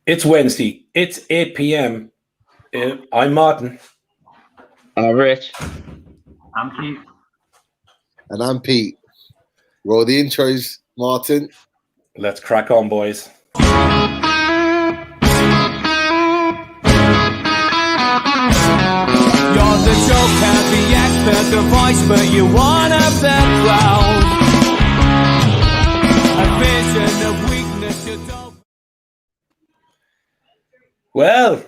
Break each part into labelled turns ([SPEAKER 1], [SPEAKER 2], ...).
[SPEAKER 1] It's Wednesday. It's 8 p.m. I'm Martin.
[SPEAKER 2] I'm Rich.
[SPEAKER 3] I'm Pete.
[SPEAKER 4] And I'm Pete. Roll the intros, Martin.
[SPEAKER 1] Let's crack on, boys.
[SPEAKER 5] You're the joker, the expert, the voice, but you want a background. A vision of weakness you don't.
[SPEAKER 1] Well,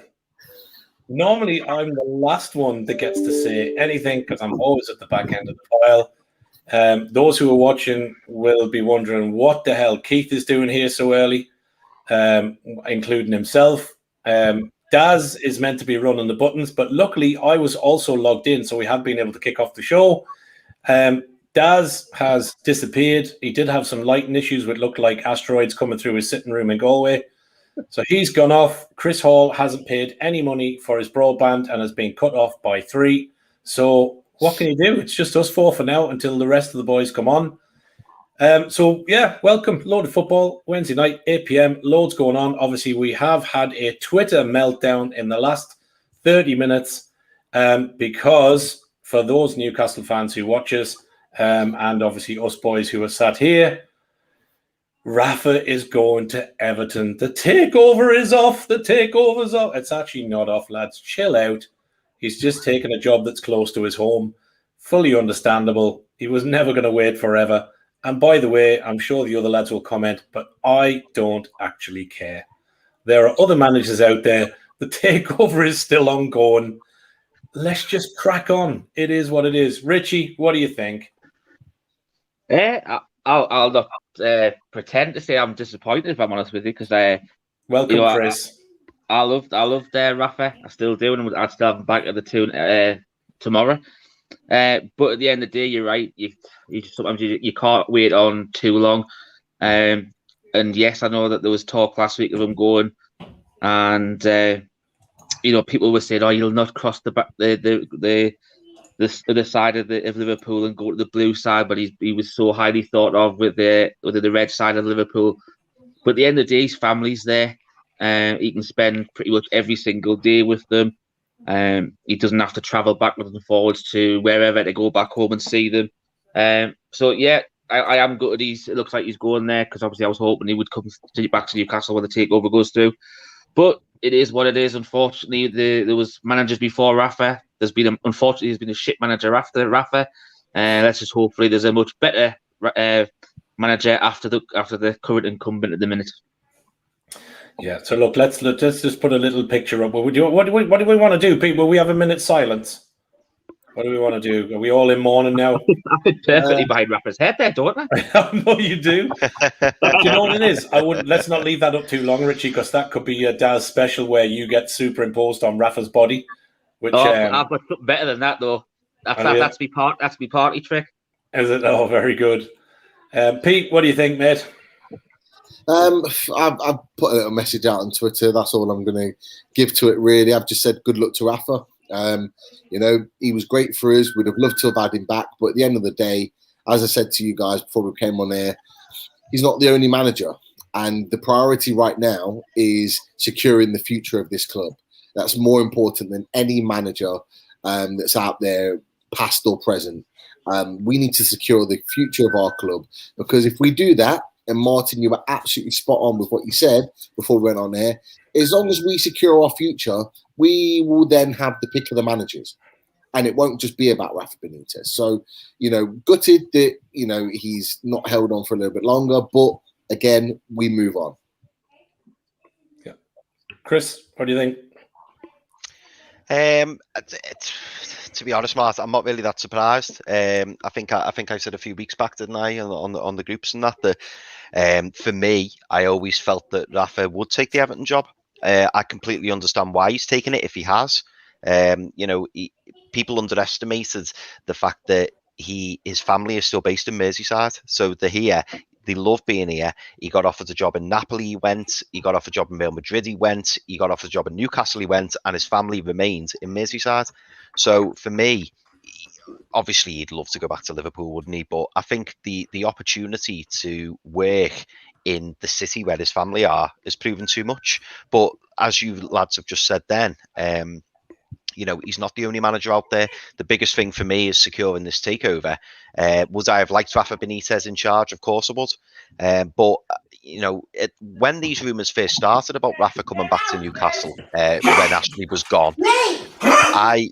[SPEAKER 1] normally I'm the last one that gets to say anything because I'm always at the back end of the pile. Those who are watching will be wondering what the hell Keith is doing here so early, including himself. Daz is meant to be running the buttons, but luckily I was also logged in, so we have been able to kick off the show. Daz has disappeared. He did have some lighting issues with looked like asteroids coming through his sitting room in Galway. So he's gone off. Chris Hall hasn't paid any money for his broadband and has been cut off by 3. So what can you do? It's just us 4 for now until the rest of the boys come on. So, yeah, welcome. Load of football. Wednesday night, 8 p.m. Loads going on. Obviously, we have had a Twitter meltdown in the last 30 minutes because for those Newcastle fans who watch us and obviously us boys who are sat here, Rafa is going to Everton. The takeover is off. The takeover's off. It's actually not off, lads. Chill out. He's just taken a job that's close to his home. Fully understandable. He was never going to wait forever. And by the way, I'm sure the other lads will comment, but I don't actually care. There are other managers out there. The takeover is still ongoing. Let's just crack on. It is what it is. Richie, what do you think?
[SPEAKER 2] I'll not pretend to say I'm disappointed, if I'm honest with you, because
[SPEAKER 1] welcome, Chris.
[SPEAKER 2] I loved Rafa. I still do, and I'd still have him back at the tune tomorrow. But at the end of the day, you're right. Sometimes you can't wait on too long. And yes, I know that there was talk last week of him going, and people were saying, "Oh, you'll not cross the other side of Liverpool and go to the blue side," but he was so highly thought of with the red side of Liverpool. But at the end of the day, his family's there. He can spend pretty much every single day with them. He doesn't have to travel backwards and forwards to wherever to go back home and see them. So yeah, I am gutted. It looks like he's going there because obviously I was hoping he would come back to Newcastle when the takeover goes through. But it is what it is. Unfortunately, there was managers before Rafa. There's been a shit manager after Rafa. Let's just hopefully there's a much better manager after the current incumbent at the minute.
[SPEAKER 1] Yeah. So look, let's just put a little picture up. What do we want to do, people? We have a minute's silence. What do we want to do? Are we all in mourning now?
[SPEAKER 2] I could perfectly behind Rafa's head there, don't I?
[SPEAKER 1] I know you do. Do you know what it is? Let's not leave that up too long, Richie, because that could be a Daz special where you get superimposed on Rafa's body. Which
[SPEAKER 2] I've got something better than that though. That's my party trick.
[SPEAKER 1] Is it? Oh, very good. Pete, what do you think, mate?
[SPEAKER 4] I've put a little message out on Twitter. That's all I'm going to give to it, really. I've just said good luck to Rafa. He was great for us. We'd have loved to have had him back. But at the end of the day, as I said to you guys before we came on air, he's not the only manager. And the priority right now is securing the future of this club. That's more important than any manager that's out there, past or present. We need to secure the future of our club, because if we do that, and Martin, you were absolutely spot on with what you said before we went on air, as long as we secure our future, we will then have the pick of the managers. And it won't just be about Rafa Benitez. So, gutted that, he's not held on for a little bit longer. But again, we move on.
[SPEAKER 1] Yeah. Chris, what do you think?
[SPEAKER 6] To be honest, Martin, I'm not really that surprised. I think I said a few weeks back, didn't I, on the groups and that for me, I always felt that Rafa would take the Everton job. I completely understand why he's taken it if he has. People underestimated the fact that his family is still based in Merseyside, so they're here. They love being here. He got offered a job in Napoli, he went. He got offered a job in Real Madrid, he went. He got offered a job in Newcastle, he went. And his family remained in Merseyside. So for me, obviously he'd love to go back to Liverpool, wouldn't he? But I think the opportunity to work in the city where his family are has proven too much. But as you lads have just said then, you know, he's not the only manager out there. The biggest thing for me is securing this takeover. Would I have liked Rafa Benitez in charge? Of course I would. But, you know, when these rumours first started about Rafa coming back to Newcastle, when Ashley was gone, I...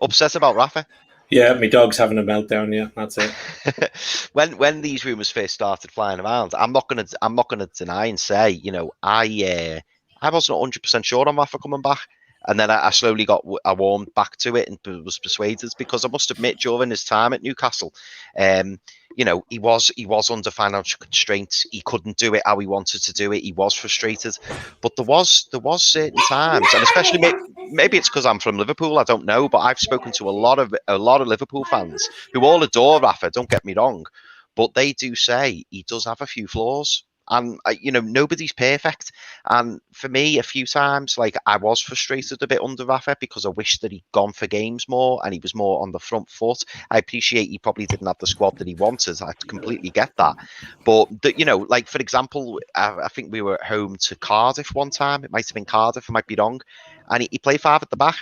[SPEAKER 6] Upset about Rafa?
[SPEAKER 1] Yeah, my dog's having a meltdown. Yeah, that's it.
[SPEAKER 6] when these rumours first started flying around, I'm not gonna deny and say, you know, I wasn't 100% sure on Rafa coming back, and then I slowly I warmed back to it and was persuaded, because I must admit during his time at Newcastle, you know, he was under financial constraints. He couldn't do it how he wanted to do it. He was frustrated, but there was certain times, and especially maybe it's because I'm from Liverpool, I don't know, but I've spoken to a lot of Liverpool fans who all adore Rafa. Don't get me wrong, but they do say he does have a few flaws. And, you know, nobody's perfect. And for me, a few times, like, I was frustrated a bit under Rafa because I wish that he'd gone for games more and he was more on the front foot. I appreciate he probably didn't have the squad that he wanted. I completely get that. But, you know, like, for example, I think we were at home to Cardiff one time. It might have been Cardiff, I might be wrong. And he played 5 at the back.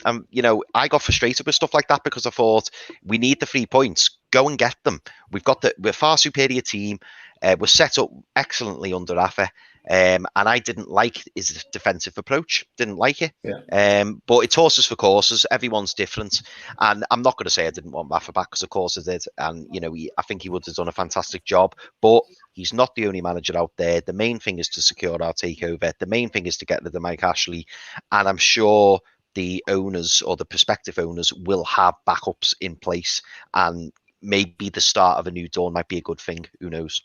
[SPEAKER 6] And, you know, I got frustrated with stuff like that because I thought, we need the 3 points. Go and get them. We're a far superior team. We're set up excellently under Rafa, and I didn't like his defensive approach. Didn't like it.
[SPEAKER 1] Yeah.
[SPEAKER 6] But it's horses for courses. Everyone's different, and I'm not going to say I didn't want Rafa back, because of course I did. And you know, I think he would have done a fantastic job. But he's not the only manager out there. The main thing is to secure our takeover. The main thing is to get rid of Mike Ashley, and I'm sure the owners or the prospective owners will have backups in place, and maybe the start of a new dawn might be a good thing. Who knows?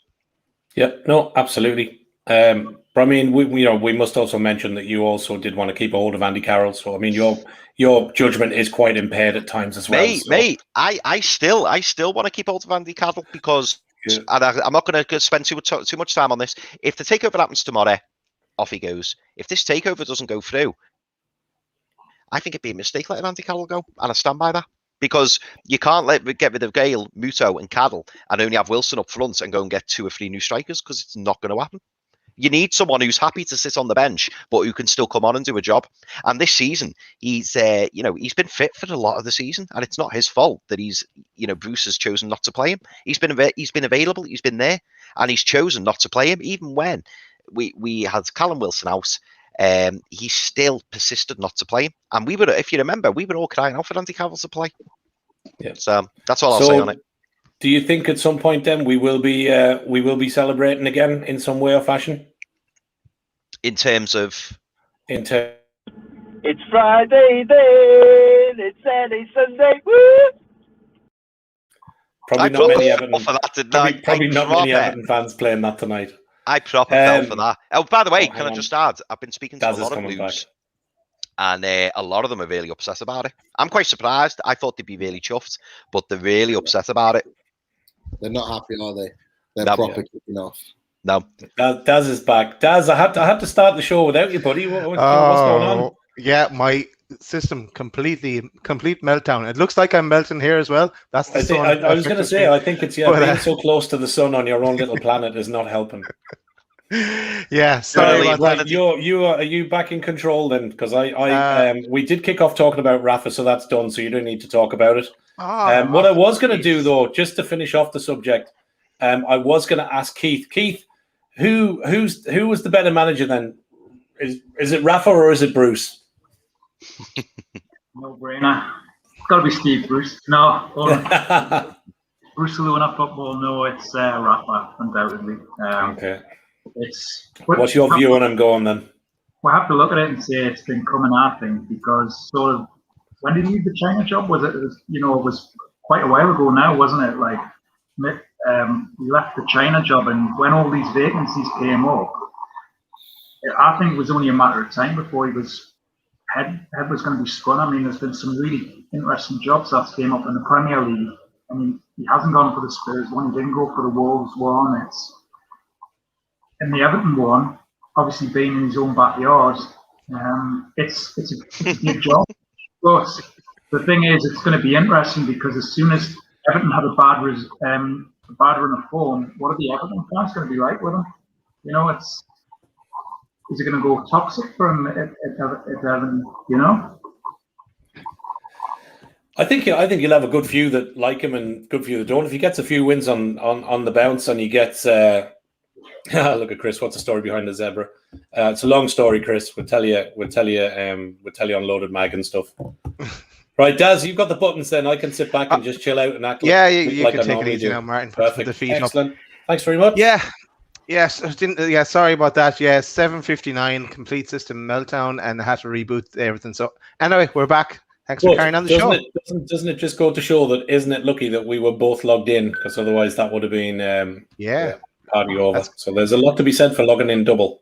[SPEAKER 1] Yeah, no, absolutely. But I mean, we must also mention that you also did want to keep a hold of Andy Carroll. So I mean, your judgment is quite impaired at times as well.
[SPEAKER 6] Mate, I still want to keep hold of Andy Carroll, because, and I'm not going to spend too much time on this. If the takeover happens tomorrow, off he goes. If this takeover doesn't go through, I think it'd be a mistake letting Andy Carroll go, and I stand by that. Because you can't get rid of Gale, Muto and Cadell and only have Wilson up front and go and get 2 or 3 new strikers, because it's not going to happen. You need someone who's happy to sit on the bench, but who can still come on and do a job. And this season, he's been fit for a lot of the season, and it's not his fault that Bruce has chosen not to play him. He's been available, he's been there, and he's chosen not to play him, even when we had Callum Wilson out. He still persisted not to play him, and we were, if you remember, we were all crying out for Andy Carroll to play.
[SPEAKER 1] Yeah.
[SPEAKER 6] So that's all I'll say on it.
[SPEAKER 1] Do you think at some point then we will be celebrating again in some way or fashion?
[SPEAKER 6] In terms of,
[SPEAKER 3] it's Friday then, it's Saturday, Sunday. Woo!
[SPEAKER 1] Probably not many Everton fans playing that tonight.
[SPEAKER 6] I proper fell for that. Oh, by the way, can I just add, I've been speaking to a lot of Blues, and a lot of them are really upset about it. I'm quite surprised. I thought they'd be really chuffed, but they're really upset about it.
[SPEAKER 4] They're not happy, are they? They're proper kicking off.
[SPEAKER 6] No.
[SPEAKER 1] Daz is back. Daz, I had to start the show without you, buddy. What's going on?
[SPEAKER 7] Yeah, my system complete meltdown. It looks like I'm melting here as well. That's the sun.
[SPEAKER 1] I was going to say, I think it's being so close to the sun on your own little planet is not helping.
[SPEAKER 7] Yeah, sorry.
[SPEAKER 1] Are you back in control then? Because we did kick off talking about Rafa, so that's done. So you don't need to talk about it. What I was going to do though, just to finish off the subject, I was going to ask Keith. Keith, who was the better manager then? Is it Rafa or is it Bruce?
[SPEAKER 8] No brainer. It's got to be Steve Bruce. No, Bruce will win a football. No, it's Rafa, undoubtedly.
[SPEAKER 1] Okay.
[SPEAKER 8] What's
[SPEAKER 1] your view on him going then?
[SPEAKER 8] We'll have to look at it and say it's been coming out, I think, because sort of when did he leave the China job? It was quite a while ago now, wasn't it? Like he left the China job, and when all these vacancies came up, I think it was only a matter of time before head was going to be spun. I mean, there's been some really interesting jobs that came up in the Premier League. I mean, he hasn't gone for the Spurs one, he didn't go for the Wolves one. And the Everton one, obviously being in his own backyard, it's a big job. But the thing is, it's going to be interesting because as soon as Everton have a bad a bad run of form, what are the Everton fans going to be like with him? You know, is it going to go toxic for him at Everton? You know.
[SPEAKER 1] I think you'll have a good few that like him and good few that don't. If he gets a few wins on the bounce and he gets look at Chris, what's the story behind the zebra? It's a long story, Chris. We'll tell you on Loaded Mag and stuff. Right, Daz, you've got the buttons then. I can sit back and just chill out and act
[SPEAKER 7] you
[SPEAKER 1] like
[SPEAKER 7] can
[SPEAKER 1] I
[SPEAKER 7] take it
[SPEAKER 1] normally
[SPEAKER 7] easy
[SPEAKER 1] do.
[SPEAKER 7] now, Martin.
[SPEAKER 1] Perfect.
[SPEAKER 7] The feet
[SPEAKER 1] Excellent.
[SPEAKER 7] up.
[SPEAKER 1] Thanks very much.
[SPEAKER 7] Yeah. Yes, sorry about that. Yeah, 7:59, complete system meltdown, and I had to reboot everything. So anyway, we're back. Thanks for carrying on the show.
[SPEAKER 1] Doesn't it just go to show that isn't it lucky that we were both logged in, because otherwise that would have been party over. So there's a lot to be said for logging in double.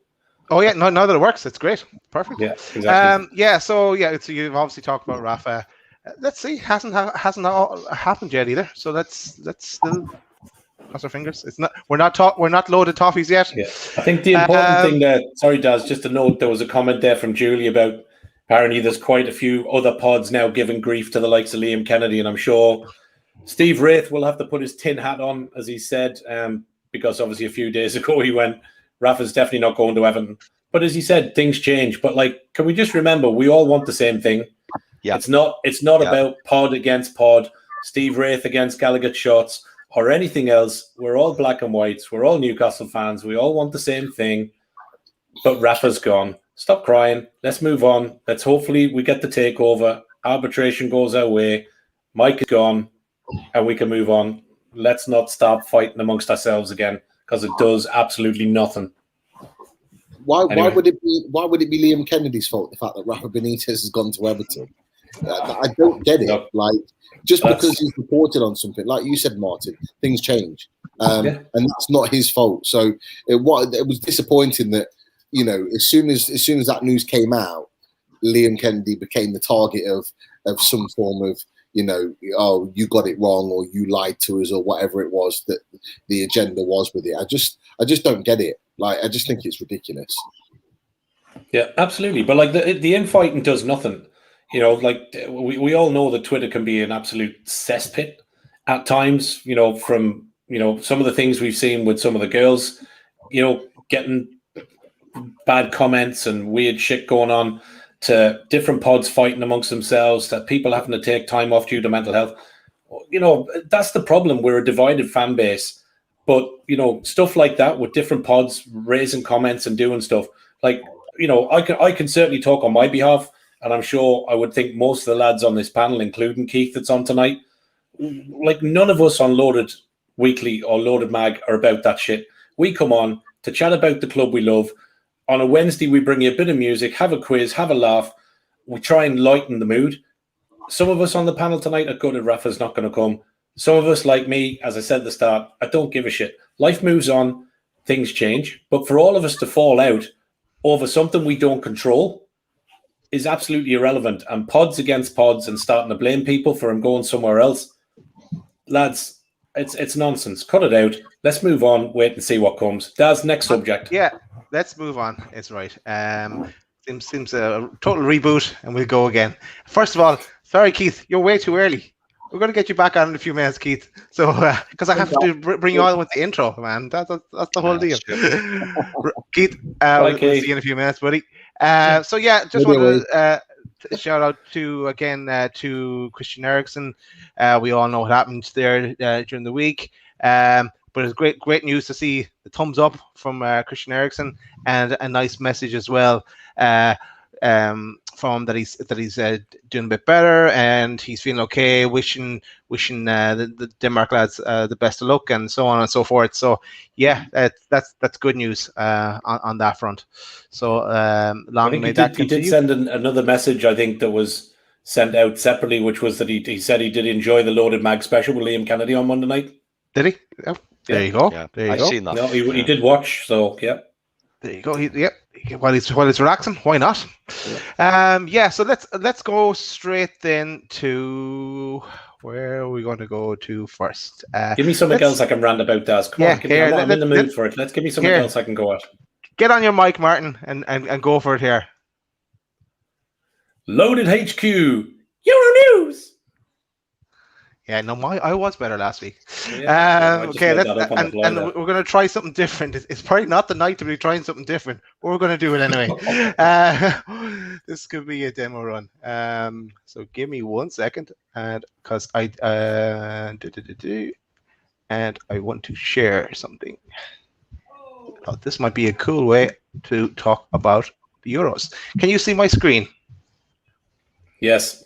[SPEAKER 7] Oh yeah, no, now that it works, it's great, perfect.
[SPEAKER 1] Yeah, exactly.
[SPEAKER 7] So you've obviously talked about Rafa. Let's see, hasn't happened yet either. So let's still cross our fingers. We're not loaded toffees yet.
[SPEAKER 1] Yeah, I think the important thing there. Sorry, Daz, just to note, there was a comment there from Julie about apparently there's quite a few other pods now giving grief to the likes of Liam Kennedy, and I'm sure Steve Wraith will have to put his tin hat on, as he said, because obviously a few days ago he went, Rafa's definitely not going to Everton. But as he said, things change. But can we just remember, we all want the same thing. Yeah. It's not about pod against pod, Steve Wraith against Gallagher Shots, or anything else. We're all black and whites. We're all Newcastle fans. We all want the same thing. But Rafa's gone. Stop crying. Let's move on. Let's hopefully we get the takeover. Arbitration goes our way. Mike is gone, and we can move on. Let's not start fighting amongst ourselves again, because it does absolutely nothing.
[SPEAKER 4] Why would it be Liam Kennedy's fault, the fact that Rafa Benitez has gone to Everton? I don't get it. No. Because he's reported on something, like you said, Martin, things change, and that's not his fault. So it was disappointing that, you know, as soon as that news came out, Liam Kennedy became the target of some form of, you know, oh, you got it wrong, or you lied to us, or whatever it was that the agenda was with it. I just don't get it. I just think it's ridiculous.
[SPEAKER 1] Yeah, absolutely. But the infighting does nothing. You know, we all know that Twitter can be an absolute cesspit at times. You know, from some of the things we've seen with some of the girls, you know, getting bad comments and weird shit going on, to different pods fighting amongst themselves, that people having to take time off due to mental health. You know, that's the problem. We're a divided fan base. But, you know, stuff like that with different pods raising comments and doing stuff, you know, I can certainly talk on my behalf, and I'm sure I would think most of the lads on this panel, including Keith that's on tonight, none of us on Loaded Weekly or Loaded Mag are about that shit. We come on to chat about the club we love. On a Wednesday, we bring you a bit of music, have a quiz, have a laugh. We try and lighten the mood. Some of us on the panel tonight are gutted Rafa's not going to come. Some of us, like me, as I said at the start, I don't give a shit. Life moves on, things change. But for all of us to fall out over something we don't control is absolutely irrelevant. And pods against pods and starting to blame people for him going somewhere else, lads, it's nonsense. Cut it out. Let's move on. Wait and see what comes. Daz, next subject.
[SPEAKER 7] Yeah, let's move on. It's right. Seems a total reboot, and we'll go again. First of all, sorry, Keith, you're way too early. We're going to get you back on in a few minutes, Keith. So, because I have to bring you on with the intro, man. That's the whole deal. Keith, we'll see you in a few minutes, buddy. So yeah, just want to shout out to Christian Eriksen. We all know what happened there during the week. But it's great news to see the thumbs up from Christian Eriksen, and a nice message as well from that he's doing a bit better and he's feeling okay. Wishing the Denmark lads the best of luck, and so on and so forth. So yeah, that's good news on that front. So long may that continue.
[SPEAKER 1] He did send another message, I think, that was sent out separately, which was that he said he did enjoy the Loaded Mag special with Liam Kennedy on Monday night.
[SPEAKER 7] Did he? Oh, there you go.
[SPEAKER 6] Yeah,
[SPEAKER 7] there you
[SPEAKER 6] I've
[SPEAKER 7] go.
[SPEAKER 6] seen that.
[SPEAKER 1] No, he did watch. So yeah.
[SPEAKER 7] There you go. While he's relaxing, why not? Yeah. So let's go straight then to where are we going to go to first?
[SPEAKER 1] Give me something else I can rant about, Daz. Come on, I'm in the mood for it. Let's give me something else I can go at.
[SPEAKER 7] Get on your mic, Martin, and go for it here.
[SPEAKER 1] Loaded HQ, Euro News.
[SPEAKER 7] Yeah, no, I was better last week.
[SPEAKER 1] Yeah, I just
[SPEAKER 7] Okay,
[SPEAKER 1] made that up on the fly
[SPEAKER 7] and
[SPEAKER 1] there.
[SPEAKER 7] we're going to try something different. It's probably not the night to be trying something different, but we're going to do it anyway. This could be a demo run. So give me 1 second, and because and I want to share something. Oh, this might be a cool way to talk about the Euros. Can you see my screen?
[SPEAKER 1] Yes.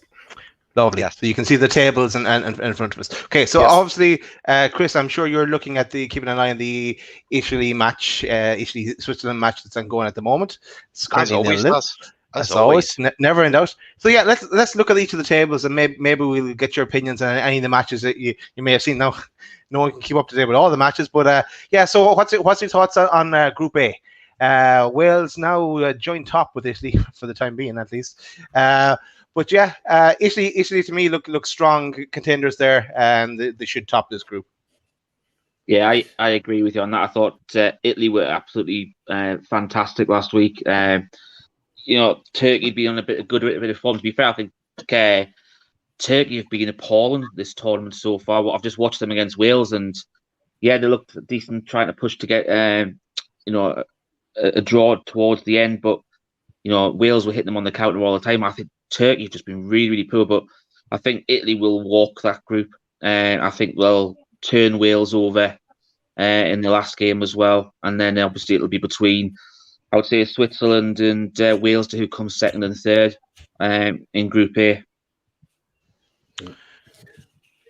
[SPEAKER 7] Lovely.
[SPEAKER 6] Yes.
[SPEAKER 7] So you can see the tables and in front of us. Okay, so
[SPEAKER 1] Yes.
[SPEAKER 7] obviously, Chris, I'm sure you're looking at keeping an eye on the Italy match, Italy-Switzerland match that's ongoing at the moment. It's
[SPEAKER 6] As
[SPEAKER 7] currently
[SPEAKER 6] always,
[SPEAKER 7] 0-0.
[SPEAKER 6] as always.
[SPEAKER 7] Never in doubt. So yeah, let's look at each of the tables and maybe we'll get your opinions on any of the matches that you may have seen. Now, no one can keep up to date with all the matches, but yeah. So what's your thoughts on Group A? Wales now joint top with Italy for the time being, at least. But yeah, Italy to me look strong contenders there, and they should top this group.
[SPEAKER 2] Yeah, I agree with you on that. I thought Italy were absolutely fantastic last week. Turkey being on a bit of form. To be fair, I think Turkey have been appalling this tournament so far. I've just watched them against Wales, and yeah, they looked decent, trying to push to get a draw towards the end. But Wales were hitting them on the counter all the time. I think Turkey have just been really, really poor, but I think Italy will walk that group. I think they'll turn Wales over in the last game as well. And then obviously it'll be between, I would say, Switzerland and Wales to who comes second and third in Group A.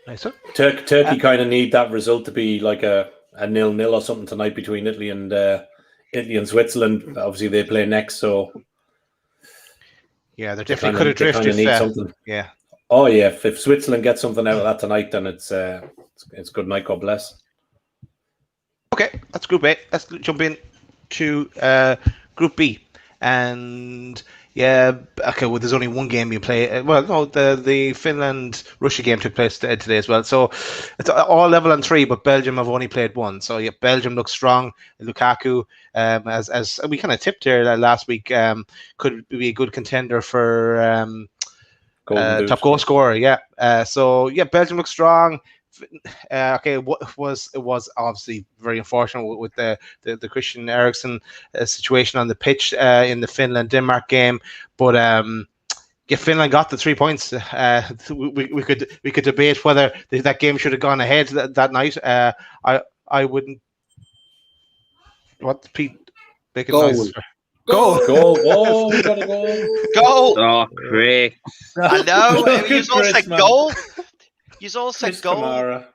[SPEAKER 7] Nice one.
[SPEAKER 1] Turkey kind of need that result to be like a 0-0 or something tonight between Italy and Switzerland. Obviously they play next, so
[SPEAKER 7] yeah, they definitely could have drifted.
[SPEAKER 1] Need something.
[SPEAKER 7] Yeah.
[SPEAKER 1] Oh yeah, if Switzerland gets something out of that tonight, then it's good night. God bless.
[SPEAKER 7] Okay, that's Group A. Let's jump in to Group B, and yeah, okay. Well, there's only one game being played. Well, no, the Finland-Russia game took place today as well. So it's all level on 3, but Belgium have only played 1. So yeah, Belgium looks strong. Lukaku, as we kind of tipped here last week, could be a good contender for top goal scorer. Yeah. So yeah, Belgium looks strong. Okay, it was obviously very unfortunate with the Christian Eriksen situation on the pitch in the Finland-Denmark game, but yeah, Finland got the 3 points. We could debate whether that game should have gone ahead that night. I wouldn't. What, Pete? Make a noise.
[SPEAKER 1] Goal! Oh, we got a goal!
[SPEAKER 6] Goal!
[SPEAKER 2] Oh, great!
[SPEAKER 6] I know. You all
[SPEAKER 1] Chris,
[SPEAKER 6] said
[SPEAKER 1] man.
[SPEAKER 6] goal. You all said
[SPEAKER 1] Chris
[SPEAKER 6] goal.
[SPEAKER 1] Kamara.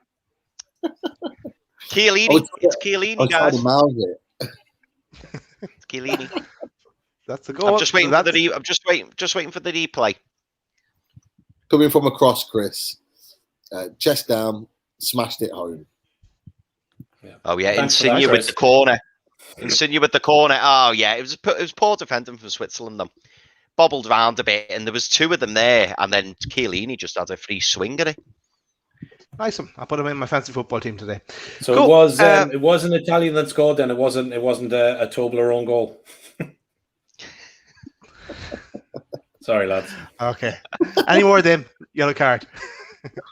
[SPEAKER 6] Chiellini. It's Chiellini, guys. It's Chiellini.
[SPEAKER 7] That's the goal.
[SPEAKER 6] I'm just waiting for the. I'm just waiting for the replay.
[SPEAKER 4] Coming from across, Chris, chest down, smashed it home.
[SPEAKER 1] Yeah.
[SPEAKER 6] Oh yeah,
[SPEAKER 1] Thanks for
[SPEAKER 6] Insigne
[SPEAKER 1] that,
[SPEAKER 6] with
[SPEAKER 1] Chris.
[SPEAKER 6] the corner. Insigne with the corner. Oh yeah, it was poor defending from Switzerland. Them bobbled round a bit, and there was 2 of them there, and then Chiellini just had a free swing at it.
[SPEAKER 7] Nice one. I'll put him in my fantasy football team today.
[SPEAKER 1] So
[SPEAKER 7] Cool.
[SPEAKER 1] it was an Italian that scored, then it wasn't a Toblerone goal. Sorry, lads.
[SPEAKER 7] Okay. Any more of them? Yellow card.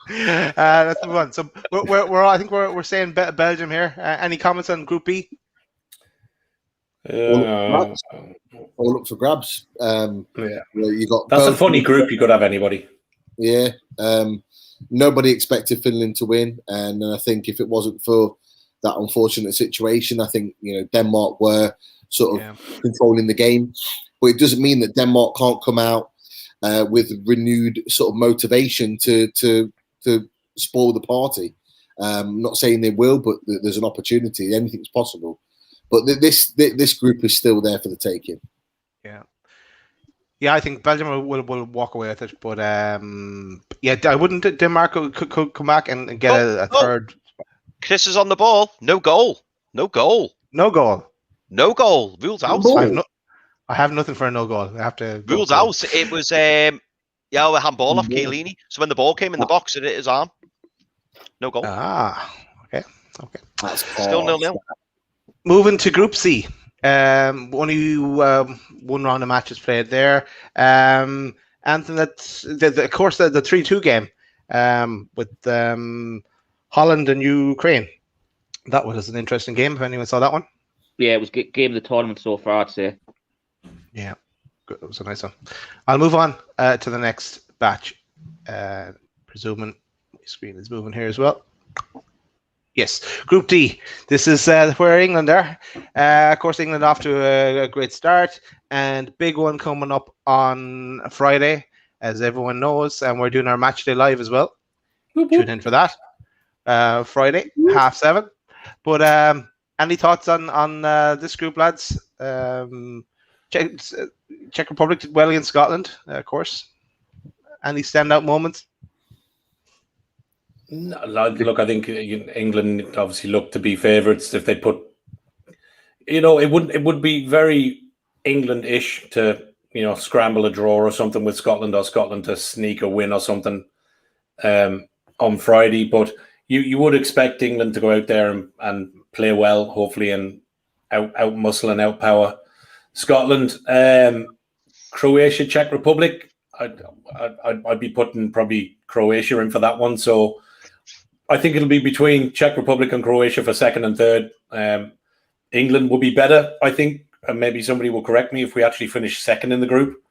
[SPEAKER 7] Let's move on. So I think we're saying Belgium here. Any comments on Group B?
[SPEAKER 4] All up for grabs.
[SPEAKER 1] Yeah,
[SPEAKER 4] you got.
[SPEAKER 1] that's
[SPEAKER 4] Belgium.
[SPEAKER 1] a funny group. You could have anybody.
[SPEAKER 4] Yeah. Nobody expected Finland to win, and I think if it wasn't for that unfortunate situation, I think Denmark were sort of controlling the game. But it doesn't mean that Denmark can't come out with renewed sort of motivation to spoil the party. I'm not saying they will, but there's an opportunity. Anything's possible. But this group is still there for the taking.
[SPEAKER 7] Yeah. Yeah, I think Belgium will walk away with it, but yeah, I wouldn't. Denmark could come back and get a third.
[SPEAKER 6] Chris is on the ball. No goal. No goal.
[SPEAKER 7] No goal.
[SPEAKER 6] No goal. Rules out.
[SPEAKER 7] I have nothing for a no goal. I have to.
[SPEAKER 6] Rules out. It was a handball off Chiellini. So when the ball came in the box, it hit his arm. No goal.
[SPEAKER 7] Okay.
[SPEAKER 4] That's
[SPEAKER 6] Still 0-0.
[SPEAKER 7] Moving to Group C. Only one round of matches played there. Anthony, that's of course the 3-2 game. with Holland and Ukraine. That was an interesting game. If anyone saw that one.
[SPEAKER 2] Yeah, it was game of the tournament so far, I'd say.
[SPEAKER 7] Yeah, good. It was a nice one. I'll move on to the next batch. Presuming my screen is moving here as well. Yes, Group D. This is where England are. Of course, England off to a great start, and big one coming up on Friday, as everyone knows, and we're doing our match day live as well. Tune in for that. Friday, 7:30. But any thoughts on this group, lads? Czech Republic did well against Scotland, of course. Any standout moments?
[SPEAKER 1] No, look, I think England obviously look to be favourites. If they put, it would be very England-ish to scramble a draw or something with Scotland, or Scotland to sneak a win or something on Friday. But you would expect England to go out there and play well, hopefully, and out muscle and out power Scotland. Croatia, Czech Republic. I'd be putting probably Croatia in for that one. So I think it'll be between Czech Republic and Croatia for second and third. England will be better, I think, and maybe somebody will correct me if we actually finish second in the group.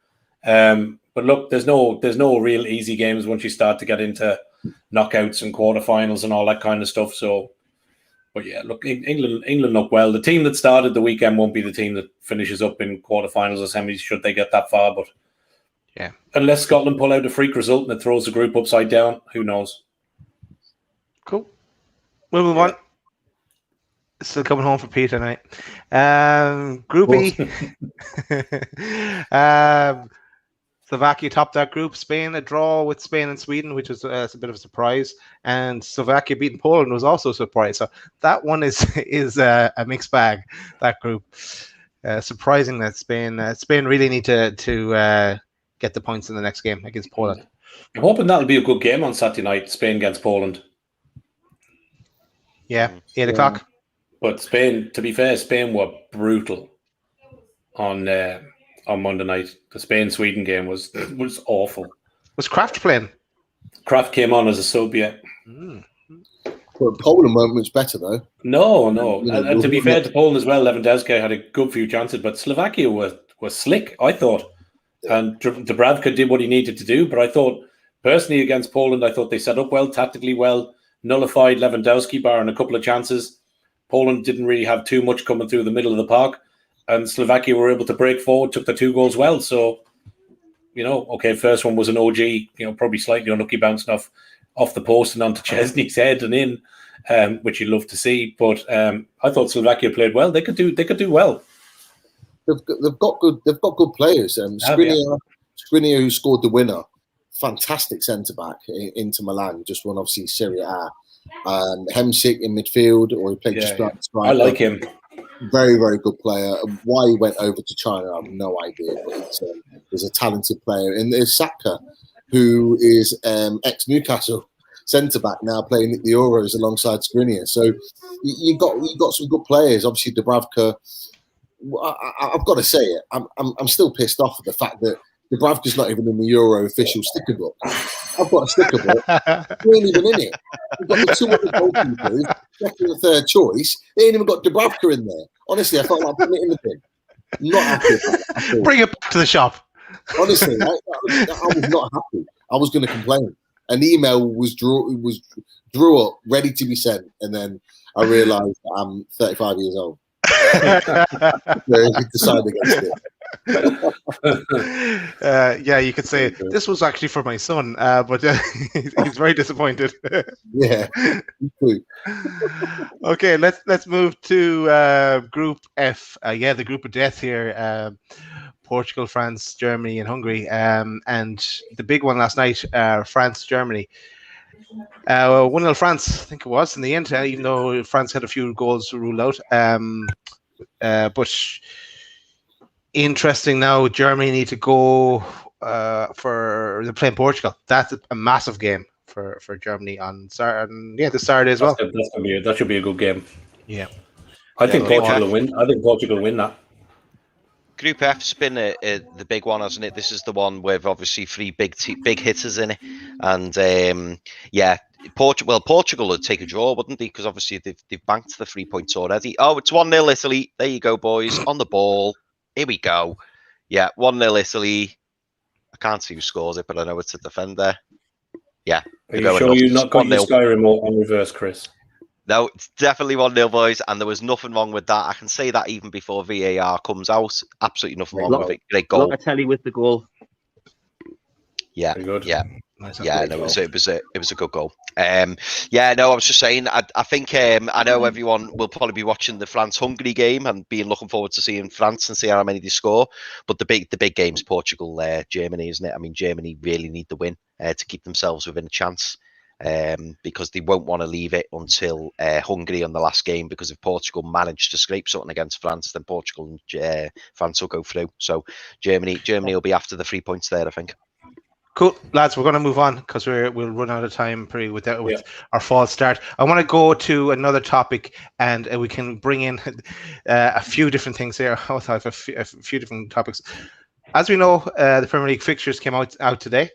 [SPEAKER 1] But look, there's no real easy games once you start to get into knockouts and quarterfinals and all that kind of stuff. So, but yeah, look, England look well. The team that started the weekend won't be the team that finishes up in quarterfinals or semis should they get that far. But
[SPEAKER 7] yeah,
[SPEAKER 1] unless Scotland pull out a freak result and it throws the group upside down, who knows?
[SPEAKER 7] Cool. We'll move on. Still coming home for Pete tonight. Group E. Slovakia topped that group. Spain a draw with Spain and Sweden, which was a bit of a surprise. And Slovakia beating Poland was also a surprise. So that one is a mixed bag. That group. Surprising that Spain really need to get the points in the next game against Poland.
[SPEAKER 1] I'm hoping that'll be a good game on Saturday night. Spain against Poland.
[SPEAKER 7] Yeah, 8 o'clock.
[SPEAKER 1] But Spain, to be fair, Spain were brutal on Monday night. The Spain-Sweden game was awful.
[SPEAKER 7] Was Kraft playing?
[SPEAKER 1] Kraft came on as a sub, yeah.
[SPEAKER 4] Well, Poland weren't much better, though.
[SPEAKER 1] No. And to be fair to Poland as well, Lewandowski had a good few chances, but Slovakia was slick, I thought. And Dubravka did what he needed to do, but I thought, personally, against Poland, I thought they set up well, tactically well, nullified Lewandowski, barring a couple of chances. Poland didn't really have too much coming through the middle of the park, and Slovakia were able to break forward, took the 2 goals well. So, okay, first one was an OG, probably slightly unlucky, bouncing off the post and onto Chesney's head and in, which you'd love to see. But I thought Slovakia played well. They could do well.
[SPEAKER 4] They've got good players. Skriniar, who scored the winner, fantastic centre back into Milan, just won obviously Serie A. Hemsik in midfield, or he played just right.
[SPEAKER 1] I like him.
[SPEAKER 4] Very, very good player. Why he went over to China, I have no idea. But he's a talented player. And there's Saka, who is ex-Newcastle centre back now playing at the Euros alongside Skriniar. So you got some good players. Obviously, Dubravka. I've got to say it. I'm still pissed off at the fact that Dubravka's not even in the Euro official sticker book. I've got a sticker book. He ain't even in it. We've got the 2 other goalkeepers, second and third choice. They ain't even got Dubravka in there. Honestly, I felt like putting it in the bin. Not happy about that.
[SPEAKER 7] Bring it back to the shop.
[SPEAKER 4] Honestly, I was not happy. I was going to complain. An email was drew up, ready to be sent, and then I realised I'm 35 years old. Decided against it.
[SPEAKER 7] Yeah, you could say this was actually for my son, but he's very disappointed.
[SPEAKER 4] Yeah.
[SPEAKER 7] Okay, let's move to Group F. The group of death here: Portugal, France, Germany, and Hungary. And the big one last night: France, Germany. 1-0 France, I think it was in the end. Even though France had a few goals ruled out, but. Interesting now, Germany need to go for they're playing Portugal. That's a massive game for Germany on this Saturday as well.
[SPEAKER 1] That should be a good game.
[SPEAKER 7] Yeah.
[SPEAKER 1] I think Portugal will win. I think Portugal will win that.
[SPEAKER 6] Group F's been the big one, hasn't it? This is the one with obviously 3 big hitters in it, and yeah, Portugal would take a draw, wouldn't they? Because obviously they've banked the 3 points already. Oh, it's 1-0 Italy. There you go, boys. On the ball. Here we go. Yeah, 1-0 Italy. I can't see who scores it, but I know it's a defender. Yeah.
[SPEAKER 1] Are you sure you've not got your
[SPEAKER 6] 1-0.
[SPEAKER 1] Sky remote on reverse, Chris?
[SPEAKER 6] No, it's definitely 1-0, boys, and there was nothing wrong with that. I can say that even before VAR comes out. Absolutely nothing wrong with it. Great goal.
[SPEAKER 2] Look, I tell you, with the goal.
[SPEAKER 6] Yeah,
[SPEAKER 1] very good.
[SPEAKER 6] Yeah,
[SPEAKER 7] Nice,
[SPEAKER 6] yeah. No, it was a good goal. Yeah, no, I was just saying. I think I know everyone will probably be watching the France-Hungary game and being looking forward to seeing France and see how many they score. But the big game's Portugal, Germany, isn't it? I mean, Germany really need the win to keep themselves within a chance. Because they won't want to leave it until Hungary on the last game, because if Portugal manage to scrape something against France, then Portugal and France will go through. So Germany will be after the 3 points there, I think.
[SPEAKER 7] Cool, lads. We're going to move on because we'll run out of time with our false start. I want to go to another topic, and we can bring in a few different things here. I have a few different topics. As we know, the Premier League fixtures came out today,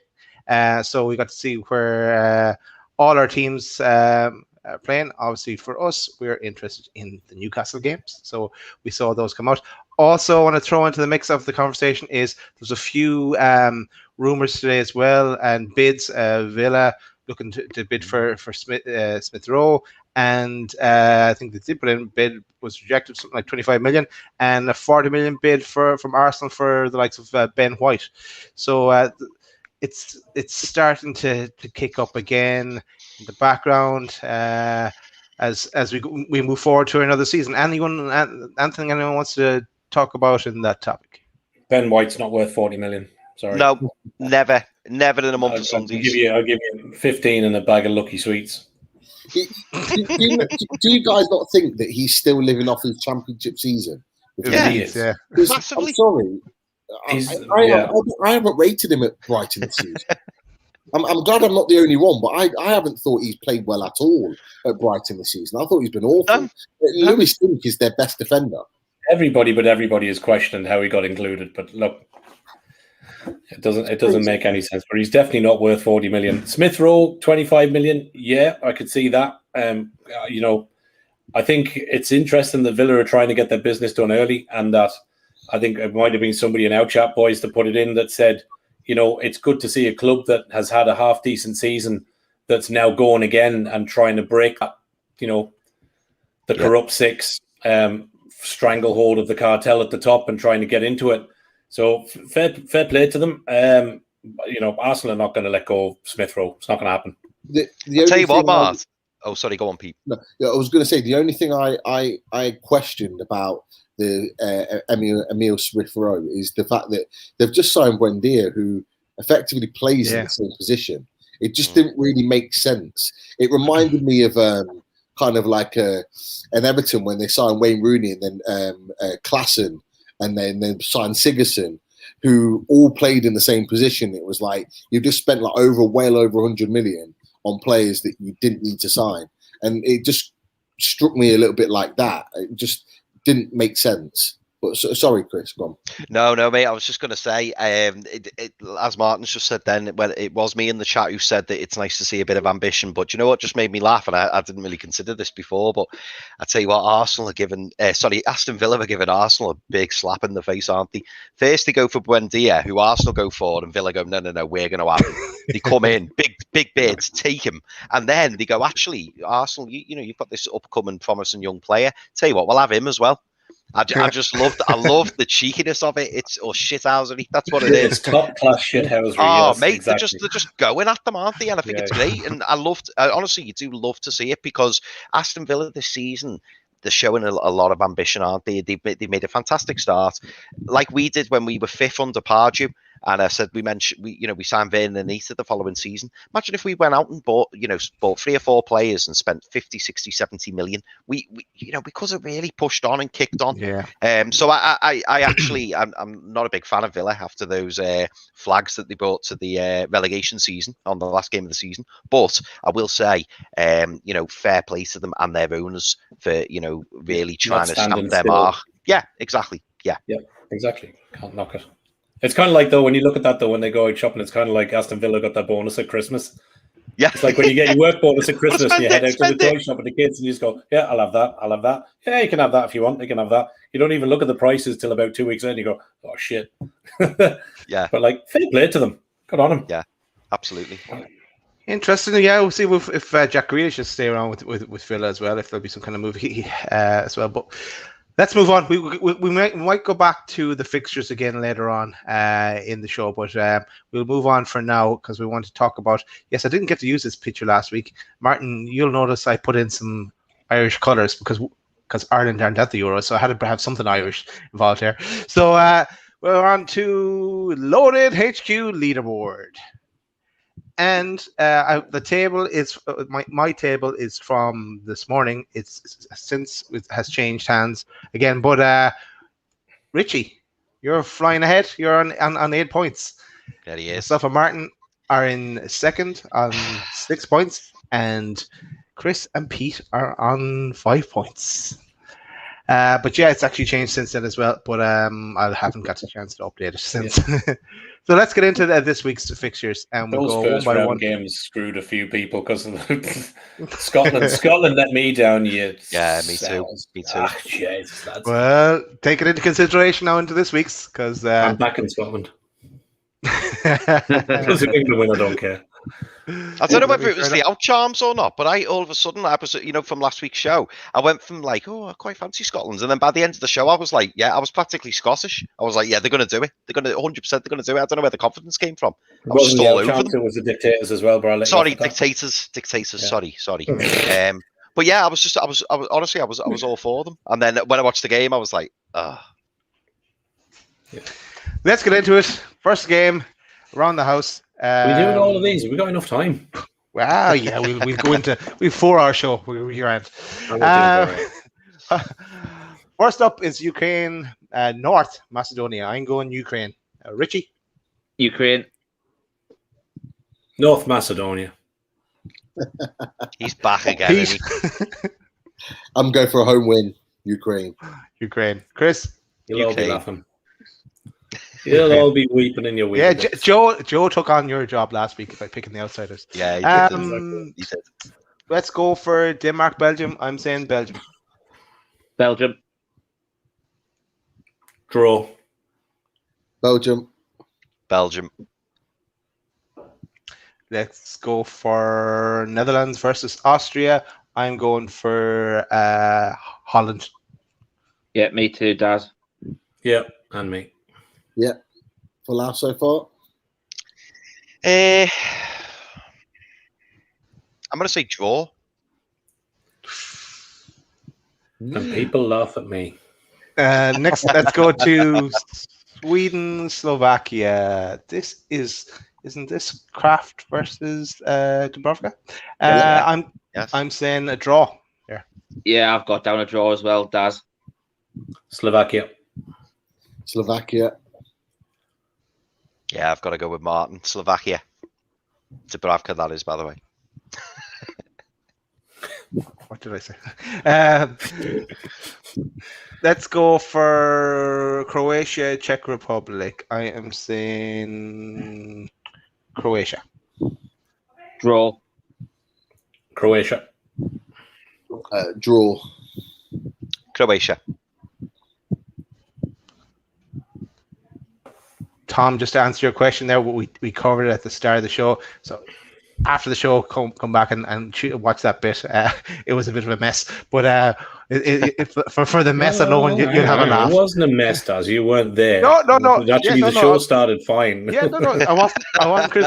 [SPEAKER 7] so we got to see where all our teams playing. Obviously, for us, we're interested in the Newcastle games, so we saw those come out. Also, I want to throw into the mix of the conversation is there's a few rumors today as well, and bids. Villa looking to bid for Smith Rowe, and I think they did put in bid was rejected, something like 25 million, and a 40 million bid from Arsenal for the likes of Ben White. So it's starting to kick up again in the background as we move forward to another season. Anyone wants to talk about in that topic?
[SPEAKER 1] Ben White's not worth 40 million. Sorry.
[SPEAKER 6] No, never in a month of Sundays.
[SPEAKER 1] I'll give you 15 and a bag of Lucky Sweets.
[SPEAKER 4] Do you guys not think that he's still living off his championship season?
[SPEAKER 6] Yeah,
[SPEAKER 1] he is.
[SPEAKER 7] Yeah.
[SPEAKER 6] Massively.
[SPEAKER 4] I'm sorry. I haven't rated him at Brighton this season. I'm glad I'm not the only one, but I haven't thought he's played well at all at Brighton this season. I thought he's been awful. Lewis Dunk is their best defender.
[SPEAKER 1] Everybody is questioning how he got included, but look, it doesn't make any sense. But he's definitely not worth 40 million. Smith Rowe, 25 million. Yeah, I could see that. I think it's interesting that Villa are trying to get their business done early, and that I think it might have been somebody in our chat, boys, that put it in that said, it's good to see a club that has had a half decent season that's now going again and trying to break that, the corrupt six stranglehold of the cartel at the top and trying to get into it. So fair play to them. Arsenal are not going to let go of Smith Rowe. It's not going to happen.
[SPEAKER 6] I'll tell you what, Mart. Oh, sorry, go on, Pete.
[SPEAKER 4] No, I was going to say the only thing I questioned about the Emile Smith Rowe is the fact that they've just signed Buendia, who effectively plays in the same position. It just didn't really make sense. It reminded me of kind of like an Everton when they signed Wayne Rooney and then Klassen, and then they signed Sigurdsson, who all played in the same position. It was like you just spent well over 100 million on players that you didn't need to sign, and it just struck me a little bit like that. It just didn't make sense. But sorry, Chris, go on.
[SPEAKER 6] No, mate. I was just going to say, as Martin's just said then, it was me in the chat who said that it's nice to see a bit of ambition. But you know what just made me laugh, and I didn't really consider this before, but I tell you what, Aston Villa are giving Arsenal a big slap in the face, aren't they? First they go for Buendia, who Arsenal go forward, and Villa go, no, we're going to have him. They come in, big bids, take him, and then they go, actually, Arsenal, you've got this upcoming promising young player. Tell you what, we'll have him as well. I love the cheekiness of it. It's shithousery. That's what it is.
[SPEAKER 1] It's top class shithousery.
[SPEAKER 6] Oh,
[SPEAKER 1] yes,
[SPEAKER 6] mate,
[SPEAKER 1] exactly.
[SPEAKER 6] they're just going at them, aren't they? And I think it's great. And honestly, you do love to see it, because Aston Villa this season, they're showing a lot of ambition, aren't they? They made a fantastic start, like we did when we were fifth under Pardew. And I said we signed Vernon and Anita the following season. Imagine if we went out and bought 3 or 4 players and spent 50, 60, 70 million. We could have really pushed on and kicked on.
[SPEAKER 7] Yeah.
[SPEAKER 6] So I actually I'm not a big fan of Villa after those flags that they brought to the relegation season on the last game of the season. But I will say, fair play to them and their owners for really trying to stamp their mark. Yeah, exactly. Yeah.
[SPEAKER 1] exactly. Can't knock it. It's kind of like, though, when you look at that, though, when they go out shopping, it's kind of like Aston Villa got that bonus at Christmas.
[SPEAKER 6] Yeah.
[SPEAKER 1] It's like when you get your work bonus at Christmas and you head out to the
[SPEAKER 6] spend it.
[SPEAKER 1] toy shop with the kids and you just go, yeah, I'll have that. I'll have that. Yeah, you can have that if you want. You can have that. You don't even look at the prices till about 2 weeks in. You go, oh, shit.
[SPEAKER 6] Yeah.
[SPEAKER 1] But, like, fair play to them. Good on them.
[SPEAKER 6] Yeah, absolutely.
[SPEAKER 7] Interesting. Yeah, we'll see if Jack Grealish should stay around with Villa as well, if there'll be some kind of move as well. But let's move on. We might go back to the fixtures again later on in the show, but we'll move on for now because we want to talk about. Yes, I didn't get to use this picture last week, Martin. You'll notice I put in some Irish colours because Ireland aren't at the Euro, so I had to have something Irish involved here. So we're on to Loaded HQ leaderboard. And the table is my table is from this morning. It's since it has changed hands again. But Richie, you're flying ahead. You're on 8 points.
[SPEAKER 6] There he is.
[SPEAKER 7] Myself and Martin are in second on 6 points, and Chris and Pete are on 5 points. But yeah, it's actually changed since then as well. But I haven't got a chance to update it since. Yeah. So let's get into this week's fixtures, and we'll go
[SPEAKER 1] first
[SPEAKER 7] one by
[SPEAKER 1] round
[SPEAKER 7] one.
[SPEAKER 1] games screwed a few people because Scotland let me down.
[SPEAKER 6] Yeah, me too. Me too.
[SPEAKER 1] Ah, Jesus,
[SPEAKER 7] well, take it into consideration now into this week's because
[SPEAKER 1] I'm back in Scotland. Because if England win, I don't care.
[SPEAKER 6] I don't know whether it was the out charms or not, but all of a sudden, I was, from last week's show, I went from like, oh, I quite fancy Scotland. And then by the end of the show, I was like, yeah, I was practically Scottish. I was like, yeah, they're going to do it. They're going to 100%. They're going to do it. I don't know where the confidence came from.
[SPEAKER 1] It wasn't the out charms, it was the dictators as well, bro.
[SPEAKER 6] Sorry, dictators. Yeah. Sorry. But yeah, I was honestly, I was all for them. And then when I watched the game, I was like, ah.
[SPEAKER 7] Yeah. Let's get into it. First game around the house.
[SPEAKER 1] We're doing all of these. Have we got enough time?
[SPEAKER 7] Well, yeah, we'll go into 4-hour show. We're at. First up is Ukraine, North Macedonia. I'm going Ukraine. Richie?
[SPEAKER 2] Ukraine.
[SPEAKER 1] North Macedonia.
[SPEAKER 6] He's back again.
[SPEAKER 4] I'm going for a home win. Ukraine.
[SPEAKER 7] Chris?
[SPEAKER 1] You'll all be laughing. You'll all be weeping in your week.
[SPEAKER 7] Yeah, Joe took on your job last week by picking the outsiders.
[SPEAKER 6] Yeah, he did.
[SPEAKER 7] Let's go for Denmark, Belgium. I'm saying Belgium.
[SPEAKER 1] Draw.
[SPEAKER 4] Belgium.
[SPEAKER 7] Let's go for Netherlands versus Austria. I'm going for Holland.
[SPEAKER 2] Yeah, me too, Daz.
[SPEAKER 1] Yeah, and me.
[SPEAKER 4] Yeah. For last so far?
[SPEAKER 6] I'm going to say draw.
[SPEAKER 1] And people laugh at me.
[SPEAKER 7] Next, let's go to Sweden, Slovakia. Isn't this Kraft versus Dubrovka? I'm saying a draw.
[SPEAKER 2] Yeah, I've got down a draw as well, Daz.
[SPEAKER 1] Slovakia.
[SPEAKER 6] Yeah, I've got to go with Martin. Slovakia. Dubrovka, that is, by the way.
[SPEAKER 7] What did I say? Let's go for Croatia, Czech Republic. I am saying Croatia.
[SPEAKER 2] Draw.
[SPEAKER 1] Croatia.
[SPEAKER 4] Draw.
[SPEAKER 6] Croatia.
[SPEAKER 7] Tom, just to answer your question there, we covered it at the start of the show. So after the show, come back and watch that bit. It was a bit of a mess, but for the mess alone, you'll have a laugh.
[SPEAKER 1] It wasn't a mess, Daz. You weren't there.
[SPEAKER 7] No.
[SPEAKER 1] Actually, the show started fine.
[SPEAKER 7] Yeah, no. I want Chris.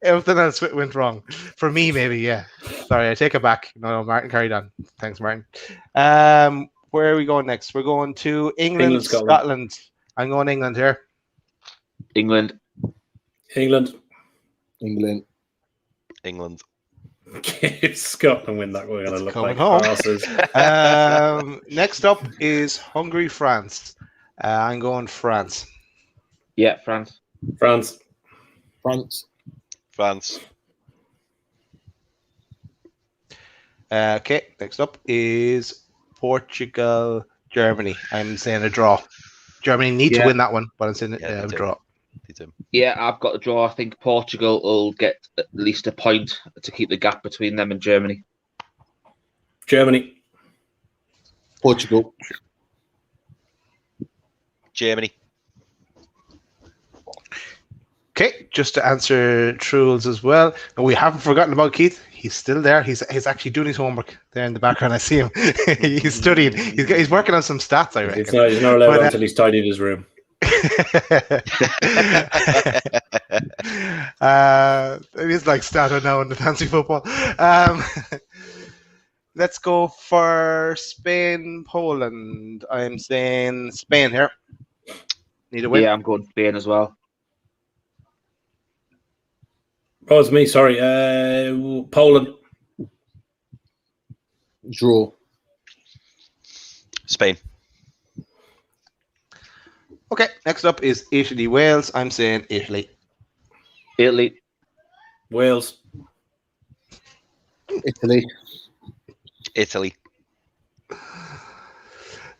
[SPEAKER 7] Everything else went wrong. For me, maybe, yeah. Sorry, I take it back. No, Martin carried on. Thanks, Martin. Where are we going next? We're going to England, Scotland. I'm going England here.
[SPEAKER 2] England.
[SPEAKER 1] If Scotland win that, we're going to look like asses.
[SPEAKER 7] Next up is Hungary, France. I'm going France.
[SPEAKER 2] Yeah, France.
[SPEAKER 7] Okay, next up is Portugal, Germany. I'm saying a draw. Germany need to
[SPEAKER 2] Yeah.
[SPEAKER 7] win that one, but I'm saying
[SPEAKER 6] Yeah,
[SPEAKER 7] a
[SPEAKER 6] they do.
[SPEAKER 7] draw.
[SPEAKER 6] They do.
[SPEAKER 2] Yeah, I've got a draw. I think Portugal will get at least a point to keep the gap between them and Germany.
[SPEAKER 1] Germany.
[SPEAKER 4] Portugal.
[SPEAKER 6] Germany.
[SPEAKER 7] Okay, just to answer Truls as well, and we haven't forgotten about Keith. He's still there. He's actually doing his homework there in the background. I see him. He's studying. He's working on some stats, I reckon.
[SPEAKER 1] He's not allowed
[SPEAKER 7] But,
[SPEAKER 1] until he's tidied his room.
[SPEAKER 7] It is like starter now in the fancy football. Let's go for Spain, Poland. I'm saying Spain here. Need a win.
[SPEAKER 2] Yeah, I'm going Spain as well.
[SPEAKER 1] Oh, it's me. Sorry. Poland.
[SPEAKER 4] Draw.
[SPEAKER 6] Spain.
[SPEAKER 7] Okay, next up is Italy, Wales. I'm saying Italy.
[SPEAKER 2] Italy.
[SPEAKER 1] Wales.
[SPEAKER 4] Italy.
[SPEAKER 6] Italy.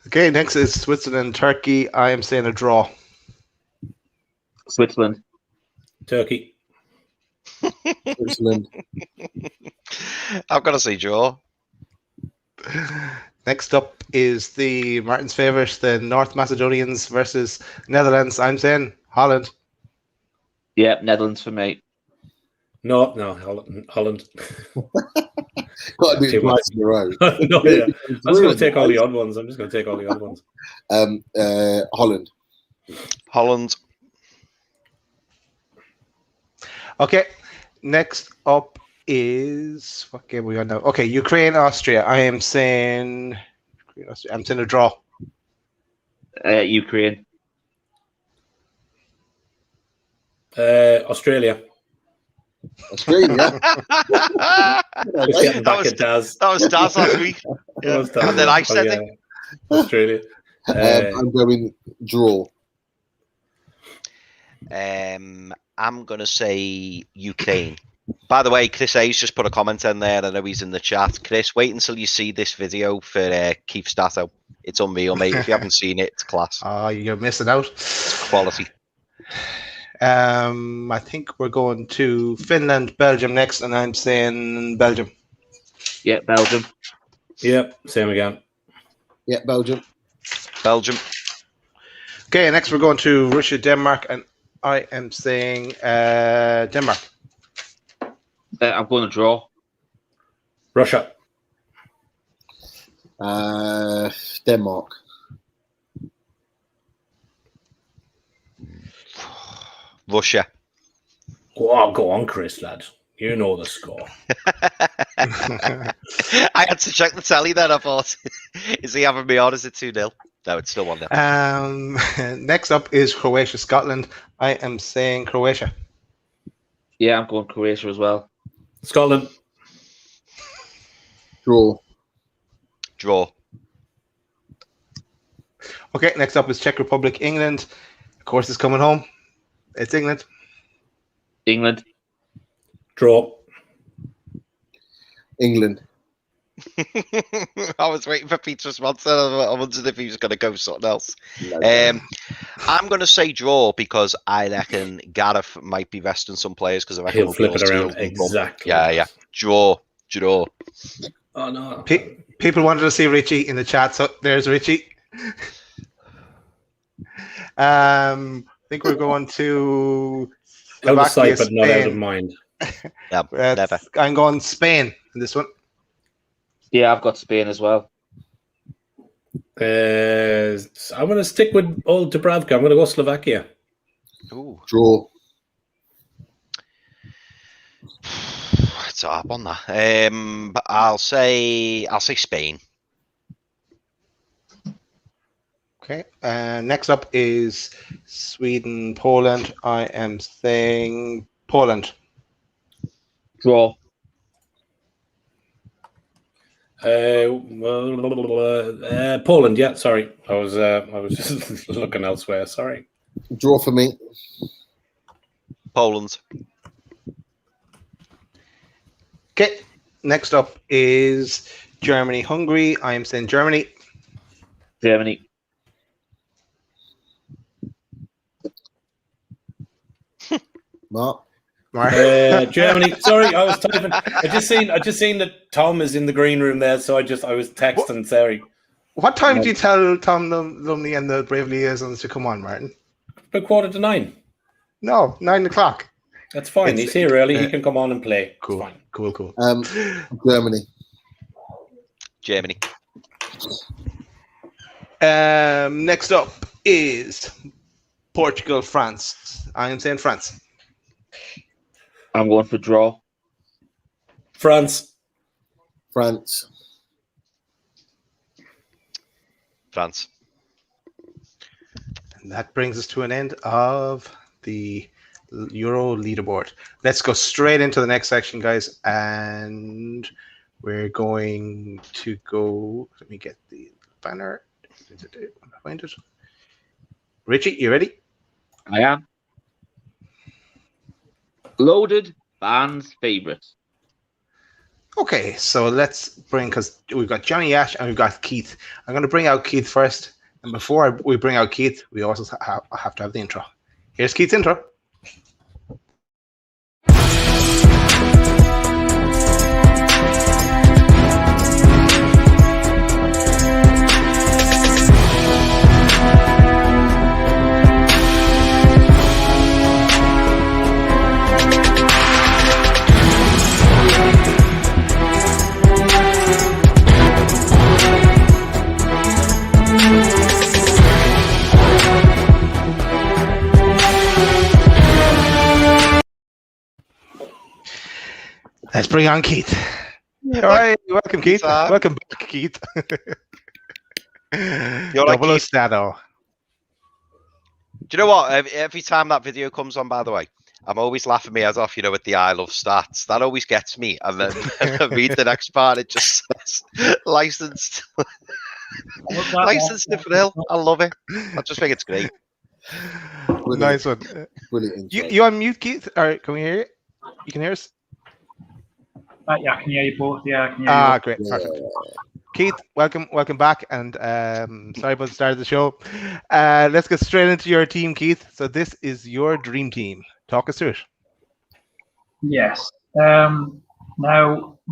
[SPEAKER 7] Okay, next is Switzerland, Turkey. I am saying a draw.
[SPEAKER 2] Switzerland.
[SPEAKER 1] Turkey.
[SPEAKER 4] Switzerland.
[SPEAKER 6] I've got to say draw.
[SPEAKER 7] Next up is the Martin's favourite, the North Macedonians versus Netherlands. I'm saying Holland.
[SPEAKER 2] Yeah, Netherlands for me.
[SPEAKER 1] No, Holland.
[SPEAKER 4] Got to be
[SPEAKER 1] Too much.
[SPEAKER 4] twice in a row.
[SPEAKER 1] No, yeah. I'm just going to take all the odd ones.
[SPEAKER 4] Holland.
[SPEAKER 6] Holland.
[SPEAKER 7] Okay, next up is what game are we on now? Okay, Ukraine, Austria. I'm saying a draw.
[SPEAKER 2] Ukraine.
[SPEAKER 1] Australia.
[SPEAKER 4] Australia.
[SPEAKER 1] Just getting back at Daz.
[SPEAKER 6] That was Daz last week. Yeah.
[SPEAKER 1] Was Daz.
[SPEAKER 6] And then I said it.
[SPEAKER 1] Australia.
[SPEAKER 4] I'm going draw.
[SPEAKER 6] I'm going to say Ukraine. By the way, Chris A's just put a comment in there. I know he's in the chat. Chris, wait until you see this video for Keith Stato. It's unreal, mate. If you haven't seen it, it's class.
[SPEAKER 7] Oh, you're missing out.
[SPEAKER 6] It's quality.
[SPEAKER 7] I think we're going to Finland, Belgium next, and I'm saying Belgium.
[SPEAKER 2] Yeah, Belgium.
[SPEAKER 1] Yep, same again.
[SPEAKER 4] Yeah, Belgium.
[SPEAKER 6] Belgium.
[SPEAKER 7] Okay, next we're going to Russia, Denmark, and I am saying Denmark.
[SPEAKER 2] I'm going to draw.
[SPEAKER 1] Russia.
[SPEAKER 4] Denmark.
[SPEAKER 6] Russia.
[SPEAKER 1] Go on, Chris, lad. You know the score.
[SPEAKER 6] I had to check the tally then. I thought, is he having me on? Is it 2-0? No, it's still 1-0.
[SPEAKER 7] Next up is Croatia, Scotland. I am saying Croatia.
[SPEAKER 2] Yeah, I'm going Croatia as well.
[SPEAKER 1] Scotland.
[SPEAKER 4] Draw.
[SPEAKER 6] Draw.
[SPEAKER 7] Okay, next up is Czech Republic, England. Of course, it's coming home. It's England.
[SPEAKER 2] England.
[SPEAKER 1] Draw.
[SPEAKER 4] England.
[SPEAKER 6] I was waiting for Pete's response. I wondered if he was going to go something else.
[SPEAKER 4] No.
[SPEAKER 6] I'm going to say draw because I reckon Gareth might be resting some players because I reckon
[SPEAKER 1] He'll flip it around. Exactly.
[SPEAKER 6] Yeah. Draw.
[SPEAKER 1] Oh, no.
[SPEAKER 7] People wanted to see Richy in the chat, so there's Richy. I think we're going to
[SPEAKER 1] Out of sight,
[SPEAKER 7] Slovakia,
[SPEAKER 1] but not out of
[SPEAKER 7] Spain.
[SPEAKER 1] mind.
[SPEAKER 6] Yeah, never.
[SPEAKER 7] I'm going Spain in this one.
[SPEAKER 2] Yeah, I've got Spain as well.
[SPEAKER 1] I'm going to stick with old Dubravka. I'm going to go Slovakia.
[SPEAKER 6] Ooh.
[SPEAKER 4] Draw.
[SPEAKER 6] It's a hard one that. But I'll say Spain.
[SPEAKER 7] Okay. Next up is Sweden, Poland. I am saying Poland.
[SPEAKER 2] Draw.
[SPEAKER 1] Poland. Yeah, sorry, I was just looking elsewhere. Sorry.
[SPEAKER 4] Draw for me.
[SPEAKER 6] Poland.
[SPEAKER 7] Okay. Next up is Germany, Hungary. I am saying Germany.
[SPEAKER 2] Germany.
[SPEAKER 4] Mark.
[SPEAKER 1] Germany. Sorry, I was typing. I just seen that Tom is in the green room there, so I was texting. Sorry.
[SPEAKER 7] What time do you tell Tom Lumley and the Brave Liaisons to come on, Martin?
[SPEAKER 1] About 8:45.
[SPEAKER 7] No, 9 o'clock.
[SPEAKER 1] That's fine. He's here early. He can come on and play.
[SPEAKER 7] Cool.
[SPEAKER 1] It's fine.
[SPEAKER 7] Cool.
[SPEAKER 6] Germany.
[SPEAKER 7] Next up is Portugal, France. I am saying France.
[SPEAKER 2] I'm going for draw.
[SPEAKER 1] France.
[SPEAKER 4] France.
[SPEAKER 7] And that brings us to an end of the Euro leaderboard. Let's go straight into the next section, guys. And we're going to go. Let me get the banner. Find it. Richie, you ready?
[SPEAKER 2] I am. Loaded fans' favourites.
[SPEAKER 7] Okay, so let's bring, because we've got Johnny Ash and we've got Keith. I'm going to bring out Keith first. And before we bring out Keith, we also have to have the intro. Here's Keith's intro. Let's bring on Keith. All right, welcome, Keith. Welcome back, Keith.
[SPEAKER 6] You're like
[SPEAKER 7] Double
[SPEAKER 6] Keith.
[SPEAKER 7] Stato.
[SPEAKER 6] Do you know what? Every time that video comes on, by the way, I'm always laughing my head off, with the I love stats. That always gets me. And then when I read the next part, it just says licensed. Licensed for Hill. I love it. I just think it's great.
[SPEAKER 4] Brilliant.
[SPEAKER 7] Nice one.
[SPEAKER 4] Brilliant.
[SPEAKER 7] You on mute, Keith? All right, can we hear you? You can hear us?
[SPEAKER 8] Yeah, I can hear you both. Yeah, I can hear you.
[SPEAKER 7] Great. Perfect. Keith, welcome back, and sorry about the start of the show. Let's get straight into your team, Keith. So this is your dream team. Talk us through it.
[SPEAKER 8] Yes. Now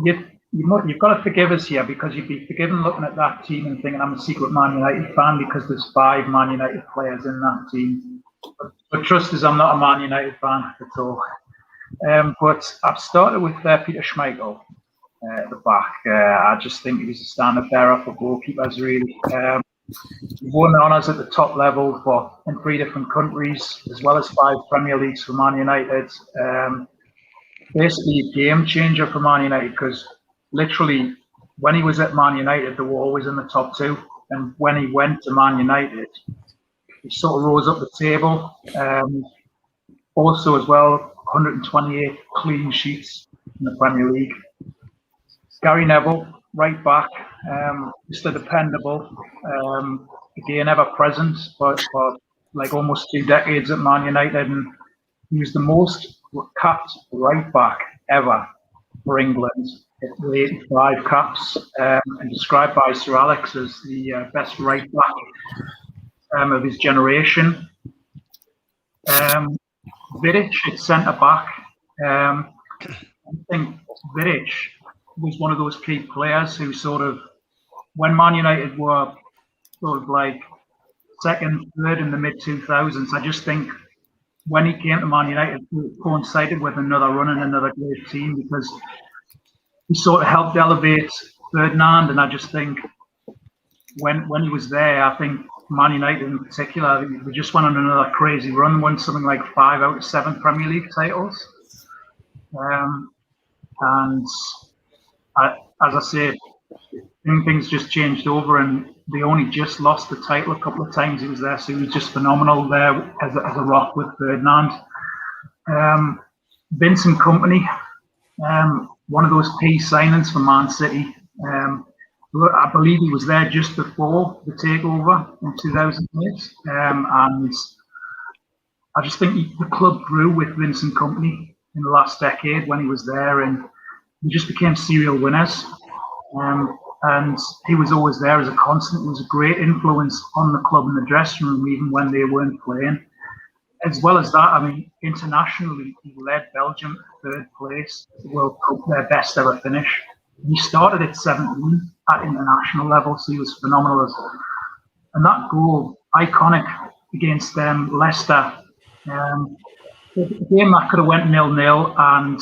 [SPEAKER 8] you've got to forgive us here, because you'd be forgiven looking at that team and thinking I'm a secret Man United fan because there's 5 Man United players in that team. But trust us, I'm not a Man United fan at all. But I've started with Peter Schmeichel at the back. I just think he's a standard bearer for goalkeepers, really. He won honours at the top level in 3 different countries, as well as 5 Premier Leagues for Man United. Basically a game changer for Man United, because literally when he was at Man United, they were always in the top 2. And when he went to Man United, he sort of rose up the table. Also as well, 128 clean sheets in the Premier League. Gary Neville, right back, just a dependable, again, ever present for like almost 2 decades at Man United, and he was the most capped right back ever for England, with 85 caps, and described by Sir Alex as the best right back of his generation. Vidic at centre back. I think Vidic was one of those key players who sort of, when Man United were sort of like second, third in the mid-2000s, I just think when he came to Man United, it coincided with another run and another great team, because he sort of helped elevate Ferdinand. And I just think when he was there, I think Man United in particular, they just went on another crazy run, won something like 5 out of 7 Premier League titles. And as I say, things just changed over, and they only just lost the title a couple of times he was there, so he was just phenomenal there as a rock with Ferdinand. Vincent Kompany, one of those key signings for Man City. I believe he was there just before the takeover in 2008, and I just think the club grew with Vincent Kompany in the last decade when he was there, and we just became serial winners. And he was always there as a constant. He was a great influence on the club and the dressing room, even when they weren't playing. As well as that, I mean, internationally, he led Belgium third place at the World Cup, their best ever finish. He started at 17 at international level, so he was phenomenal. And that goal, iconic against Leicester, a game that could have went 0-0, and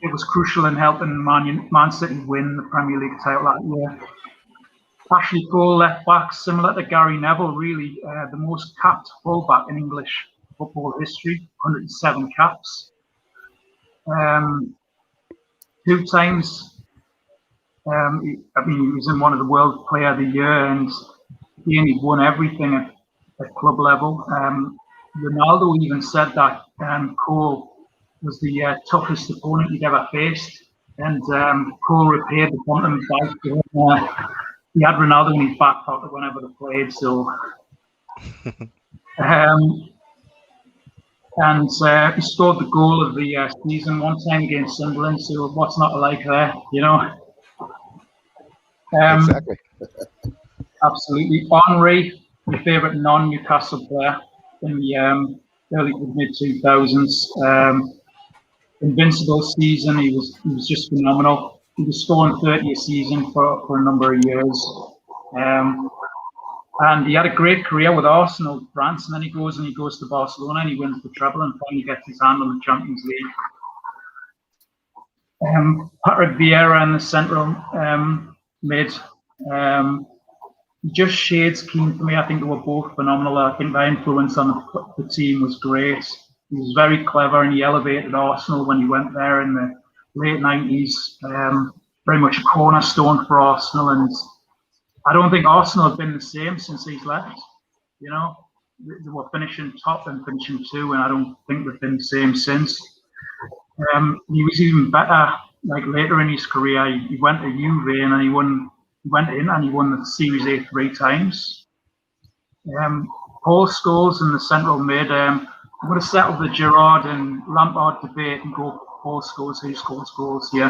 [SPEAKER 8] it was crucial in helping Man City win the Premier League title that year. Ashley Cole, left back, similar to Gary Neville, really the most capped fullback in English football history, 107 caps. 2 times, he was in one of the World Player of the Year, and he won everything at club level. Ronaldo even said that Cole was the toughest opponent he'd ever faced, and Cole repaid the compliment by he had Ronaldo in his back pocket whenever they played. So, and he scored the goal of the season one time against Sunderland. So what's not to like there, you know?
[SPEAKER 7] Exactly.
[SPEAKER 8] Absolutely. Henry, my favourite non-Newcastle player in the early to mid 2000s. Invincible season. He was just phenomenal. He was scoring 30 a season for a number of years. And he had a great career with Arsenal, France, and then he goes to Barcelona and he wins the treble and finally gets his hand on the Champions League. Patrick Vieira in the central mid. Just shades Keane for me. I think they were both phenomenal. I think their influence on the team was great. He was very clever and he elevated Arsenal when he went there in the late 90s. Very much a cornerstone for Arsenal, and I don't think Arsenal have been the same since he's left. You know, they were finishing top and finishing 2, and I don't think they've been the same since. He was even better. Like later in his career, he went to Juve and he won the Series A 3 times. Paul Scholes in the central mid. I'm going to settle the Gerrard and Lampard debate and go for Paul Scholes. Who scores goals here?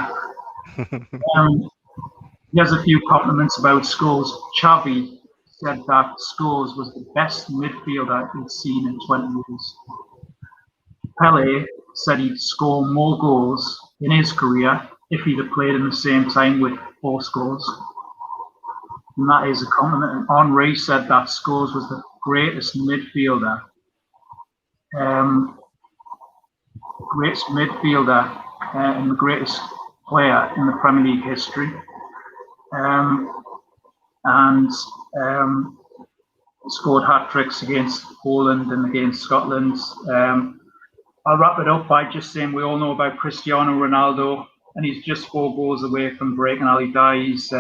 [SPEAKER 8] He has a few compliments about Scholes. Xavi said that Scholes was the best midfielder he'd seen in 20 years. Pele said he'd score more goals in his career if he'd have played in the same time with Paul Scholes. And that is a compliment. And Henry said that Scholes was the greatest midfielder. And the greatest player in the Premier League history. Scored hat-tricks against Poland and against Scotland. I'll wrap it up by just saying we all know about Cristiano Ronaldo, and he's just 4 goals away from breaking Ali Dai's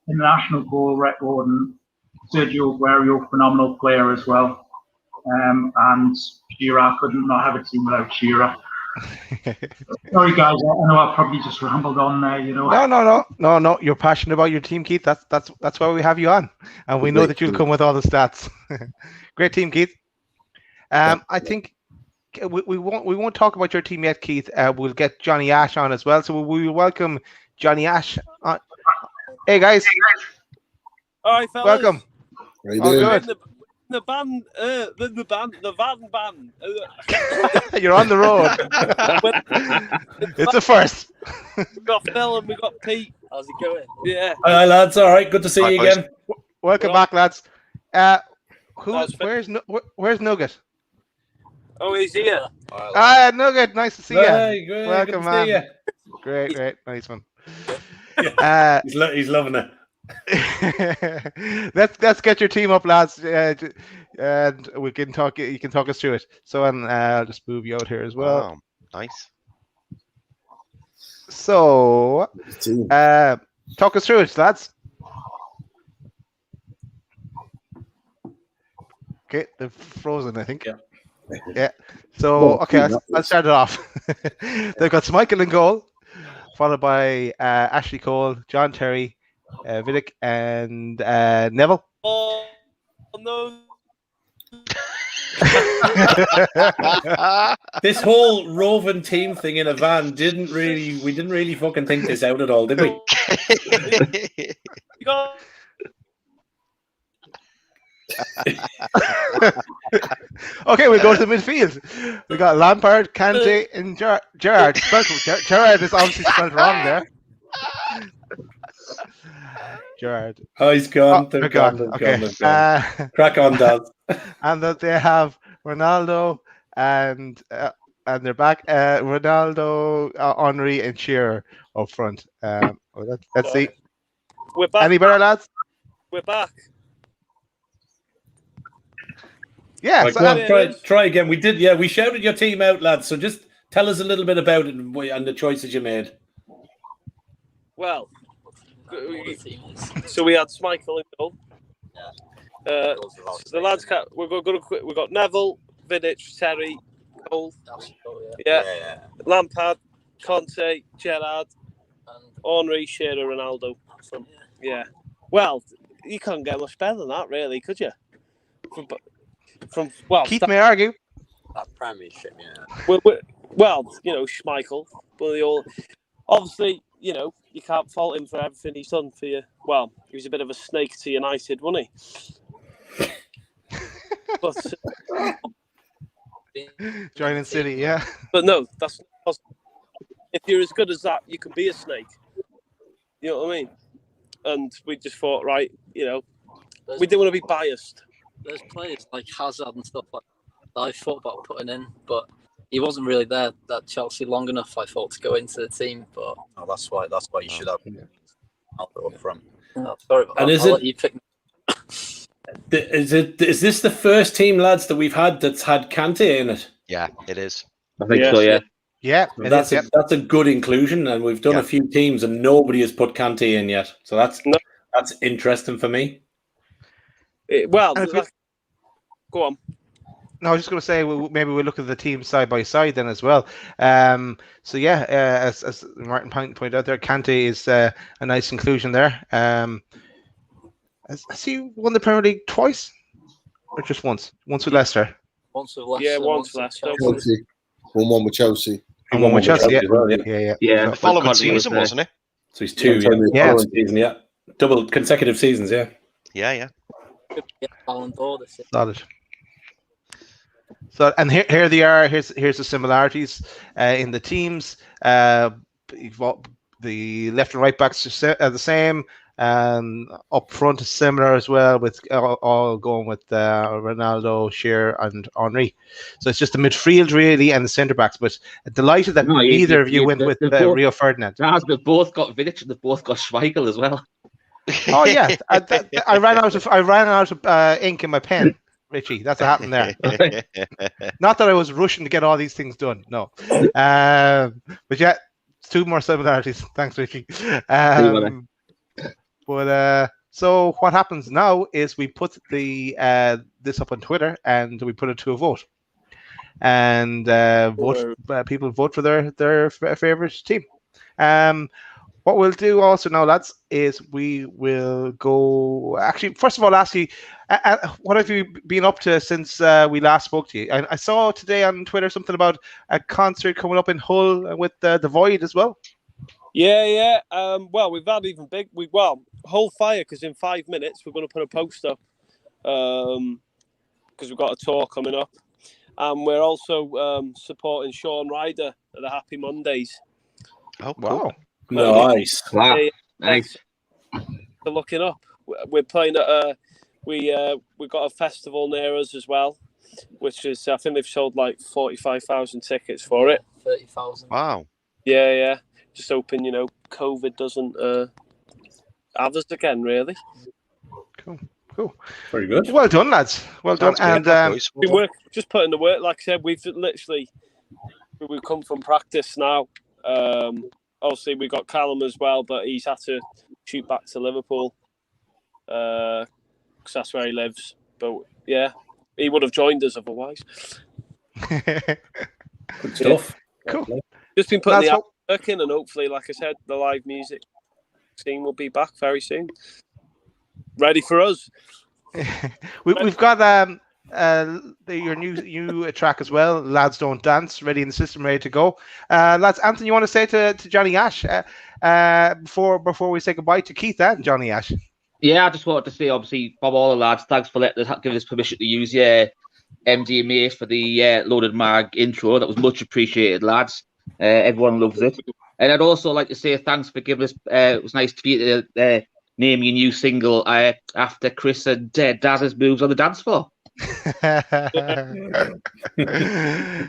[SPEAKER 8] international goal record, and Sergio Aguero, phenomenal player as well. And Shearer, couldn't not have a team without Shearer. Sorry guys, I know I probably just rambled on there, you know.
[SPEAKER 7] No. You're passionate about your team, Keith. That's why we have you on, and we know that you'll come with all the stats. Great team, Keith. I think we won't talk about your team yet, Keith. We'll get Jonny Ash on as well, so we will welcome Jonny Ash on. Hey guys.
[SPEAKER 9] All right, fellas.
[SPEAKER 7] Welcome.
[SPEAKER 4] How you doing?
[SPEAKER 9] The van.
[SPEAKER 7] You're on the road. It's a first.
[SPEAKER 9] We got Phil and we got Pete. How's it going? Yeah.
[SPEAKER 1] Hi lads, all right, good to see you again.
[SPEAKER 7] Welcome back, lads. Where's Nugget?
[SPEAKER 9] Oh, he's here.
[SPEAKER 7] Nugget, nice to see you.
[SPEAKER 1] Hey, great,
[SPEAKER 7] welcome,
[SPEAKER 1] good to see
[SPEAKER 7] man.
[SPEAKER 1] you.
[SPEAKER 7] Great, nice one.
[SPEAKER 1] He's loving it.
[SPEAKER 7] Let's get your team up, lads, and we can talk. You can talk us through it. So, I'll just move you out here as well.
[SPEAKER 6] Oh, nice.
[SPEAKER 7] So, talk us through it, lads. Okay, they're frozen, I think. Yeah. So, okay, let's start it off. They've got Schmeichel in goal, followed by Ashley Cole, John Terry, Vidic, and Neville.
[SPEAKER 9] Oh no!
[SPEAKER 1] This whole roving team thing in a van we didn't really fucking think this out at all, did we?
[SPEAKER 9] You got
[SPEAKER 7] Okay, we go to the midfield. We got Lampard, Kante, and Gerrard. Gerrard is obviously spelled wrong there. Gerrard.
[SPEAKER 1] Oh, he's gone.
[SPEAKER 7] Oh,
[SPEAKER 1] They're
[SPEAKER 7] they're
[SPEAKER 1] gone.
[SPEAKER 7] gone.
[SPEAKER 1] They're
[SPEAKER 7] Okay.
[SPEAKER 1] gone. Crack on, Dad.
[SPEAKER 7] And that they have Ronaldo and they're back. Ronaldo, Henry, and Shearer up front. Let's see.
[SPEAKER 9] We're back.
[SPEAKER 7] Any better, lads?
[SPEAKER 9] We're back.
[SPEAKER 7] Yeah.
[SPEAKER 1] Right,
[SPEAKER 7] So,
[SPEAKER 1] go on, try again. We did. Yeah, we shouted your team out, lads. So just tell us a little bit about it and the choices you made.
[SPEAKER 9] Well, so we had Schmeichel in goal. The lads, we've got Neville, Vidic, Terry, Cole. Yeah. Lampard, Conte, Gerrard, Henry, Shearer, Ronaldo. Well, you can't get much better than that, really, could you?
[SPEAKER 7] Keith may argue.
[SPEAKER 10] That Premiership, yeah.
[SPEAKER 9] Well, Schmeichel, but obviously, you can't fault him for everything he's done for you. Well, he was a bit of a snake to United, wasn't he? But
[SPEAKER 7] Joining City, yeah.
[SPEAKER 9] But no, that's not possible. If you're as good as that, you can be a snake. You know what I mean? And we just thought, right, we didn't want to be biased.
[SPEAKER 10] There's players like Hazard and stuff like that I thought about putting in, but he wasn't really there at Chelsea long enough, I thought, to go into the team. But
[SPEAKER 11] that's why you should have Aldo up front.
[SPEAKER 10] Sorry about that. I'll let you pick.
[SPEAKER 1] Is this the first team, lads, that we've had that's had Kante in it?
[SPEAKER 6] Yeah, it is.
[SPEAKER 2] I think so, yeah.
[SPEAKER 7] Yeah,
[SPEAKER 1] that's a good inclusion, and we've done a few teams, and nobody has put Kante in yet. So that's interesting for me.
[SPEAKER 9] Go on.
[SPEAKER 7] No, I was just going to say maybe we'll look at the team side by side then as well. As Martin pointed out there, Kante is a nice inclusion there. Has he won the Premier League twice, or just once? Once with Leicester.
[SPEAKER 10] Once with Leicester.
[SPEAKER 9] Yeah, once with Leicester.
[SPEAKER 4] Chelsea. One with Chelsea.
[SPEAKER 7] And one with Chelsea.
[SPEAKER 6] Yeah. The following season, wasn't it?
[SPEAKER 1] So he's two.
[SPEAKER 7] Yeah.
[SPEAKER 1] Season, yeah. Double consecutive seasons. Yeah.
[SPEAKER 6] Yeah.
[SPEAKER 7] Solid. So, and here they are. Here's the similarities in the teams. The left and right backs are the same. Up front is similar as well, with all going with Ronaldo, Shearer, and Henry. So it's just the midfield really and the centre backs. But delighted that neither of you went with Rio Ferdinand.
[SPEAKER 2] They've both got Vidic and they've both got Schmeichel as well.
[SPEAKER 7] Oh yeah, I ran out of ink in my pen, Richie. That's what happened there. Not that I was rushing to get all these things done. No, but yeah, two more similarities. Thanks, Richie. So what happens now is we put this up on Twitter and we put it to a vote, and people vote for their favorite team. What we'll do also now, lads, is we will go. Actually, first of all, ask you, what have you been up to since we last spoke to you? I saw today on Twitter something about a concert coming up in Hull with the Void as well.
[SPEAKER 9] Yeah. Well, we've had even big. Hold fire, because in 5 minutes we're going to put a post up because we've got a tour coming up, and we're also supporting Sean Ryder at the Happy Mondays.
[SPEAKER 6] Oh, wow.
[SPEAKER 1] Nice.
[SPEAKER 2] Wow. Nice.
[SPEAKER 9] They're looking up. We're playing at we've got a festival near us as well, which is, I think they've sold like 45,000 tickets for it.
[SPEAKER 10] 30,000.
[SPEAKER 6] Wow.
[SPEAKER 9] Yeah. Just hoping, COVID doesn't have us again, really.
[SPEAKER 7] Cool.
[SPEAKER 1] Very good.
[SPEAKER 7] Well done, lads. Well done. And
[SPEAKER 9] we're just putting the work. Like I said, we've come from practice now. Obviously, we got Callum as well, but he's had to shoot back to Liverpool because that's where he lives. But yeah, he would have joined us otherwise.
[SPEAKER 1] Good stuff.
[SPEAKER 7] Cool.
[SPEAKER 9] Just been putting the work in, and hopefully, like I said, the live music scene will be back very soon. Ready for us.
[SPEAKER 7] We've got your new track as well, Lads Don't Dance, ready in the system, ready to go. Lads, Anthony, you want to say to Johnny Ash before we say goodbye to Keith and Johnny Ash?
[SPEAKER 2] Yeah, I just wanted to say, obviously, from all the lads, thanks for letting us give us permission to use MDMA for the Loaded Mag intro. That was much appreciated, lads. Everyone loves it. And I'd also like to say thanks for giving us. It was nice to be name your new single after Chris and Daz's moves on the dance floor.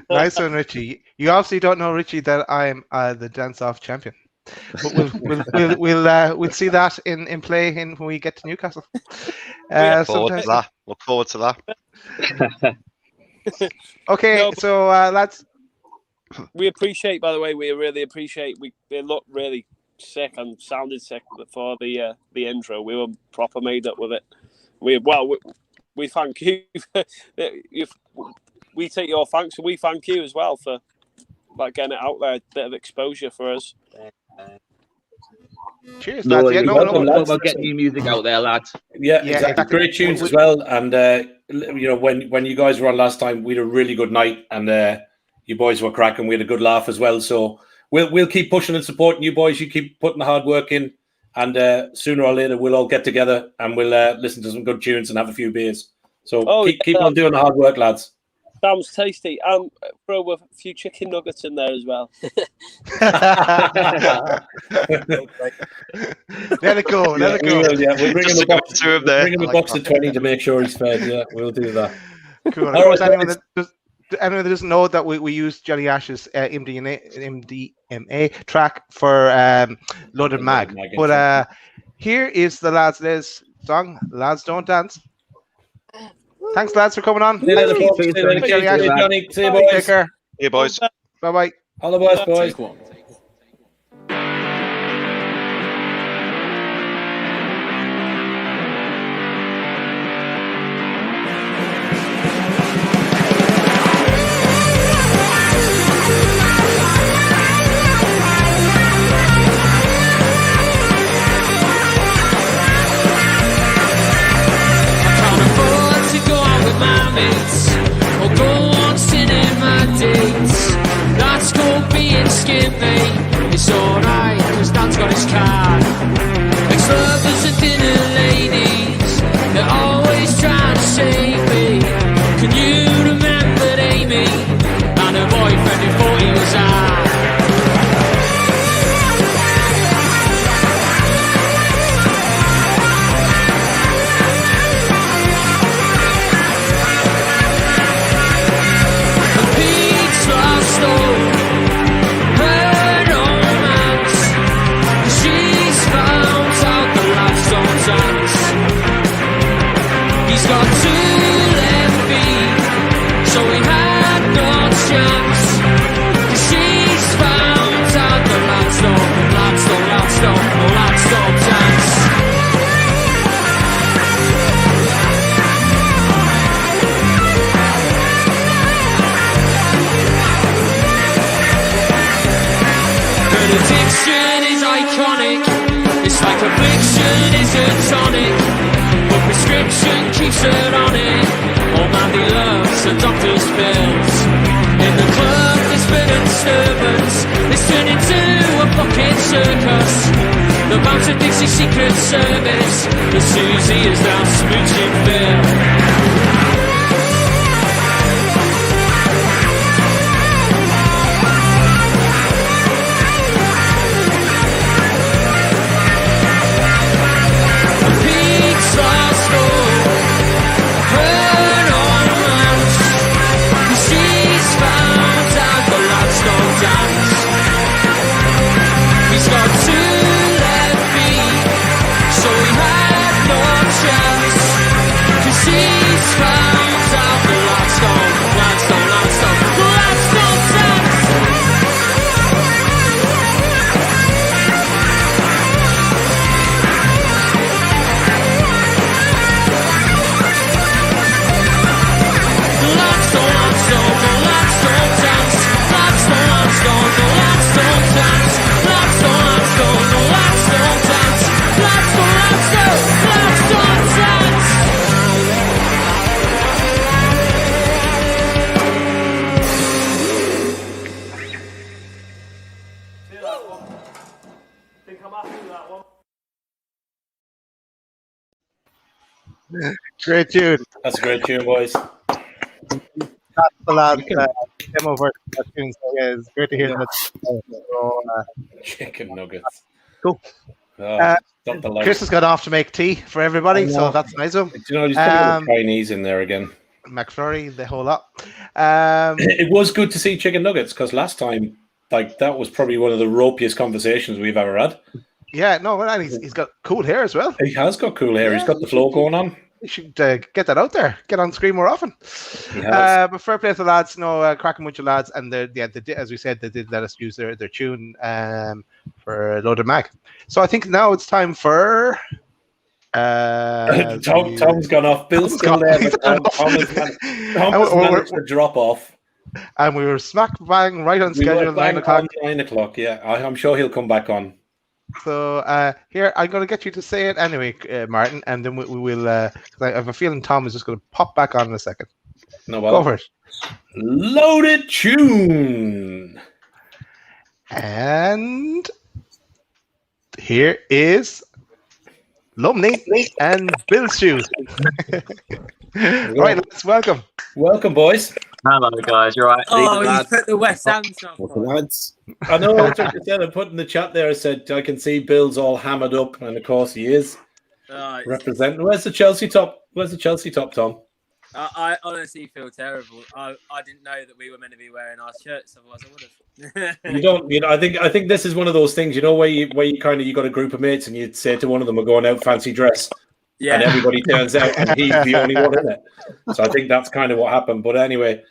[SPEAKER 7] Nice one, Richie. You obviously don't know, Richie, that I'm the dance-off champion. But we'll see that in play when we get to Newcastle.
[SPEAKER 6] Look forward to that.
[SPEAKER 7] Okay, so lads,
[SPEAKER 9] we appreciate. By the way, we really appreciate. We looked really sick and sounded sick before the intro. We were proper made up with it. We thank you. We take your thanks, and we thank you as well for getting it out there. A bit of exposure for us.
[SPEAKER 7] Cheers, lads.
[SPEAKER 2] We'll get new music out there, lads.
[SPEAKER 1] Yeah, exactly. Great tunes as well. And when you guys were on last time, we had a really good night, and you boys were cracking. We had a good laugh as well. So we'll keep pushing and supporting you boys. You keep putting the hard work in, and sooner or later we'll all get together and we'll listen to some good tunes and have a few beers. So keep on doing the hard work, lads.
[SPEAKER 9] Sounds tasty. Throw a few chicken nuggets in there as well.
[SPEAKER 7] Let it go.
[SPEAKER 1] We're bringing a box of 20 to make sure he's fed. Yeah, we'll do that.
[SPEAKER 7] Cool. Of course, anyone that doesn't know that we use Johnny Ash's MDMA track for Loaded Mag. But here is the Lads song, Lads Don't Dance. Thanks, lads, for coming on.
[SPEAKER 1] Johnny. See you, boys.
[SPEAKER 7] Take care.
[SPEAKER 6] See you, boys.
[SPEAKER 7] Bye-bye.
[SPEAKER 1] All the best, boys.
[SPEAKER 5] Or go on cinema dates. Let's go being skimpy. It's alright, cause Dan's got his card. Ex-lovers and dinner ladies, they're always trying to save me. Can you remember Amy and her boyfriend who thought he was hard? He's got 2 left feet, so he had no chance. 'Cause she's found out the lads don't dance. Her addiction is iconic, it's like affliction is a tonic. Prescription keeps her on it. All Mandy loves the doctor's pills. In the club there's been disturbance. It's turned into a fucking circus. The bouncer thinks he's Secret Service, but Susie is now smooching Phil. He's got 2 left feet, so he had no chance.
[SPEAKER 7] Great tune.
[SPEAKER 1] That's a great tune, boys.
[SPEAKER 7] That's the last demo version of that tune. So yeah, it's great to hear that. So,
[SPEAKER 1] Chicken nuggets.
[SPEAKER 7] cool.
[SPEAKER 1] Oh, not the life.
[SPEAKER 7] Chris has got off to make tea for everybody, so that's nice of him.
[SPEAKER 1] You know, he's put a little Chinese in there again.
[SPEAKER 7] McFlurry, the whole lot.
[SPEAKER 1] It was good to see chicken nuggets because last time, like, that was probably one of the ropiest conversations we've ever had.
[SPEAKER 7] Yeah, no, and he's got cool hair as well.
[SPEAKER 1] He has got cool hair. He's got the flow going on.
[SPEAKER 7] You should get that out there. Get on screen more often. But fair play to the lads. No, cracking bunch of lads. And they did, as we said, they did let us use their tune for Loaded Mag. So I think now it's time for...
[SPEAKER 1] Tom's gone off. Bill's still there. Thomas managed to drop off.
[SPEAKER 7] And we were smack bang right on schedule. 9 o'clock.
[SPEAKER 1] 9 o'clock, yeah. I'm sure he'll come back on.
[SPEAKER 7] So here, I'm going to get you to say it anyway, Martin, and then we will. I have a feeling Tom is just going to pop back on in a second.
[SPEAKER 1] No bother.
[SPEAKER 7] Go for it.
[SPEAKER 1] Loaded tune.
[SPEAKER 7] And here is Lumley and Bill's shoes. Right, let's welcome.
[SPEAKER 1] Welcome, boys.
[SPEAKER 11] Hello, guys. You're right.
[SPEAKER 12] Oh, you put the West Ham song.
[SPEAKER 4] Lads.
[SPEAKER 1] I know. That's what you said. I put in the chat there. I said I can see Bill's all hammered up, and of course he is representing. Where's the Chelsea top? Where's the Chelsea top, Tom?
[SPEAKER 12] I honestly feel terrible. I didn't know that we were meant to be wearing our shirts, otherwise I would have.
[SPEAKER 1] You don't. You know. I think this is one of those things. You know, where you kind of you got a group of mates, and you'd say to one of them, "We're going out fancy dress." Yeah. And everybody turns out, and he's the only one in it. So I think that's kind of what happened. But anyway,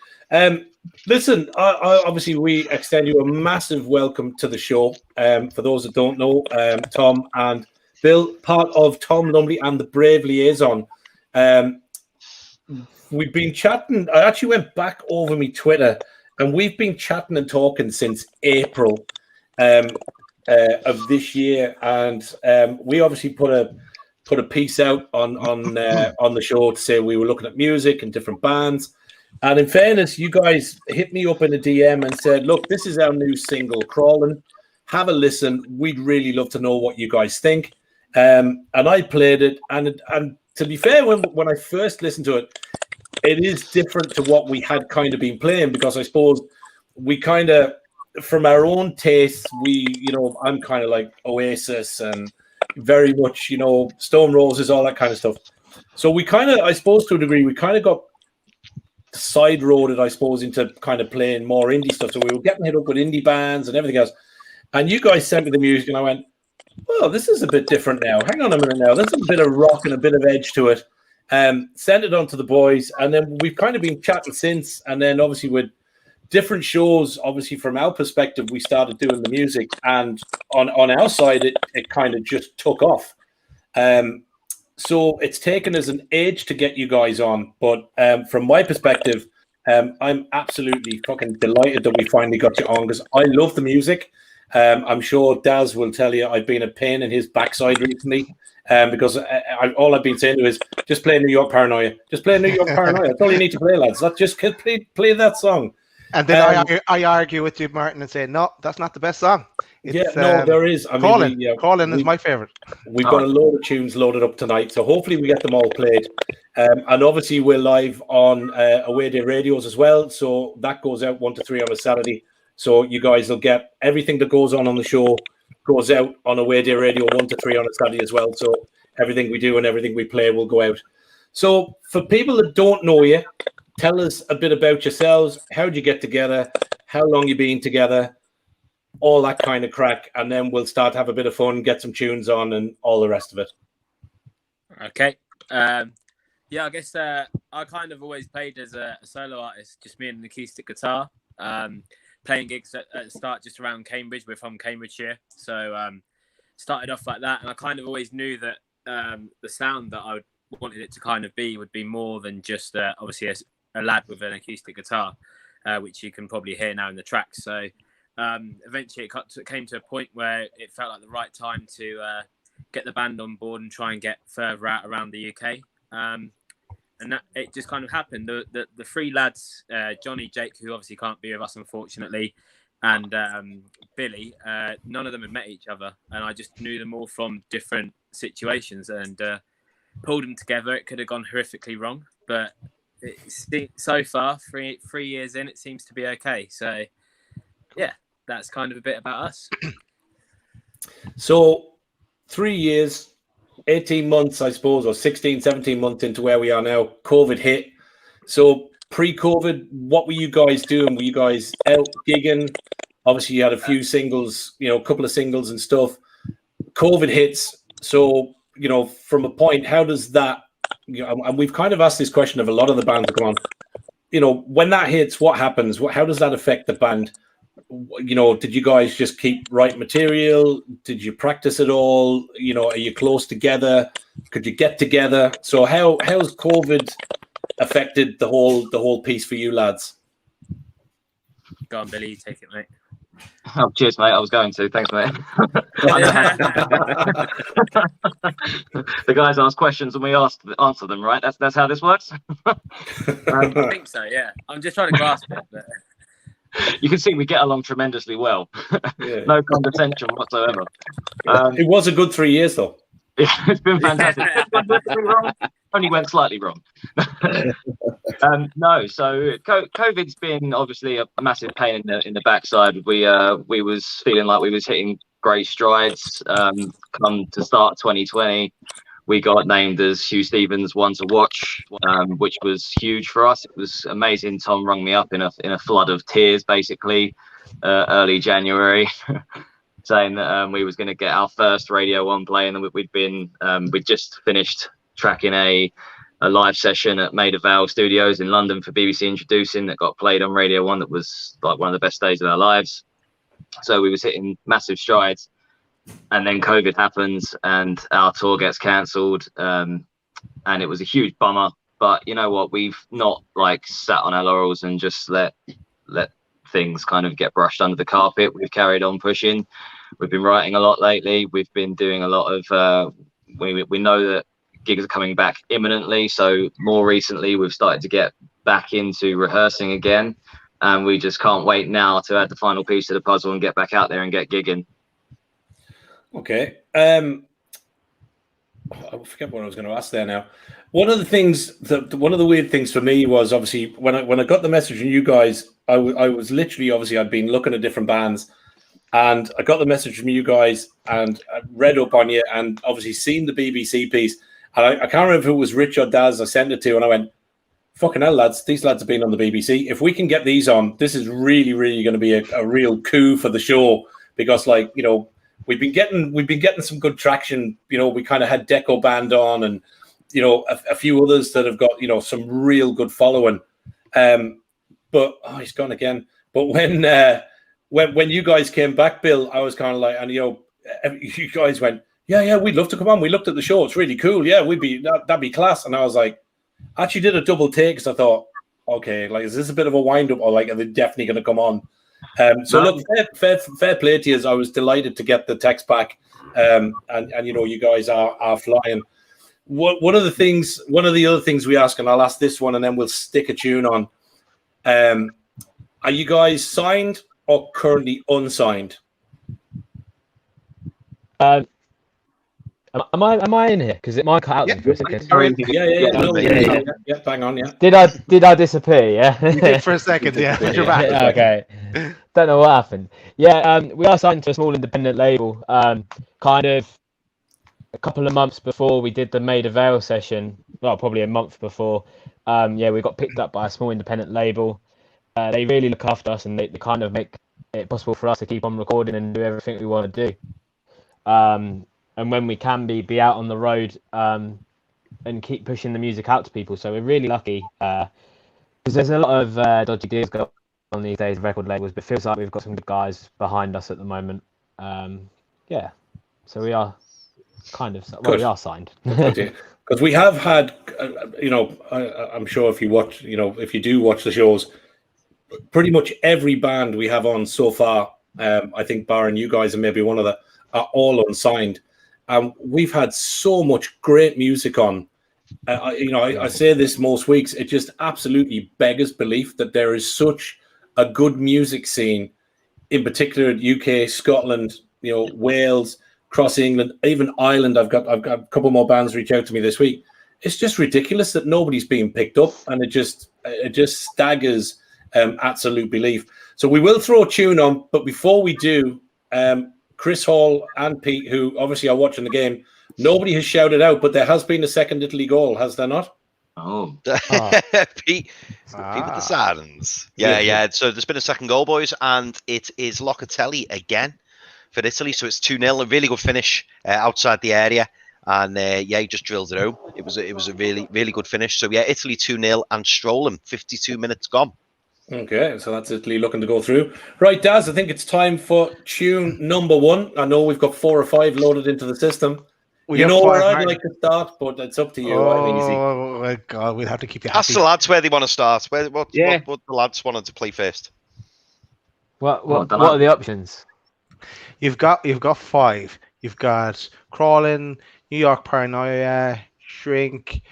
[SPEAKER 1] listen. Obviously, we extend you a massive welcome to the show. For those that don't know, Tom and Bill, part of Tom Lumley and the Brave Liaison. We've been chatting. I actually went back over my Twitter, and we've been chatting and talking since April of this year. And we obviously put a piece out on the show to say we were looking at music and different bands. And in fairness, you guys hit me up in a DM and said, "Look, this is our new single, Crawling. Have a listen. We'd really love to know what you guys think." And I played it, and to be fair, when I first listened to it, it is different to what we had kind of been playing, because I suppose we kind of, from our own tastes, I'm kind of like Oasis and very much, Stone Roses, all that kind of stuff. So we kind of, I suppose to a degree, we kind of got side-roaded, I suppose, into kind of playing more indie stuff. So we were getting hit up with indie bands and everything else. And you guys sent me the music, and I went, "Well, this is a bit different now. Hang on a minute now. There's a bit of rock and a bit of edge to it." Sent it on to the boys, and then we've kind of been chatting since. And then obviously with different shows, obviously from our perspective, we started doing the music, and on our side, it kind of just took off. So it's taken us an age to get you guys on, but from my perspective, I'm absolutely fucking delighted that we finally got you on, because I love the music. I'm sure Daz will tell you I've been a pain in his backside recently, because all I've been saying to him is just play New York Paranoia. Just play New York Paranoia. That's all you need to play, lads. Just play that song.
[SPEAKER 7] And then I argue with you, Martin, and say, "No, that's not the best song."
[SPEAKER 1] There is.
[SPEAKER 7] Calling is my favorite.
[SPEAKER 1] We've got a load of tunes loaded up tonight, so hopefully we get them all played. And obviously we're live on Away Day Radios as well, so that goes out 1 to 3 on a Saturday. So you guys will get everything that goes on the show goes out on Away Day Radio 1 to 3 on a Saturday as well. So everything we do and everything we play will go out. So for people that don't know you, tell us a bit about yourselves. How'd you get together? How long you been together? All that kind of crack. And then we'll start to have a bit of fun, get some tunes on and all the rest of it.
[SPEAKER 12] Okay. I guess I kind of always played as a solo artist, just me and an acoustic guitar. Playing gigs at the start just around Cambridge. We're from Cambridgeshire. So started off like that. And I kind of always knew that the sound that I wanted it to kind of be would be more than just obviously a lad with an acoustic guitar, which you can probably hear now in the tracks. So eventually it came to a point where it felt like the right time to get the band on board and try and get further out around the UK. And that it just kind of happened. The three lads, Jonny, Jake, who obviously can't be with us unfortunately, and Billy, none of them had met each other, and I just knew them all from different situations. And pulled them together. It could have gone horrifically wrong, but so far, three years in, it seems to be okay. So, yeah, that's kind of a bit about us.
[SPEAKER 1] So 3 years, 18 months, I suppose, or 16, 17 months into where we are now, COVID hit. So pre-COVID, what were you guys doing? Were you guys out gigging? Obviously, you had a few singles, a couple of singles and stuff. COVID hits. So, from a point, how does that, and we've kind of asked this question of a lot of the bands that come on, when that hits, what happens? How does that affect the band? Did you guys just keep writing material? Did you practice at all? Are you close together? Could you get together? So how's COVID affected the whole piece for you lads?
[SPEAKER 12] Go on, Billy, you take it, mate.
[SPEAKER 13] Oh, cheers, mate. I was going to. Thanks, mate. The guys ask questions and we answer them, right? That's how this works.
[SPEAKER 12] I think so, yeah. I'm just trying to grasp it. But...
[SPEAKER 13] You can see we get along tremendously well.
[SPEAKER 1] Yeah.
[SPEAKER 13] No condescension whatsoever.
[SPEAKER 1] It was a good 3 years, though.
[SPEAKER 13] It's been fantastic. Only went slightly wrong. No, so COVID's been obviously a massive pain in the backside. We was feeling like we was hitting great strides. Come to start 2020, we got named as Hugh Stevens' One to Watch, which was huge for us. It was amazing. Tom rung me up in a flood of tears, basically, early January. Saying that we was going to get our first Radio 1 play, and we'd just finished tracking a live session at Maida Vale Studios in London for BBC Introducing that got played on Radio 1. That was like one of the best days of our lives. So we was hitting massive strides, and then COVID happens and our tour gets cancelled, and it was a huge bummer. But you know what? We've not sat on our laurels and just let things kind of get brushed under the carpet. We've carried on pushing. We've been writing a lot lately. We've been doing a lot of we know that gigs are coming back imminently, so more recently we've started to get back into rehearsing again, and we just can't wait now to add the final piece to the puzzle and get back out there and get gigging.
[SPEAKER 1] Okay. I forget what I was going to ask there now. One of the weird things for me was obviously when I got the message from you guys, I was literally, obviously I'd been looking at different bands, and I got the message from you guys and I read up on you and obviously seen the BBC piece. And I can't remember if it was Rich or Daz I sent it to, and I went, fucking hell, lads, these lads have been on the BBC. If we can get these on, this is really, really going to be a real coup for the show, because we've been getting some good traction. We kind of had Deco Band on, and a few others that have got some real good following. But he's gone again. But when you guys came back, Bill, I was kind of like, and you guys went, yeah, we'd love to come on. We looked at the show; it's really cool. Yeah, that'd be class. And I was like, I actually did a double take because I thought, okay, is this a bit of a wind up, or are they definitely going to come on? Look, fair play to you. I was delighted to get the text back, and you guys are flying. One of the other things we ask, and I'll ask this one, and then we'll stick a tune on. Are you guys signed or currently unsigned?
[SPEAKER 14] Am I in here? Because it might cut out.
[SPEAKER 1] Yeah,
[SPEAKER 14] for a second.
[SPEAKER 1] Yeah, bang on, yeah.
[SPEAKER 14] Did I disappear? Yeah.
[SPEAKER 7] You did for a second, yeah. You're back.
[SPEAKER 14] Okay. Don't know what happened. Yeah, we are signed to a small independent label. Kind of a couple of months before we did the Maida Vale session. Well, probably a month before. We got picked up by a small independent label. They really look after us, and they kind of make it possible for us to keep on recording and do everything we want to do. And when we can be out on the road and keep pushing the music out to people. So we're really lucky because there's a lot of dodgy deals going on these days, record labels, but it feels like we've got some good guys behind us at the moment. So we are kind of, we are signed.
[SPEAKER 1] Because we have had, I'm sure if you watch, if you do watch the shows, pretty much every band we have on so far, I think barring you guys and maybe one of the, are all unsigned. We've had so much great music on. I say this most weeks. It just absolutely beggars belief that there is such a good music scene, in particular UK, Scotland, Wales, across England, even Ireland. I've got a couple more bands reach out to me this week. It's just ridiculous that nobody's being picked up, and it just staggers absolute belief. So we will throw a tune on, but before we do, Chris Hall and Pete, who obviously are watching the game, nobody has shouted out, but there has been a second Italy goal, has there not?
[SPEAKER 6] Oh, Pete with the sirens. Yeah. So there's been a second goal, boys, and it is Locatelli again for Italy. So it's 2-0, a really good finish outside the area, and he just drilled it home. It was a really, really good finish. So yeah, Italy 2-0 and strolling. 52 minutes gone.
[SPEAKER 1] Okay, so that's Italy looking to go through. Right, Daz, I think it's time for tune number 1. I know we've got 4 or 5 loaded into the system. You know where I'd like to start, but it's up to you.
[SPEAKER 7] Oh my God, we'll have to keep you happy.
[SPEAKER 6] Ask the lads where they want to start. What the lads wanted to play first?
[SPEAKER 14] What are the options?
[SPEAKER 7] You've got 5. You've got Crawling, New York Paranoia, Shrink.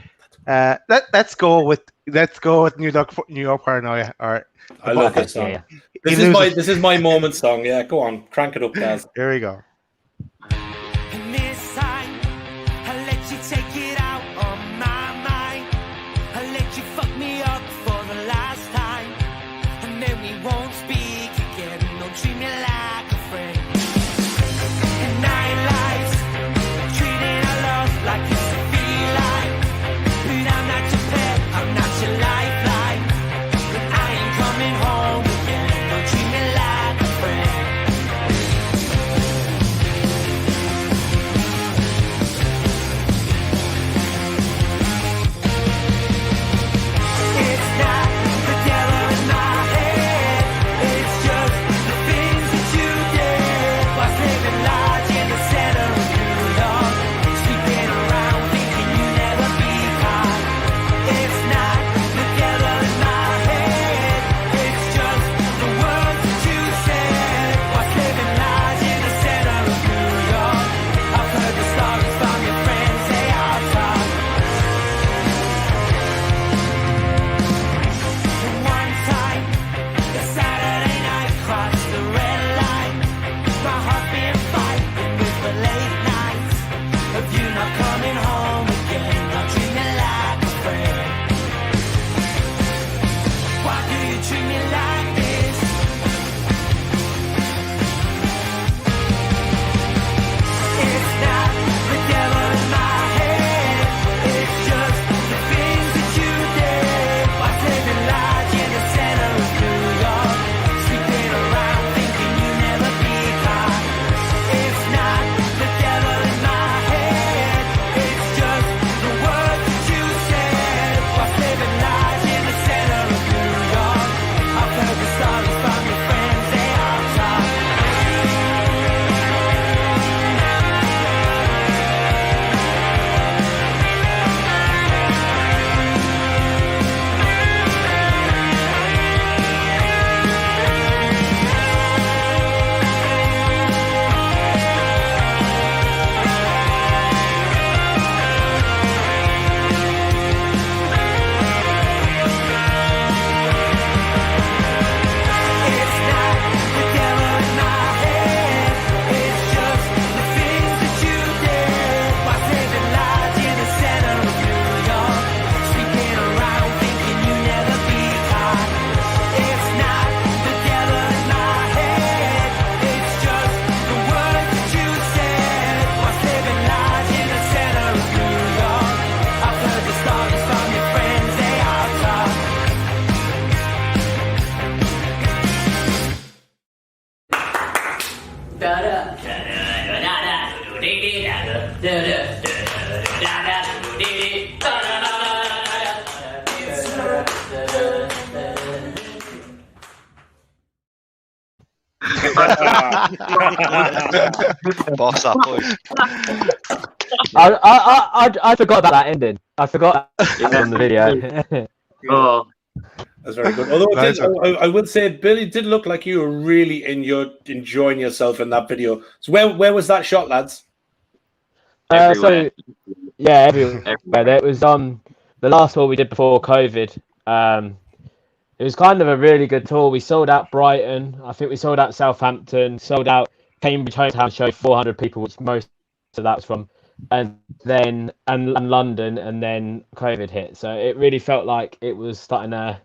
[SPEAKER 7] Let's go with New York Paranoia. All right.
[SPEAKER 1] I love this song. Yeah. This is my moment song. Yeah, go on, crank it up, Daz.
[SPEAKER 7] Here we go.
[SPEAKER 6] Boss up, boys.
[SPEAKER 14] I forgot about that ending. I forgot it on the video.
[SPEAKER 13] Oh,
[SPEAKER 1] that's very good. Although I would say, Billy, did look like you were really enjoying yourself in that video. So where was that shot, lads?
[SPEAKER 14] Everywhere. It was the last tour we did before COVID. It was kind of a really good tour. We sold out Brighton. I think we sold out Southampton. Sold out Cambridge hometown show, 400 people, which most of that was from, and London, and then COVID hit. So it really felt like it was starting a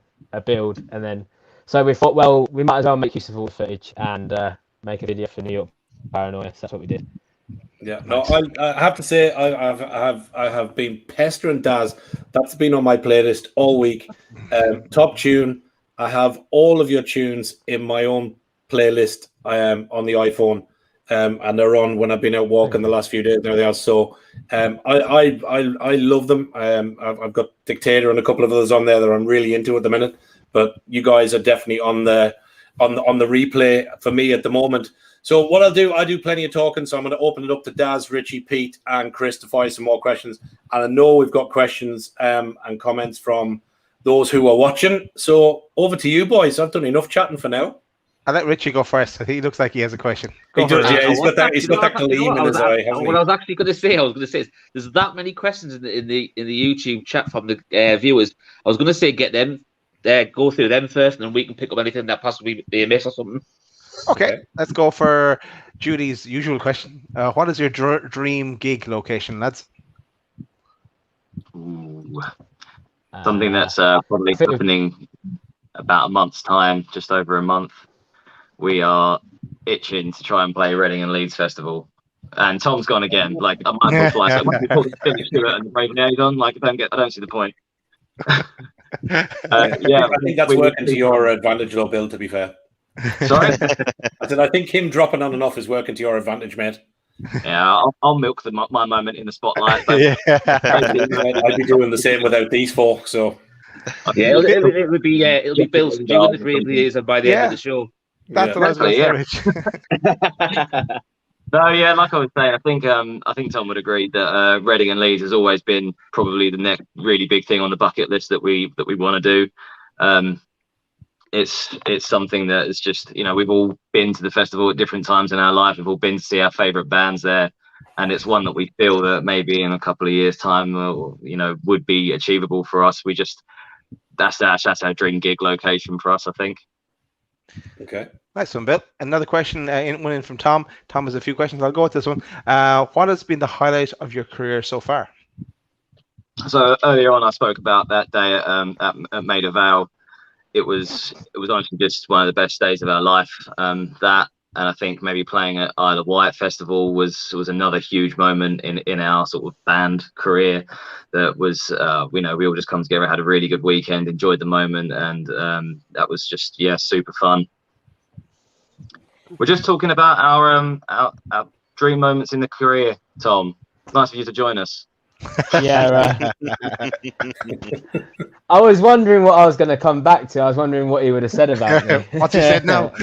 [SPEAKER 14] build, and then so we thought, well, we might as well make use of all the footage and make a video for New York Paranoia. So that's what we did.
[SPEAKER 1] Yeah, no, I have to say I have been pestering Daz. That's been on my playlist all week. Top tune. I have all of your tunes in my own playlist. I am on the iPhone, and they're on when I've been out walking the last few days. There they are. So I love them. I've got Dictator and a couple of others on there that I'm really into at the minute. But you guys are definitely on the replay for me at the moment. So what I'll do, I do plenty of talking, so I'm going to open it up to Daz, Richy, Pete, and Chris to fire some more questions. And I know we've got questions and comments from those who are watching. So over to you, boys. I've done enough chatting for now.
[SPEAKER 7] I'll let Richie go first. I think he looks like he has a question.
[SPEAKER 1] He does, yeah. He's got that gleam in his eye, hasn't he?
[SPEAKER 2] What I was actually going to say, is there's that many questions in the YouTube chat from the viewers. I was going to say get them, go through them first, and then we can pick up anything that possibly be a miss or something.
[SPEAKER 7] Okay, let's go for Judy's usual question. What is your dream gig location, lads?
[SPEAKER 13] Ooh. Something that's probably happening about a month's time, just over a month. We are itching to try and play Reading and Leeds Festival. And Tom's gone again. Like, I might as well fly. So finish to it and break Liaison. Like, I don't see the point.
[SPEAKER 1] Yeah, I think that's working to your advantage, though, Bill, to be fair.
[SPEAKER 13] Sorry?
[SPEAKER 1] I said, I think him dropping on and off is working to your advantage, mate.
[SPEAKER 13] Yeah, I'll milk my moment in the spotlight. But
[SPEAKER 1] I'd be doing the same without these folk. So
[SPEAKER 2] yeah, it'll be Bill's doing the dream Liaison by the end of the show.
[SPEAKER 7] That's what I was going to say.
[SPEAKER 13] No, yeah, like I was saying, I think Tom would agree that Reading and Leeds has always been probably the next really big thing on the bucket list that we want to do. It's something that is just, we've all been to the festival at different times in our life. We've all been to see our favourite bands there, and it's one that we feel that maybe in a couple of years' time, would be achievable for us. That's our dream gig location for us, I think.
[SPEAKER 1] Okay.
[SPEAKER 7] Nice one, Bill. Another question in from Tom. Tom has a few questions. I'll go with this one. What has been the highlight of your career so far?
[SPEAKER 13] So earlier on, I spoke about that day at Maida Vale. It was honestly just one of the best days of our life. That, and I think maybe playing at Isle of Wight Festival was another huge moment in our sort of band career. That was we all just come together, had a really good weekend, enjoyed the moment, and that was just super fun. We're just talking about our dream moments in the career, Tom. It's nice of you to join us.
[SPEAKER 14] Yeah, I was wondering what I was going to come back to. I was wondering what he would have said about me.
[SPEAKER 7] What you said now?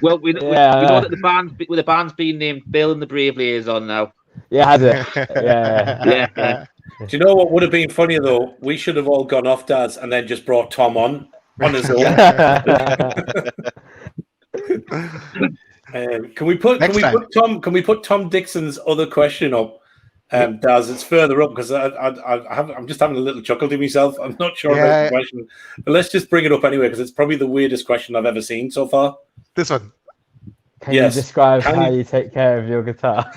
[SPEAKER 2] Well, we know that the band's been named Bill and the Brave Liaison now.
[SPEAKER 14] Yeah, has it? Yeah.
[SPEAKER 1] Do you know what would have been funnier though? We should have all gone off, Daz, and then just brought Tom on his own. Can we put Tom Dixon's other question up? Daz, it's further up because I'm just having a little chuckle to myself. I'm not sure about the question, but let's just bring it up anyway because it's probably the weirdest question I've ever seen so far.
[SPEAKER 7] This one.
[SPEAKER 14] Can you describe how you take care of your guitar?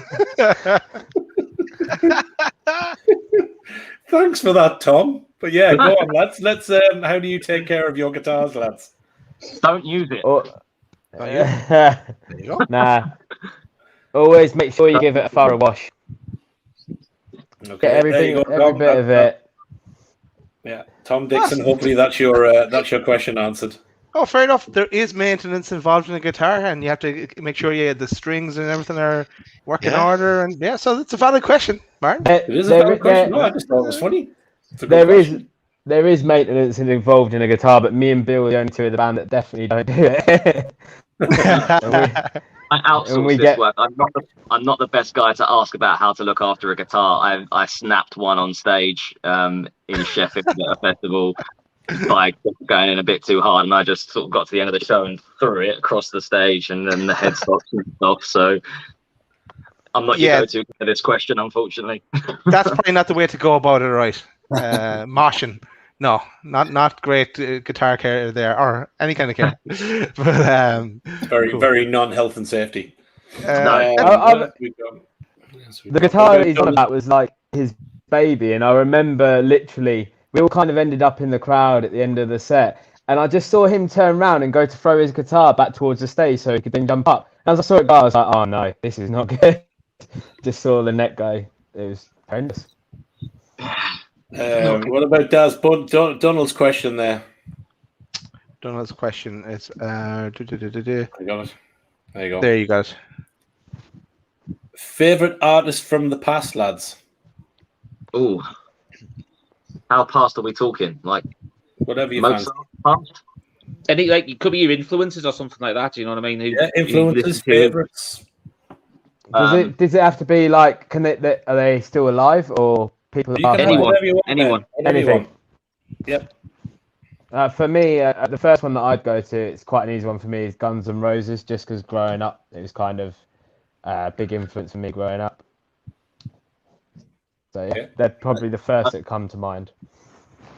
[SPEAKER 1] Thanks for that, Tom. But yeah, go on, lads. Let's. How do you take care of your guitars, lads?
[SPEAKER 13] Don't use it.
[SPEAKER 14] Nah. Always make sure you give it a thorough wash.
[SPEAKER 1] Okay,
[SPEAKER 14] get every bit of it.
[SPEAKER 1] Yeah, Tom Dixon. Hopefully that's your question answered.
[SPEAKER 7] Oh, fair enough. There is maintenance involved in a guitar, and you have to make sure the strings and everything are working in order. And so it's a valid question, Martin.
[SPEAKER 1] It is a valid question. No, I just thought it was funny.
[SPEAKER 14] There is maintenance involved in a guitar, but me and Bill are the only two of the band that definitely don't do it.
[SPEAKER 13] I outsource this work. I'm not the best guy to ask about how to look after a guitar. I snapped one on stage in Sheffield at a festival by going in a bit too hard, and I just sort of got to the end of the show and threw it across the stage, and then the head stopped and stuff. So I'm not your go-to for this question, unfortunately.
[SPEAKER 7] That's probably not the way to go about it, right? Moshing. No, not great guitar care there, or any kind of care. But
[SPEAKER 1] very non-health and safety.
[SPEAKER 14] The guitar that he's on about was like his baby, and I remember literally we all kind of ended up in the crowd at the end of the set, and I just saw him turn around and go to throw his guitar back towards the stage so he could then jump up. And as I saw it go, I was like, oh no, this is not good. Just saw the neck go. It was horrendous.
[SPEAKER 1] What about Daz? Donald's question there.
[SPEAKER 7] Donald's question is
[SPEAKER 1] I got it. There you go.
[SPEAKER 7] There you go.
[SPEAKER 1] Favorite artist from the past, lads?
[SPEAKER 13] Oh, how past are we talking? Like
[SPEAKER 1] whatever you
[SPEAKER 13] Mozart
[SPEAKER 1] fancy.
[SPEAKER 13] past?
[SPEAKER 2] Any like it could be your influences or something like that. You know what I mean?
[SPEAKER 1] Yeah, influences, favorites.
[SPEAKER 14] Does it have to be like? Are they still alive or people?
[SPEAKER 2] Anyone.
[SPEAKER 14] Anything.
[SPEAKER 1] Yep.
[SPEAKER 14] For me, the first one that I'd go to, it's quite an easy one for me, is Guns N' Roses, just because growing up, it was kind of a big influence for me growing up. So yeah, they're probably the first that come to mind.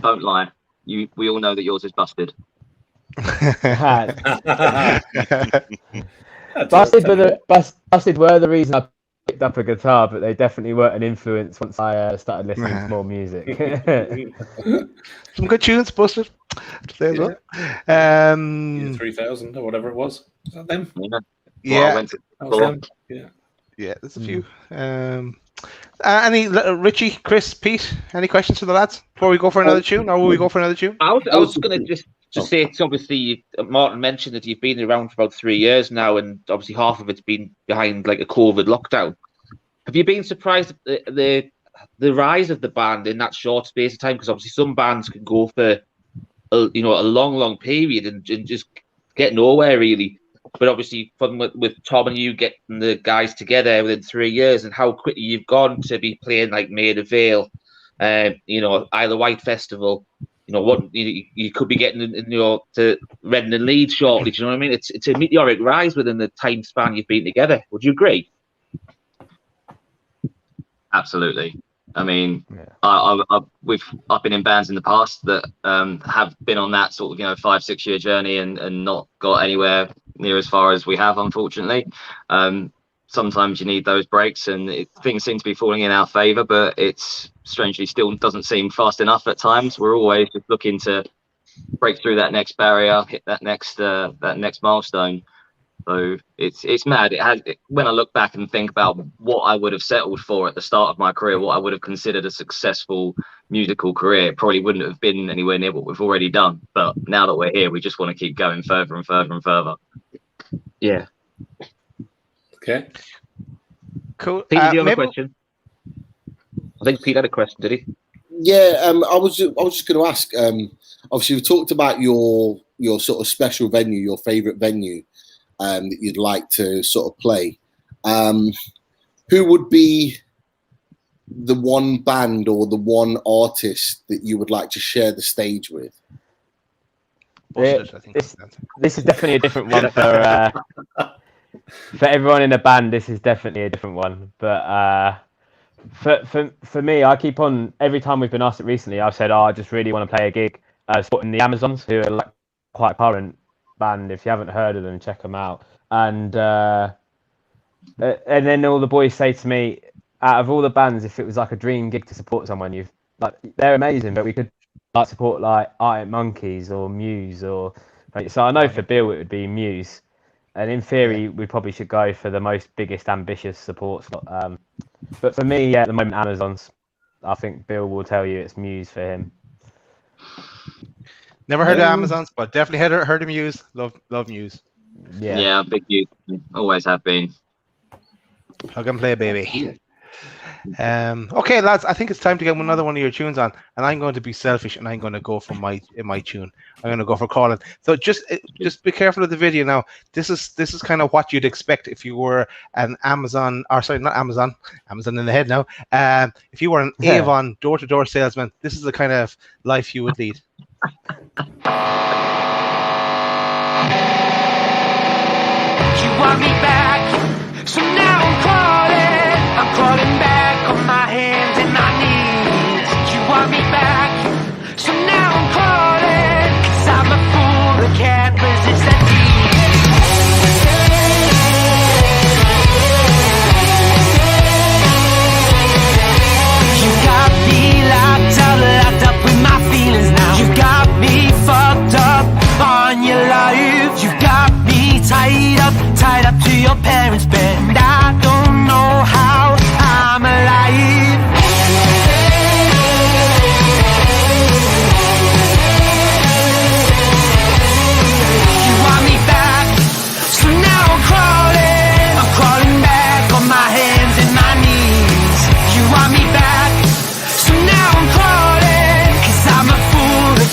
[SPEAKER 13] Don't lie. We all know that yours is busted.
[SPEAKER 14] Busted were the reason I picked up a guitar, but they definitely weren't an influence once I started listening to more music.
[SPEAKER 7] Some good tunes, Busted. As well.
[SPEAKER 1] 3000 or whatever it was. Is that them?
[SPEAKER 7] Yeah.
[SPEAKER 1] Yeah,
[SPEAKER 7] there's a few. Any Richie, Chris, Pete? Any questions for the lads before we go for another tune, or will we go for another tune?
[SPEAKER 2] I was going to just say, it's obviously Martin mentioned that you've been around for about 3 years now, and obviously half of it's been behind like a COVID lockdown. Have you been surprised at the rise of the band in that short space of time? Because obviously some bands can go for a long period and just get nowhere really. But obviously, with Tom and you getting the guys together within 3 years, and how quickly you've gone to be playing like Maid of Vale, Isle of Wight Festival. You could be getting to Reading and Leeds shortly. Do you know what I mean? It's a meteoric rise within the time span you've been together. Would you agree?
[SPEAKER 13] Absolutely. I mean, I've been in bands in the past that have been on that sort of 5-6 year journey and not got anywhere near as far as we have, unfortunately. Sometimes you need those breaks, and things seem to be falling in our favour, but it's strangely still doesn't seem fast enough at times. We're always just looking to break through that next barrier, hit that next milestone. So it's mad. When I look back and think about what I would have settled for at the start of my career, what I would have considered a successful musical career, it probably wouldn't have been anywhere near what we've already done. But now that we're here, we just want to keep going further and further and further.
[SPEAKER 2] Yeah.
[SPEAKER 1] Okay.
[SPEAKER 7] Cool.
[SPEAKER 2] Pete, do you have a question? I think Pete had a question, did he?
[SPEAKER 4] Yeah, I was just going to ask. Obviously, we talked about your sort of special venue, your favourite venue that you'd like to sort of play. Who would be the one band or the one artist that you would like to share the stage with?
[SPEAKER 14] This is definitely a different one for everyone in the band. This is definitely a different one, but for me, I keep on, every time we've been asked it recently, I've said, I just really want to play a gig supporting the Amazons, who are like quite a current band. If you haven't heard of them, check them out. And then all the boys say to me, out of all the bands, if it was like a dream gig to support someone, they're amazing, but we could like support like Arctic Monkeys or Muse, or so I know for Bill it would be Muse, and in theory we probably should go for the most biggest ambitious support slot. But for me, at the moment, Amazons. I think Bill will tell you it's Muse for him.
[SPEAKER 7] Never heard of Amazons, but definitely heard of Muse. Love Muse.
[SPEAKER 13] Yeah, big Muse. Always have been.
[SPEAKER 7] Plug and play, baby. Okay, lads, I think it's time to get another one of your tunes on, and I'm going to be selfish and I'm going to go for my tune. I'm going to go for Calling. So just be careful of the video now. This is kind of what you'd expect if you were an Amazon, or sorry, not Amazon in the head now. If you were an Avon door-to-door salesman, this is the kind of life you would lead.
[SPEAKER 5] You want me back, so now I'm crawling back on my hands and my knees. You want me back, so now I'm crawling, 'cause I'm a fool that can't resist that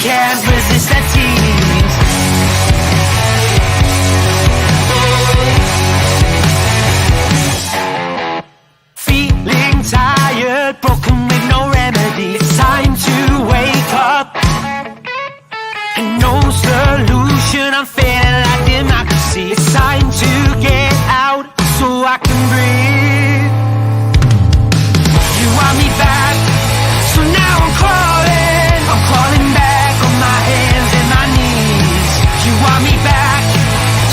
[SPEAKER 5] can't resist that tease. Feeling tired, broken with no remedy. It's time to wake up. And no solution, I'm feeling like democracy. It's time to get out so I can breathe. You want me back, so now I'm crawling back on my hands and my knees. You want me back,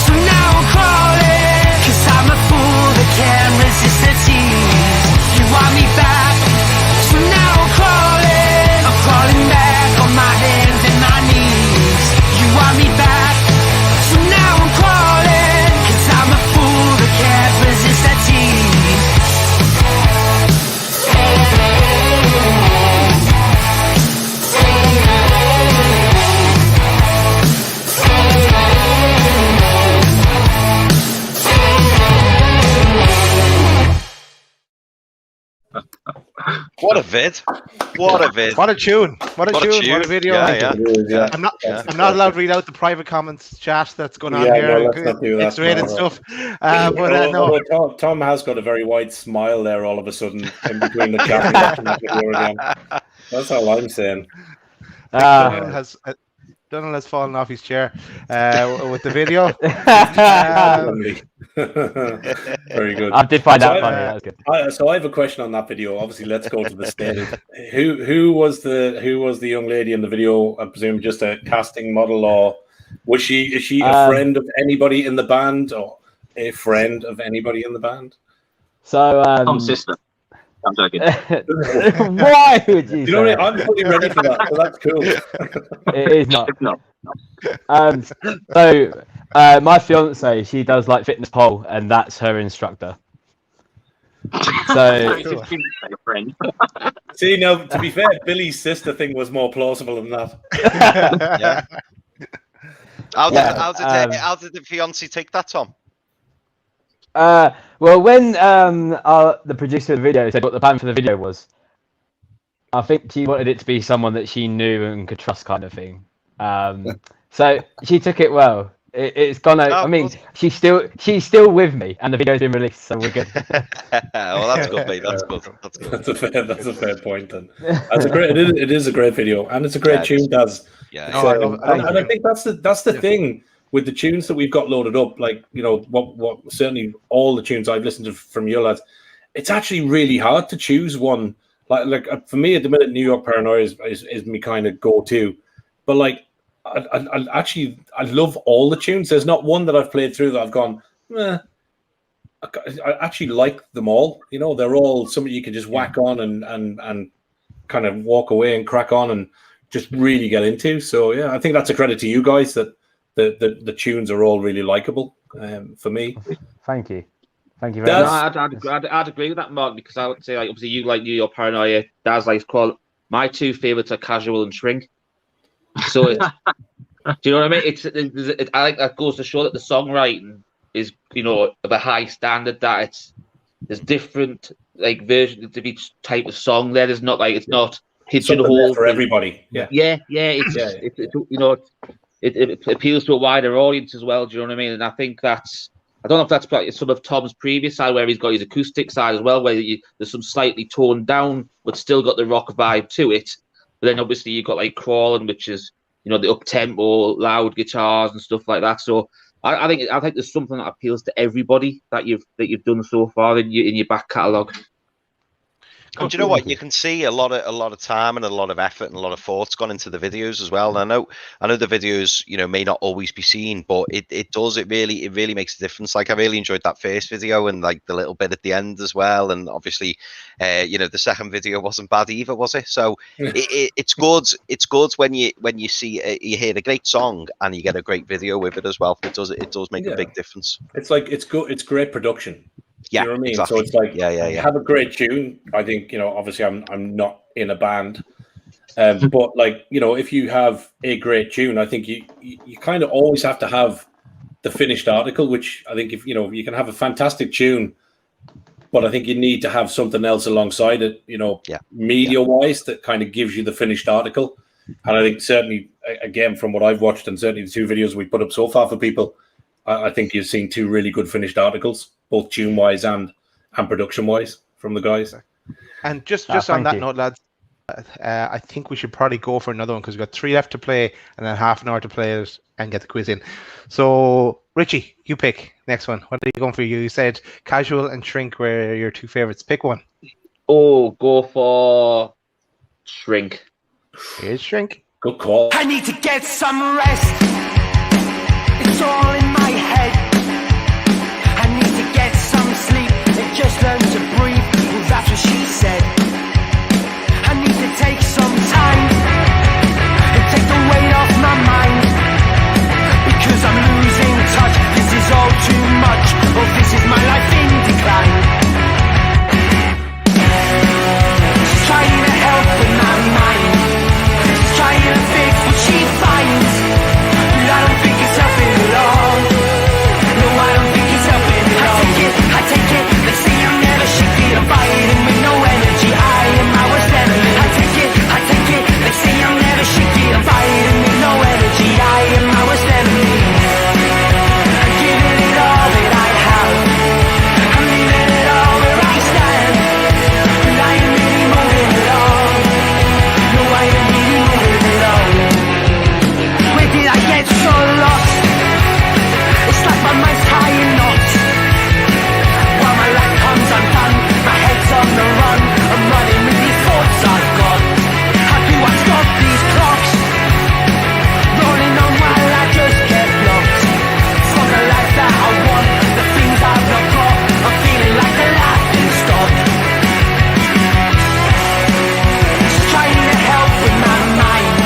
[SPEAKER 5] so now I'm crawling, 'cause I'm a fool that can't resist the tease. You want me back, so now I'm crawling back on my hands and my knees. You want me back, so now I'm crawling, 'cause I'm a fool that can't resist that tease.
[SPEAKER 6] What a vid! What a vid!
[SPEAKER 7] What a tune! What a tune! What a video!
[SPEAKER 6] Yeah.
[SPEAKER 7] I'm not allowed to read out the private comments chat that's going on
[SPEAKER 1] Yeah,
[SPEAKER 7] here.
[SPEAKER 1] no, let's not do that.
[SPEAKER 7] X-rated
[SPEAKER 1] No.
[SPEAKER 7] stuff. No.
[SPEAKER 1] Tom has got a very wide smile there all of a sudden in between the chat and watching that video again. That's all I'm saying.
[SPEAKER 7] Donald has fallen off his chair with the video.
[SPEAKER 1] Very good.
[SPEAKER 14] I did find out funny. That was good.
[SPEAKER 1] So I have a question on that video. Obviously, let's go to the stage. Who was the young lady in the video? I presume just a casting model, or is she a friend of anybody in the band, or a friend of anybody in the band?
[SPEAKER 14] So
[SPEAKER 13] Tom's sister. I'm joking.
[SPEAKER 14] Why would you?
[SPEAKER 1] You know what I mean? I'm fully ready for that, so that's cool.
[SPEAKER 14] It is not.
[SPEAKER 13] No.
[SPEAKER 14] So my fiance, she does like fitness pole, and that's her instructor. So
[SPEAKER 13] friend.
[SPEAKER 1] See, now to be fair, Billy's sister thing was more plausible than that.
[SPEAKER 6] Yeah. How did the fiance take that, Tom?
[SPEAKER 14] Well, when the producer of the video said what the plan for the video was, I think she wanted it to be someone that she knew and could trust, kind of thing. So she took it well. It's gone out. I mean, she's still with me, and the video's been released, so we're good.
[SPEAKER 6] Well, that's good, mate. That's good.
[SPEAKER 1] That's a fair point. Then that's a great. It is a great video, and it's a great tune, Daz.
[SPEAKER 6] Yeah.
[SPEAKER 1] So, and I think that's the thing with the tunes that we've got loaded up. Like, you know, what certainly all the tunes I've listened to from you lads, it's actually really hard to choose one. Like for me at the minute, New York Paranoia is my kind of go-to. But like, I love all the tunes. There's not one that I've played through that I've gone, I actually like them all. You know, they're all something you can just whack on and kind of walk away and crack on and just really get into. So yeah, I think that's a credit to you guys that the tunes are all really likable for me.
[SPEAKER 14] Thank you very much.
[SPEAKER 2] I'd agree with that, Mark, because I would say, like, obviously you like New York Paranoia, Daz likes Qual. My two favorites are Casual and Shrink. So do you know what I mean? I think that goes to show that the songwriting is, you know, of a high standard. That there's different like versions of each type of song. There's not like it's not pigeonholed
[SPEAKER 1] for everybody. Yeah.
[SPEAKER 2] It's you know, it appeals to a wider audience as well. Do you know what I mean? And I think I don't know if that's like some of Tom's previous side where he's got his acoustic side as well, where there's some slightly toned down but still got the rock vibe to it. But then obviously you've got like Crawling, which is, you know, the up-tempo, loud guitars and stuff like that. So I think there's something that appeals to everybody that you've done so far in your back catalogue.
[SPEAKER 6] And do you know what? You can see a lot of time and a lot of effort and a lot of thought's gone into the videos as well. And I know the videos, you know, may not always be seen, but it really makes a difference. Like, I really enjoyed that first video and like the little bit at the end as well. And obviously, you know, the second video wasn't bad either, was it? So it's good. It's good when you see you hear a great song and you get a great video with it as well. It does make a big difference.
[SPEAKER 1] It's like it's good. It's great production.
[SPEAKER 6] Yeah,
[SPEAKER 1] you know what I mean?
[SPEAKER 6] exactly.
[SPEAKER 1] So it's like,
[SPEAKER 6] yeah.
[SPEAKER 1] have a great tune. I think, you know, obviously I'm not in a band, but like, you know, if you have a great tune, I think you kind of always have to have the finished article, which I think if, you know, you can have a fantastic tune, but I think you need to have something else alongside it, you know, media wise that kind of gives you the finished article. And I think certainly again, from what I've watched and certainly the 2 videos we put up so far for people, I think you've seen 2 really good finished articles, both tune-wise and production-wise from the guys.
[SPEAKER 7] And just on that note, lads, I think we should probably go for another one because we've got 3 left to play and then half an hour to play it and get the quiz in. So, Richie, you pick next one. What are you going for? You said Casual and Shrink were your 2 favorites. Pick one.
[SPEAKER 2] Oh, go for Shrink.
[SPEAKER 7] Here's Shrink.
[SPEAKER 1] Good call.
[SPEAKER 5] I need to get some rest. It's all in my head. I need to get some sleep and just learn to breathe. Well, that's what she said. I need to take some time and take the weight off my mind, because I'm losing touch. This is all too much. Oh, this is my life in decline. She's trying to help with my mind. She's trying to fix what she finds. But I don't think it's helping at all. No, I don't think it's helping at all. I take it. They say I'm never shaky. I'm fighting with no energy. I am my worst enemy. I take it. They say I'm never shaky. I'm fighting with no energy. I am my worst enemy. I'm giving it all that I have. I'm leaving it all where I stand. But I am really moving it all. No, I am really moving it all. Where did I get so lost? It's like my mind's tying knots. While my life comes undone, my head's on the run. I'm running with these thoughts I've got. How do I stop these clocks? Rolling on while I just get blocked from the life that I want, the things I've not got. I'm feeling like a laughing stock. She's trying to help with my mind.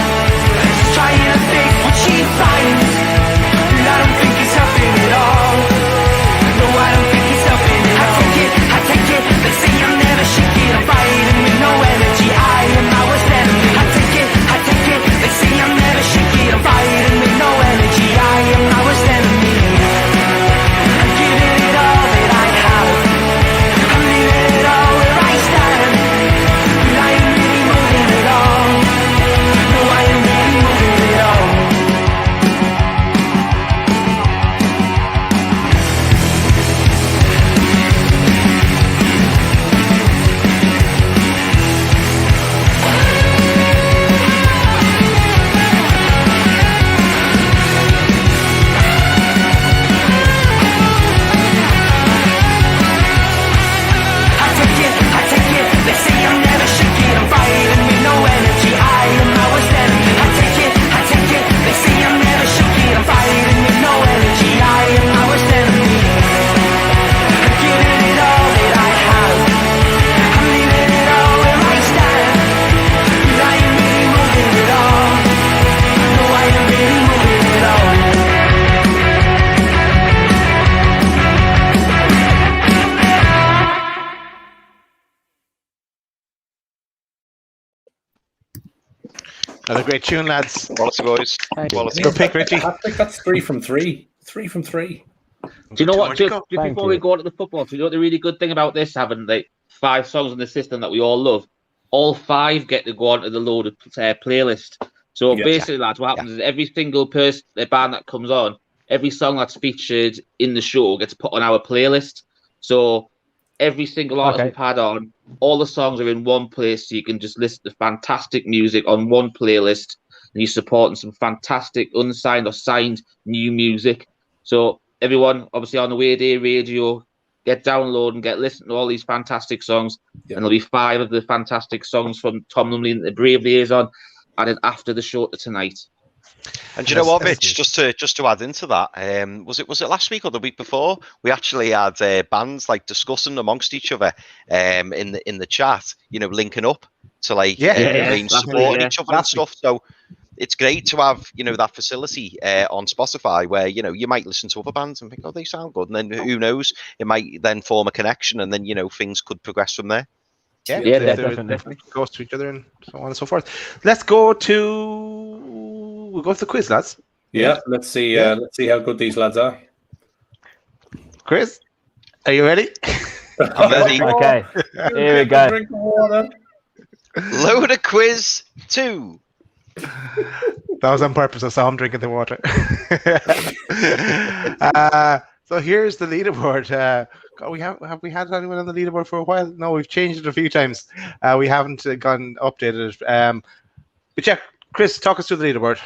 [SPEAKER 5] She's trying to fix what she finds. But I don't think it's helping at all. No, I don't think it's helping at all. I take it. They say I'm never shaky. I'm fighting with no energy. I am my worst enemy. I take it. They say I'm never shaky. I'm fighting with no energy. I am my worst enemy. I'm giving it all that I have. I'm leaving it all where I stand. But I am really moving it all. No, I am really moving it all. I take it. They say I'm never shaky. I'm fighting with no energy. I am my worst enemy. I take it. They say I'm never shaky. I'm fighting with no energy. I am my worst enemy. I'm giving it all that I have. I'm leaving it all where I stand. But I am really moving it all. No, I am really moving it all.
[SPEAKER 7] Another great tune, lads.
[SPEAKER 6] Quality, boys. Quality.
[SPEAKER 7] Good pick, Richie.
[SPEAKER 1] That's 3 from 3. 3 from 3.
[SPEAKER 2] Do you know what? Just
[SPEAKER 14] Thank
[SPEAKER 2] before
[SPEAKER 14] you.
[SPEAKER 2] we go on to the football, do you know what the really good thing about this, having like 5 songs in the system that we all love? All 5 get to go onto the loaded playlist. So
[SPEAKER 1] Yeah.
[SPEAKER 2] basically, lads, what happens is every single band that comes on, every song that's featured in the show gets put on our playlist. So every single artist we've had on, all the songs are in one place, so you can just listen to fantastic music on one playlist, and you're supporting some fantastic unsigned or signed new music. So everyone, obviously on the Way Day Radio, get download and get listening to all these fantastic songs, and there'll be 5 of the fantastic songs from Tom Lumley and the Brave Liaison added after the show tonight.
[SPEAKER 6] And do you know what, Rich? Just to add into that, was it last week or the week before? We actually had bands like discussing amongst each other in the chat, you know, linking up to like arrange supporting each other and stuff. So it's great to have, you know, that facility on Spotify where, you know, you might listen to other bands and think, oh, they sound good, and then who knows, it might then form a connection, and then, you know, things could progress from there.
[SPEAKER 7] Yeah,
[SPEAKER 2] definitely.
[SPEAKER 7] Goes to each other and so on and so forth. We'll go to the quiz, lads.
[SPEAKER 1] Yeah, let's see how good these lads are.
[SPEAKER 7] Chris, are you ready?
[SPEAKER 6] I'm ready.
[SPEAKER 14] Okay, here we go.
[SPEAKER 1] Drink of water.
[SPEAKER 6] Load of quiz 2.
[SPEAKER 7] That was on purpose. I saw him drinking the water. So here's the leaderboard. Have we had anyone on the leaderboard for a while? No, we've changed it a few times. We haven't gone updated it. But yeah, Chris, talk us through the leaderboard.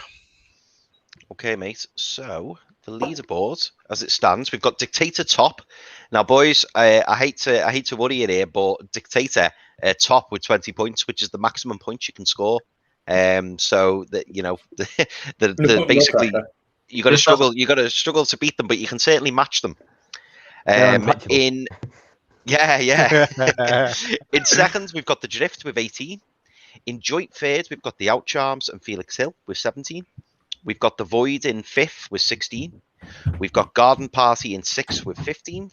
[SPEAKER 6] Okay, mate. So the leaderboard, as it stands, we've got Dictator top. Now, boys, I hate to worry you here, but Dictator top with 20 points, which is the maximum points you can score. So that the basically you got to struggle to beat them, but you can certainly match them. In second, we've got the Drift with 18. In joint third, we've got the Outcharms and Felix Hill with 17. We've got the Void in fifth with 16. We've got Garden Party in sixth with 15.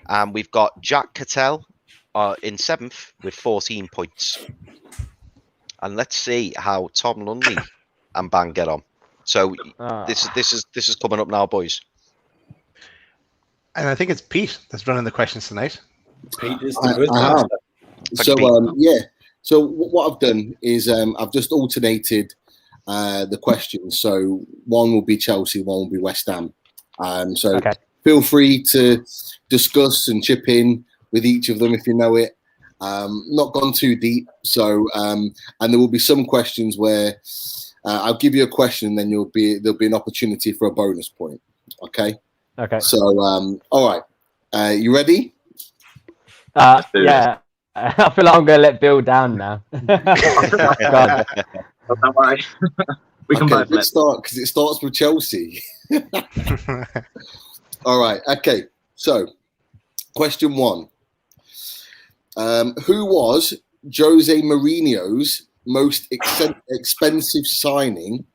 [SPEAKER 6] And we've got Jack Cattell in seventh with 14 points. And let's see how Tom Lumley and Bang get on. So this is coming up now, boys.
[SPEAKER 7] And I think it's Pete that's running the questions tonight.
[SPEAKER 1] Pete is
[SPEAKER 4] the So So what I've done is I've just alternated the questions. So one will be Chelsea, one will be West Ham. Feel free to discuss and chip in with each of them if you know it. Not gone too deep. So and there will be some questions where I'll give you a question, and then there'll be an opportunity for a bonus point. Okay.
[SPEAKER 14] Okay.
[SPEAKER 4] So all right. You ready?
[SPEAKER 14] Yeah. I feel like I'm going to let Bill down now. God.
[SPEAKER 13] Don't worry. We can both
[SPEAKER 4] let's start because it starts with Chelsea. All right. Okay. So, question one. Who was Jose Mourinho's most expensive signing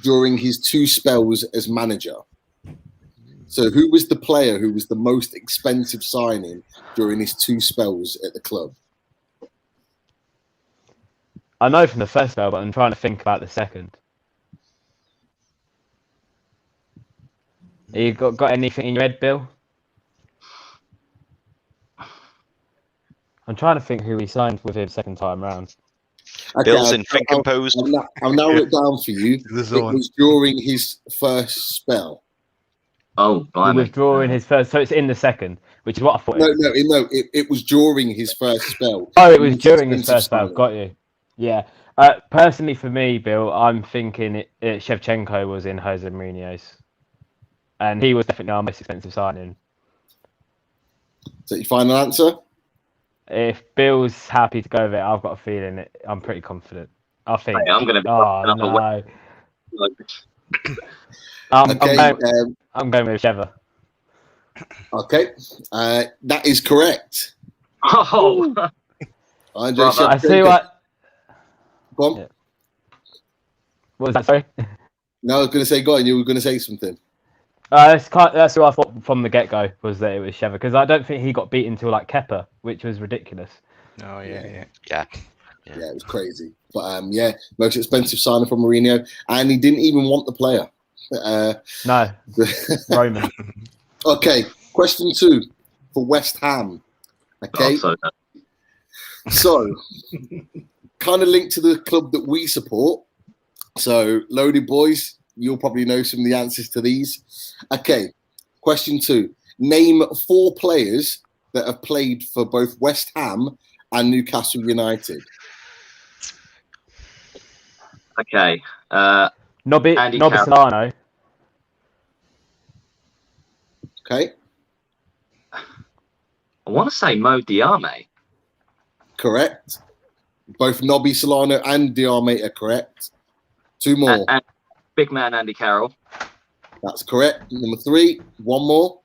[SPEAKER 4] during his 2 spells as manager? So, who was the player who was the most expensive signing during his 2 spells at the club?
[SPEAKER 14] I know from the first spell, but I'm trying to think about the second. You got anything in your head, Bill? I'm trying to think who he signed with him second time round.
[SPEAKER 4] Okay,
[SPEAKER 6] Bill's in think composed.
[SPEAKER 4] I'll narrow it down for you. It was during his first spell.
[SPEAKER 13] Oh, blimey.
[SPEAKER 14] He was drawing his first, so it's in the second, which is what I thought.
[SPEAKER 4] No, it was during his first spell.
[SPEAKER 14] Oh, it was during his first spell. Got you. Yeah. Personally, for me, Bill, I'm thinking Shevchenko was in Jose Mourinho's, and he was definitely our most expensive signing.
[SPEAKER 4] Is that your final answer?
[SPEAKER 14] If Bill's happy to go with it, I've got a feeling I'm pretty confident. I think.
[SPEAKER 13] Hey, I'm going to be.
[SPEAKER 14] No. I'm going with Sheva.
[SPEAKER 4] Okay, that is correct.
[SPEAKER 13] Oh,
[SPEAKER 14] I see what.
[SPEAKER 4] Go on.
[SPEAKER 14] Yeah. What was that? Sorry.
[SPEAKER 4] No, I was going to say, go on. You were going to say something.
[SPEAKER 14] That's what I thought from the get-go, was that it was Sheva, because I don't think he got beaten until like Kepa, which was ridiculous.
[SPEAKER 7] Oh yeah.
[SPEAKER 6] Yeah,
[SPEAKER 4] it was crazy. But most expensive signing from Mourinho, and he didn't even want the player.
[SPEAKER 14] No, Roman.
[SPEAKER 4] Okay, question 2 for West Ham. Okay, so kind of linked to the club that we support. So, loaded boys, you'll probably know some of the answers to these. Okay, question 2. Name 4 players that have played for both West Ham and Newcastle United.
[SPEAKER 13] Okay.
[SPEAKER 14] Nobby Solano.
[SPEAKER 4] Okay.
[SPEAKER 13] I want to say Mo Diame.
[SPEAKER 4] Correct. Both Nobby Solano and Diame are correct. 2 more.
[SPEAKER 13] And big man Andy Carroll.
[SPEAKER 4] That's correct. Number 3. 1 more.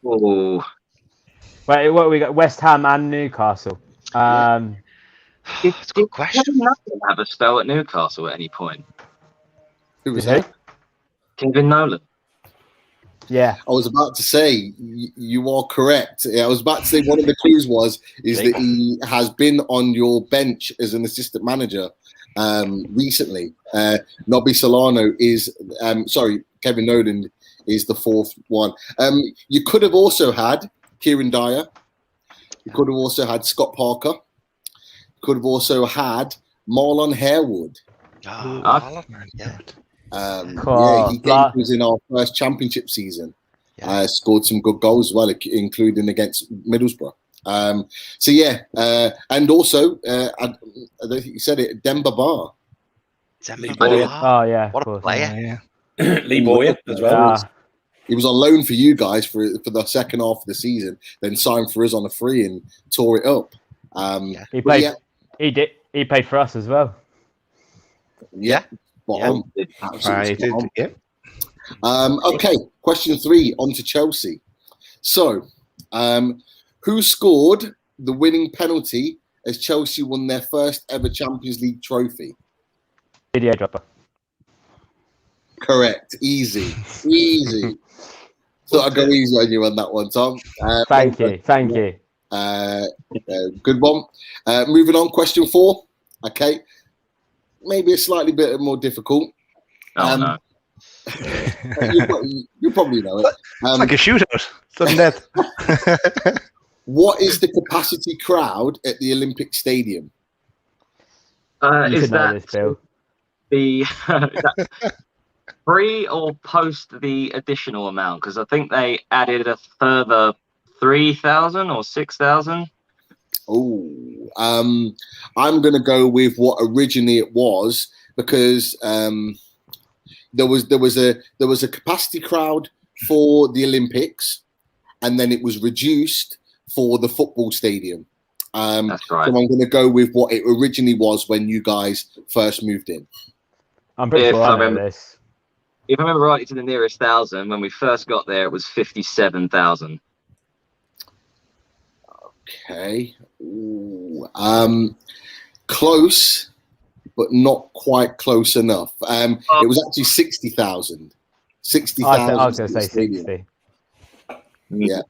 [SPEAKER 13] Oh.
[SPEAKER 14] Wait, what we got? West Ham and Newcastle.
[SPEAKER 6] It's a good question.
[SPEAKER 13] Kevin Nolan have a spell at Newcastle at any point?
[SPEAKER 4] Who was that?
[SPEAKER 13] Kevin Nolan.
[SPEAKER 14] Yeah.
[SPEAKER 4] I was about to say, you are correct. I was about to say one of the clues is that he has been on your bench as an assistant manager recently. Nobby Solano is, Kevin Nolan is the 4th one. You could have also had Kieran Dyer. You could have also had Scott Parker. You could have also had Marlon Harewood.
[SPEAKER 6] Yeah.
[SPEAKER 4] He was in our first championship season. Scored some good goals as well, including against Middlesbrough. And also, I don't think you said it, Demba Ba.
[SPEAKER 14] Oh yeah,
[SPEAKER 6] what a player!
[SPEAKER 1] Lee Boyer as well.
[SPEAKER 4] He was on loan for you guys for the second half of the season, then signed for us on a free and tore it up.
[SPEAKER 14] He played. He did. He played for us as well.
[SPEAKER 4] Yeah.
[SPEAKER 7] Absolutely.
[SPEAKER 4] Okay, question 3 on to Chelsea. So, who scored the winning penalty as Chelsea won their first ever Champions League trophy?
[SPEAKER 14] Video dropper.
[SPEAKER 4] Correct. Easy. Thought I'd go easy on you on that one, Tom.
[SPEAKER 14] Thank you.
[SPEAKER 4] Good one. Moving on, question 4. Okay. Maybe a slightly bit more difficult.
[SPEAKER 13] No.
[SPEAKER 4] You probably know it.
[SPEAKER 7] It's like a shootout. Sudden death.
[SPEAKER 4] What is the capacity crowd at the Olympic Stadium?
[SPEAKER 13] Is that the pre or post the additional amount? Because I think they added a further 3,000 or 6,000.
[SPEAKER 4] Oh, I'm going to go with what originally it was, because there was a capacity crowd for the Olympics, and then it was reduced for the football stadium.
[SPEAKER 13] That's right.
[SPEAKER 4] So I'm going to go with what it originally was when you guys first moved in.
[SPEAKER 14] I'm pretty sure I know this.
[SPEAKER 13] If I remember rightly, to the nearest 1,000, when we first got there, it was 57,000.
[SPEAKER 4] Okay. Ooh, close, but not quite close enough. It was actually 60,000. 60,000.
[SPEAKER 14] I was going to say 60.
[SPEAKER 4] Yeah.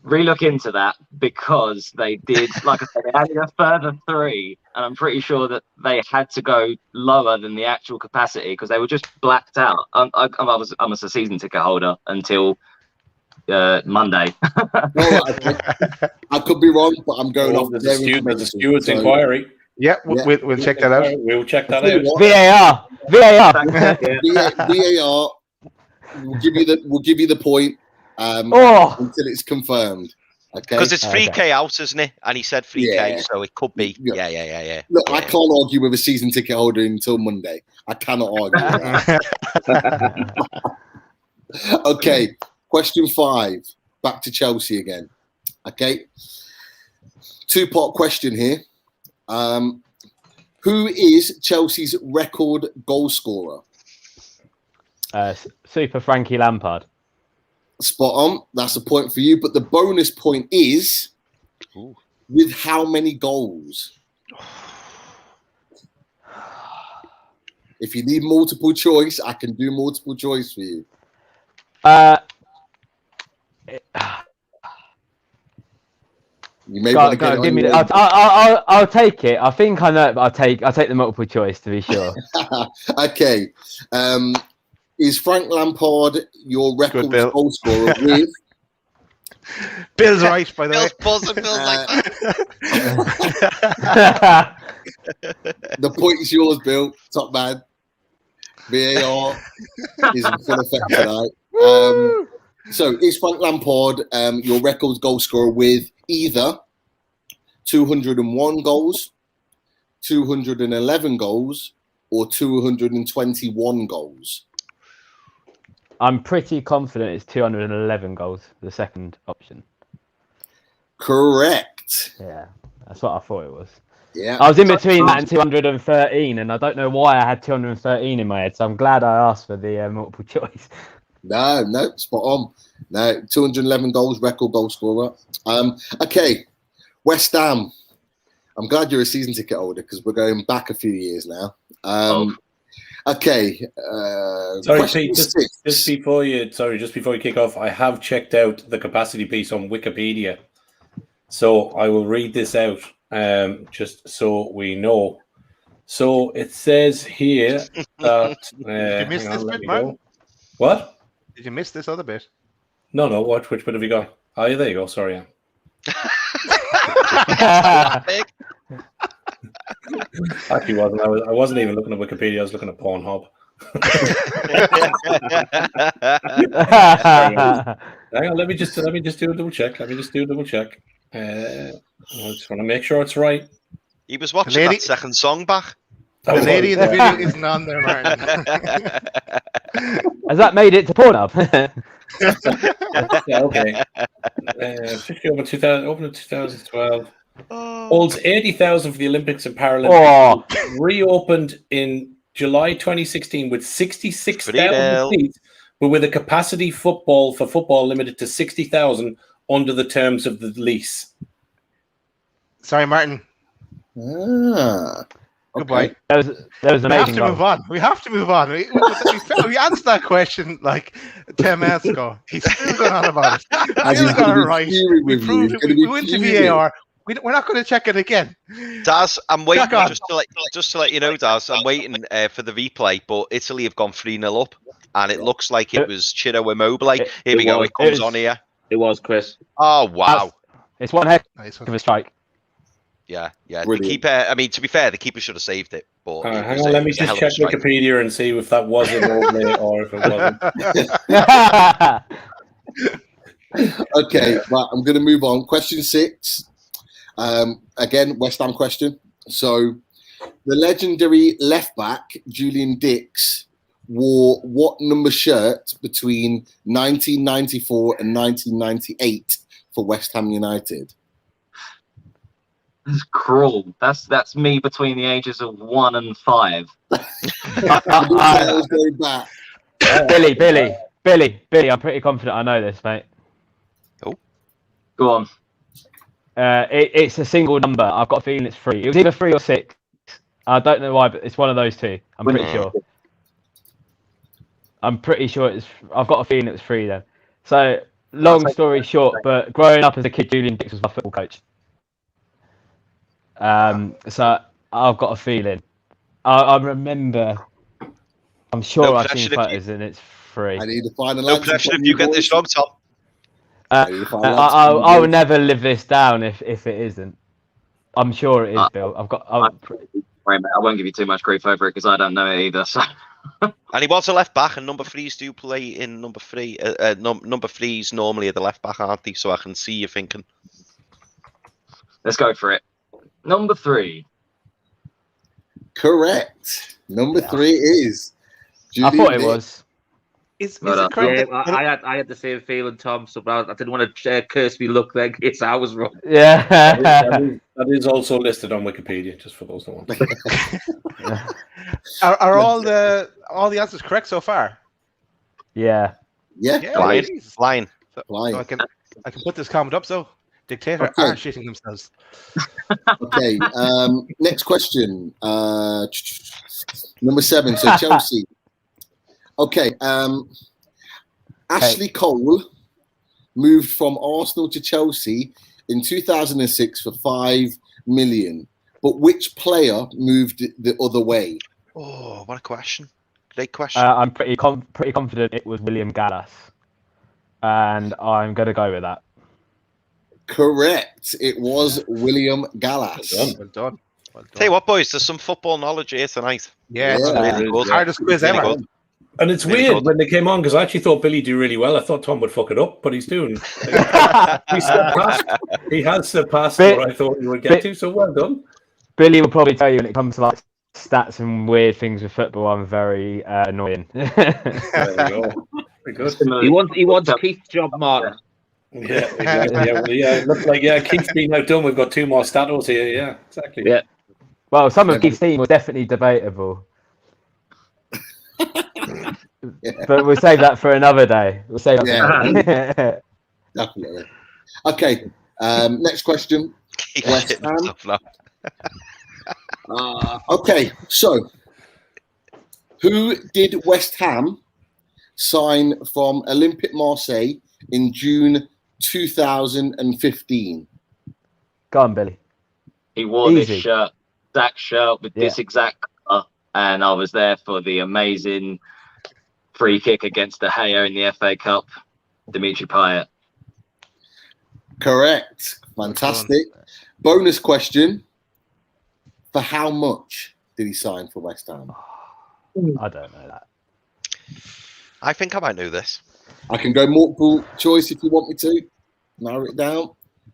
[SPEAKER 13] Relook into that, because they did, like I said, they added a further 3, and I'm pretty sure that they had to go lower than the actual capacity because they were just blacked out. I was a season ticket holder until Monday.
[SPEAKER 4] I could be wrong, but I'm going off
[SPEAKER 1] the steward's inquiry.
[SPEAKER 7] Yeah, we'll check that out.
[SPEAKER 1] We'll check that out.
[SPEAKER 4] VAR. We'll give you the point until it's confirmed. Okay.
[SPEAKER 6] Because it's 3K out, isn't it? And he said 3K, so it could be. Yeah.
[SPEAKER 4] Look, I can't argue with a season ticket holder until Monday. I cannot argue with that. Okay. Question 5, back to Chelsea again. Okay, 2-part question here. Who is Chelsea's record goal scorer?
[SPEAKER 14] Super Frankie Lampard.
[SPEAKER 4] Spot on. That's a point for you. But the bonus point is with how many goals? If you need multiple choice, I can do multiple choice for you. You may want to get
[SPEAKER 14] give me. I'll take it. I think I know, but I'll take the multiple choice to be sure.
[SPEAKER 4] Okay. Is Frank Lampard your record goal scorer with?
[SPEAKER 7] Bill's right, by the way.
[SPEAKER 6] Bill's like
[SPEAKER 4] The point is yours, Bill. Top man. VAR is in full effect tonight. So is Frank Lampard your record goal scorer with either 201 goals, 211 goals, or 221 goals?
[SPEAKER 14] I'm pretty confident it's 211 goals, the second option.
[SPEAKER 4] Correct.
[SPEAKER 14] Yeah, that's what I thought it was.
[SPEAKER 4] Yeah.
[SPEAKER 14] I was in between that and 213, and I don't know why I had 213 in my head, so I'm glad I asked for the multiple choice.
[SPEAKER 4] No, spot on. No, 211 goals, record goal scorer. Okay, West Ham. I'm glad you're a season ticket holder because we're going back a few years now. Okay.
[SPEAKER 1] Sorry, Pete. Just before you kick off, I have checked out the capacity piece on Wikipedia, so I will read this out just so we know. So it says here that.
[SPEAKER 7] Did you miss this bit, Martin?
[SPEAKER 1] What?
[SPEAKER 7] Did you miss this other bit?
[SPEAKER 1] No. Which bit have you got? Oh, yeah, there you go. Sorry. Actually, wasn't. I wasn't even looking at Wikipedia. I was looking at Pornhub. Hang on, let me just do a double check. I just want to make sure it's right.
[SPEAKER 6] He was watching that second song back.
[SPEAKER 7] The lady in the video isn't on there, Martin.
[SPEAKER 14] Has that made it to Pornhub?
[SPEAKER 1] Yeah, okay. 50 over 2000, open in 2012. Holds 80,000 for the Olympics and Paralympics. Reopened in July 2016 with 66,000 seats, but with a capacity for football limited to 60,000 under the terms of the lease.
[SPEAKER 7] Sorry, Martin. Goodbye.
[SPEAKER 14] That was amazing.
[SPEAKER 7] We have to move on. We We answered that question like 10 minutes ago. He's still going on about it. Still got it right. We proved it. We went to VAR. We're not going to check it again.
[SPEAKER 6] Daz, I'm waiting just to let you know, Daz. I'm waiting for the replay, but Italy have gone 3-0 up, and it looks like it was Ciro Immobile. Here we go. It comes on here.
[SPEAKER 2] It was Chris.
[SPEAKER 6] Oh wow!
[SPEAKER 14] It's one heck of a strike.
[SPEAKER 6] Yeah. The keeper. I mean, to be fair, the keeper should have saved it. But
[SPEAKER 1] hang on, let me just check Wikipedia and see if that was Immobile or if it wasn't.
[SPEAKER 4] Okay, right, I'm going to move on. Question 6. Again, West Ham question. So, the legendary left back Julian Dix wore what number shirt between 1994 and 1998 for West Ham United?
[SPEAKER 13] This is cruel. That's me between the ages of 1 and 5.
[SPEAKER 14] Billy, I'm pretty confident I know this, mate.
[SPEAKER 6] Oh,
[SPEAKER 13] go on.
[SPEAKER 14] It's a single number. I've got a feeling it's 3. It was either 3 or 6. I don't know why, but it's one of those two. I'm pretty sure. I've got a feeling it was 3 then. So, long story short, but growing up as a kid, Julian Dix was my football coach. So I've got a feeling. I remember. I'm sure I've seen photos and it's 3.
[SPEAKER 4] I need a final
[SPEAKER 6] answer. No pressure if you get this wrong, Tom.
[SPEAKER 14] I will never live this down if it isn't. I'm sure it is, Bill. I
[SPEAKER 13] won't give you too much grief over it because I don't know it either. So.
[SPEAKER 6] And he was a left back, and number 3s do play in number 3. Number 3s normally are the left back, aren't they? So I can see you thinking.
[SPEAKER 13] Let's go for it. Number 3.
[SPEAKER 4] Correct. Number 3 is.
[SPEAKER 14] I thought it was.
[SPEAKER 7] Is it correct?
[SPEAKER 2] Yeah, I had the same feeling, Tom. So I didn't want to curse me luck then. It's I was wrong.
[SPEAKER 14] Yeah.
[SPEAKER 1] that is also listed on Wikipedia, just for those that want.
[SPEAKER 7] Are all the answers correct so far?
[SPEAKER 14] Yeah.
[SPEAKER 6] Flying.
[SPEAKER 7] So I can put this comment up. So Dictator are shitting themselves.
[SPEAKER 4] Okay. Next question. Number 7. So Chelsea. Okay. Ashley Cole moved from Arsenal to Chelsea in 2006 for $5 million. But which player moved the other way?
[SPEAKER 6] Oh, what a question! Great question.
[SPEAKER 14] I'm pretty confident it was William Gallas, and I'm going to go with that.
[SPEAKER 4] Correct. It was William Gallas.
[SPEAKER 7] Well done.
[SPEAKER 6] Tell you what, boys, there's some football knowledge here tonight.
[SPEAKER 7] Yeah. Hardest quiz ever.
[SPEAKER 1] And it's weird when they came on because I actually thought Billy do really well. I thought Tom would fuck it up, but he's doing. He has surpassed what I thought he would get to. So well done.
[SPEAKER 14] Billy will probably tell you when it comes to like stats and weird things with football, I'm very annoying.
[SPEAKER 1] There you go. Very good.
[SPEAKER 2] He wants Keith's job, Martin.
[SPEAKER 1] Yeah, exactly. It looks like Keith's been outdone. We've got 2 more statos here. Yeah, exactly.
[SPEAKER 2] Yeah.
[SPEAKER 14] Well, some of Keith's team was definitely debatable. But we'll save that for another day.
[SPEAKER 4] Definitely. Okay. Next question. West Ham. Okay. So, who did West Ham sign from Olympique Marseille in June 2015?
[SPEAKER 14] Go on, Billy.
[SPEAKER 13] He wore this shirt, that shirt with this exact colour, and I was there for the amazing free kick against De Gea in the FA Cup. Dimitri Payet.
[SPEAKER 4] Correct. Fantastic. Bonus question. For how much did he sign for West Ham?
[SPEAKER 14] I don't know that.
[SPEAKER 6] I think I might know this.
[SPEAKER 4] I can go multiple choice if you want me to. Narrow it down.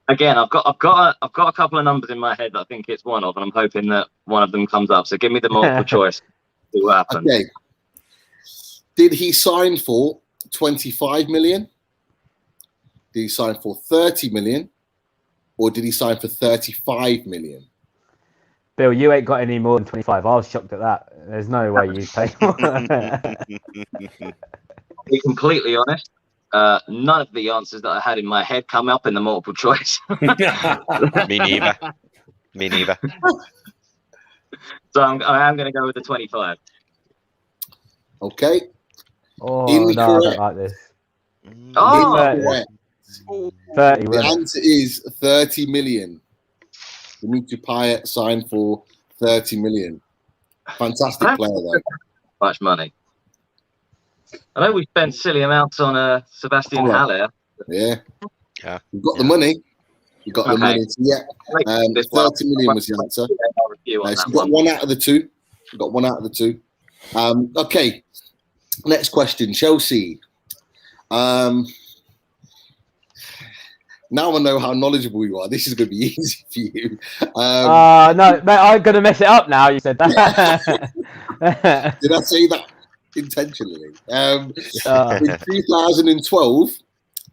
[SPEAKER 13] Again, I've got a couple of numbers in my head that I think it's one of, and I'm hoping that one of them comes up. So give me the multiple choice. See what happens.
[SPEAKER 4] Okay. Did he sign for 25 million? Did he sign for 30 million? Or did he sign for 35 million?
[SPEAKER 14] Bill, you ain't got any more than 25. I was shocked at that. There's no way you pay more.
[SPEAKER 13] To be completely honest, none of the answers that I had in my head come up in the multiple choice.
[SPEAKER 6] Me neither. Me neither.
[SPEAKER 13] So I am going to go with the 25.
[SPEAKER 4] Okay.
[SPEAKER 14] Oh, no, I don't like this.
[SPEAKER 13] Oh,
[SPEAKER 14] 30.
[SPEAKER 4] The answer is 30 million. Dimitri Payet signed for 30 million. Fantastic player, though.
[SPEAKER 13] Much money. I know we spent silly amounts on Sebastian Haller.
[SPEAKER 4] Yeah. You've got the money. You've got the money. So, yeah. 30 million was the answer. So you got one out of the two. You got one out of the two. Okay. Next question. Chelsea. Now I know how knowledgeable you are. This is going to be easy for you.
[SPEAKER 14] No, mate, I'm going to mess it up now. You said that.
[SPEAKER 4] Did I say that intentionally? In 2012,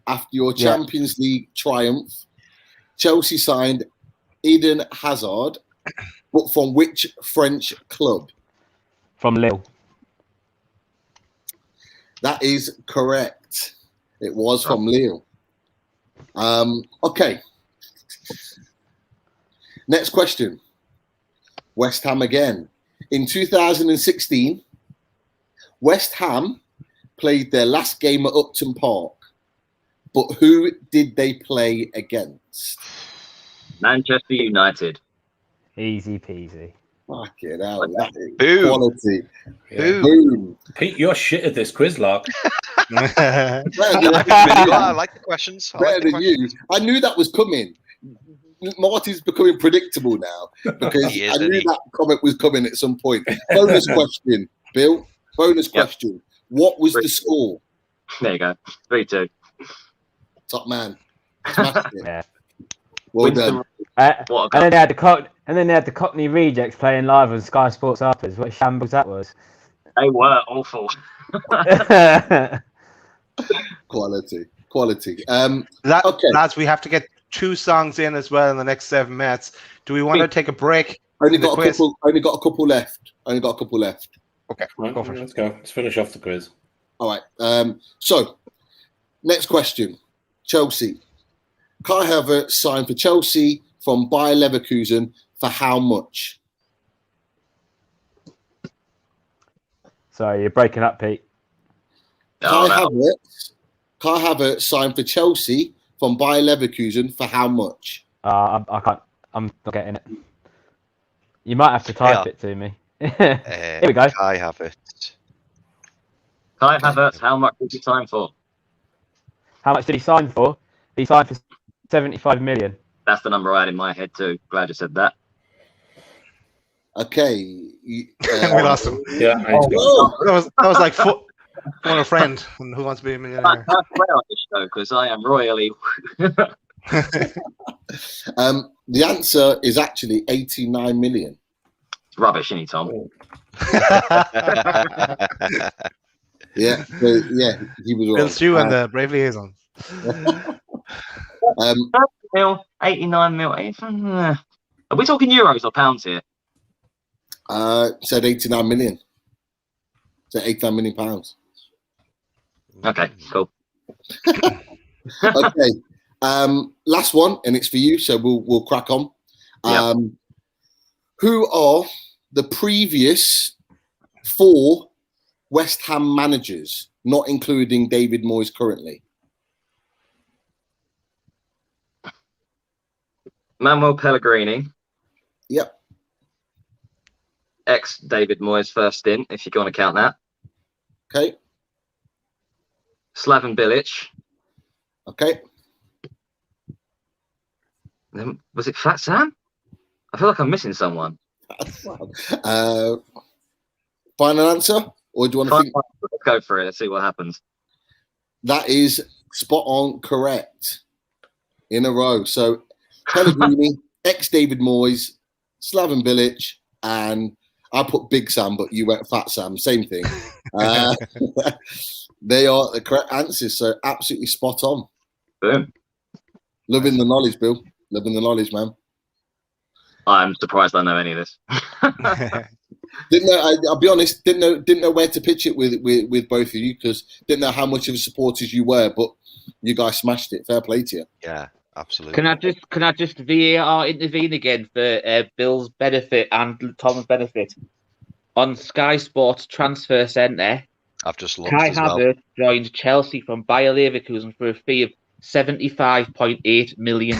[SPEAKER 4] after your Champions League triumph, Chelsea signed Eden Hazard, but from which French club?
[SPEAKER 14] From Lille.
[SPEAKER 4] That is correct. It was from Lille. Okay. Next question. West Ham again. In 2016, West Ham played their last game at Upton Park, but who did they play against?
[SPEAKER 13] Manchester United.
[SPEAKER 14] Easy peasy.
[SPEAKER 4] Fucking hell. That is
[SPEAKER 6] Boom.
[SPEAKER 4] quality.
[SPEAKER 1] Yeah.
[SPEAKER 4] Boom.
[SPEAKER 1] Pete, you're shit at this quiz, Lark.
[SPEAKER 6] I like the questions.
[SPEAKER 4] Better than you. I knew that was coming. Marty's becoming predictable now because I knew that comment was coming at some point. Bonus question, Bill. Bonus question. What was the score?
[SPEAKER 13] There you go. 3-2.
[SPEAKER 4] Top man. Smashed it.
[SPEAKER 14] Yeah.
[SPEAKER 4] Well done.
[SPEAKER 14] And then they had the Cockney Rejects playing live on Sky Sports Uppers. What a shambles that was.
[SPEAKER 13] They were awful.
[SPEAKER 4] Quality.
[SPEAKER 7] Lads, we have to get 2 songs in as well in the next 7 minutes. Do we want to take a break?
[SPEAKER 4] Only got a couple left.
[SPEAKER 7] Okay,
[SPEAKER 1] right,
[SPEAKER 7] go for it.
[SPEAKER 1] Let's go. Let's finish off the quiz.
[SPEAKER 4] All right. So, next question. Chelsea. Kai Havertz signed for Chelsea from Bayer Leverkusen for how much?
[SPEAKER 14] Sorry, you're breaking up, Pete.
[SPEAKER 4] Kai Havertz signed for Chelsea from Bayer Leverkusen for how much?
[SPEAKER 14] I can't. I'm not getting it. You might have to type it to me. Here we go.
[SPEAKER 6] Kai Havertz.
[SPEAKER 13] Kai Havertz, how much did he sign for?
[SPEAKER 14] How much did he sign for? He signed for 75 million.
[SPEAKER 13] That's the number I had in my head too. Glad you said that.
[SPEAKER 4] Okay.
[SPEAKER 7] We lost him.
[SPEAKER 1] Yeah.
[SPEAKER 7] That was like phone a friend who wants to be a millionaire.
[SPEAKER 13] I can't play on this show because I am royally.
[SPEAKER 4] The answer is actually 89 million.
[SPEAKER 13] It's rubbish, isn't he, Tom?
[SPEAKER 4] Yeah, he was
[SPEAKER 7] Bill
[SPEAKER 4] right.
[SPEAKER 7] Stew and the Brave Liaison.
[SPEAKER 13] 89 mil. Are we talking euros or pounds here?
[SPEAKER 4] Said 89 million. Said 89 million pounds.
[SPEAKER 13] Okay, cool.
[SPEAKER 4] Okay. Last one, and it's for you, so we'll crack on. Who are the previous 4 West Ham managers, not including David Moyes currently?
[SPEAKER 13] Manuel Pellegrini.
[SPEAKER 4] Yep.
[SPEAKER 13] Ex David Moyes first stint, if you want to count that.
[SPEAKER 4] Okay.
[SPEAKER 13] Slaven Bilic.
[SPEAKER 4] Okay.
[SPEAKER 13] Was it Fat Sam? I feel like I'm missing someone.
[SPEAKER 4] Final answer, or do you want to think?
[SPEAKER 13] Let's go for it. Let's see what happens.
[SPEAKER 4] That is spot on, correct. In a row. So Pellegrini, ex-David Moyes, Slaven Bilic, and I put Big Sam, but you went Fat Sam. Same thing. They are the correct answers. So absolutely spot on.
[SPEAKER 13] Boom.
[SPEAKER 4] Loving the knowledge, Bill. Loving the knowledge, man.
[SPEAKER 13] I'm surprised I know any of this.
[SPEAKER 4] Didn't know. I'll be honest. Didn't know where to pitch it with both of you because didn't know how much of a supporters you were. But you guys smashed it. Fair play to you.
[SPEAKER 6] Yeah, absolutely.
[SPEAKER 2] Can I just VAR intervene again for Bill's benefit and Tom's benefit on Sky Sports Transfer Centre?
[SPEAKER 6] I've just looked.
[SPEAKER 2] Kai
[SPEAKER 6] as well.
[SPEAKER 2] Havertz joined Chelsea from Bayer Leverkusen for a fee of £75.8 million.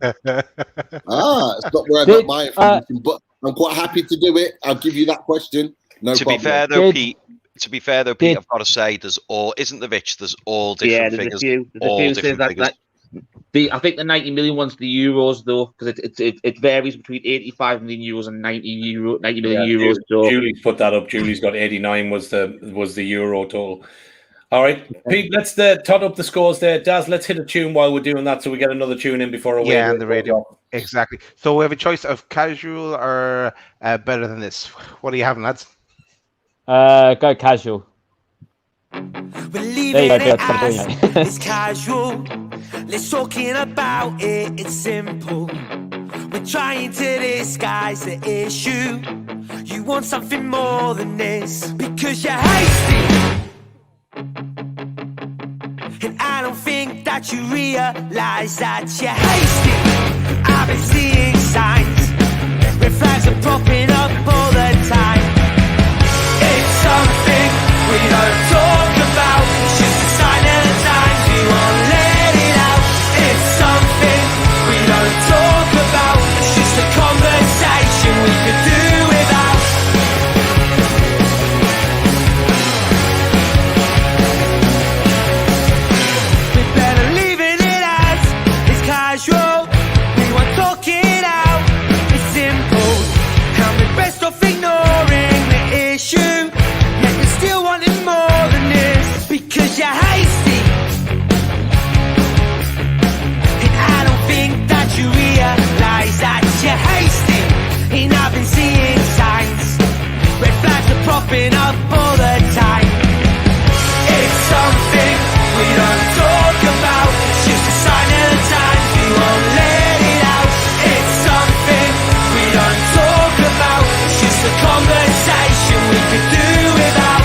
[SPEAKER 4] It's not where I got my information, but I'm quite happy to do it. I'll give you that question. No
[SPEAKER 6] To
[SPEAKER 4] problem.
[SPEAKER 6] be fair though, Pete. I've got to say, there's all there's all different figures.
[SPEAKER 2] There's
[SPEAKER 6] all
[SPEAKER 2] a few
[SPEAKER 6] different
[SPEAKER 2] that,
[SPEAKER 6] figures.
[SPEAKER 2] I think the 90 million one's the euros though, because it varies between 85 million euros and 90 million euros. So
[SPEAKER 1] Julie's put that up. Julie's got 89 was the euro total. All right, Pete, let's tot up the scores there. Daz, let's hit a tune while we're doing that so we get another tune in before away.
[SPEAKER 7] Yeah, on the radio. Exactly. So we have a choice of casual or better than this. What are you having, lads?
[SPEAKER 14] Go casual.
[SPEAKER 5] We're leaving it as it's casual. Let's talking about it, it's simple. We're trying to disguise the issue. You want something more than this because you're hasty. And I don't think that you realise that you're hasty. I've been seeing signs, red flags are popping up all the time. It's something we don't talk about, it's just a sign of the times, we won't let it out. It's something we don't talk about, it's just a conversation we could do without. Casual, we won't talk it out, it's simple. And we're best off ignoring the issue, yet you're still wanting more than this because you're hasty. And I don't think that you realise that you're hasty. And I've been seeing signs, red flags are popping up all the time. It's something we don't talk about, it's just a sign of the times, we won't let it out. It's something we don't talk about, it's just a conversation we could do without.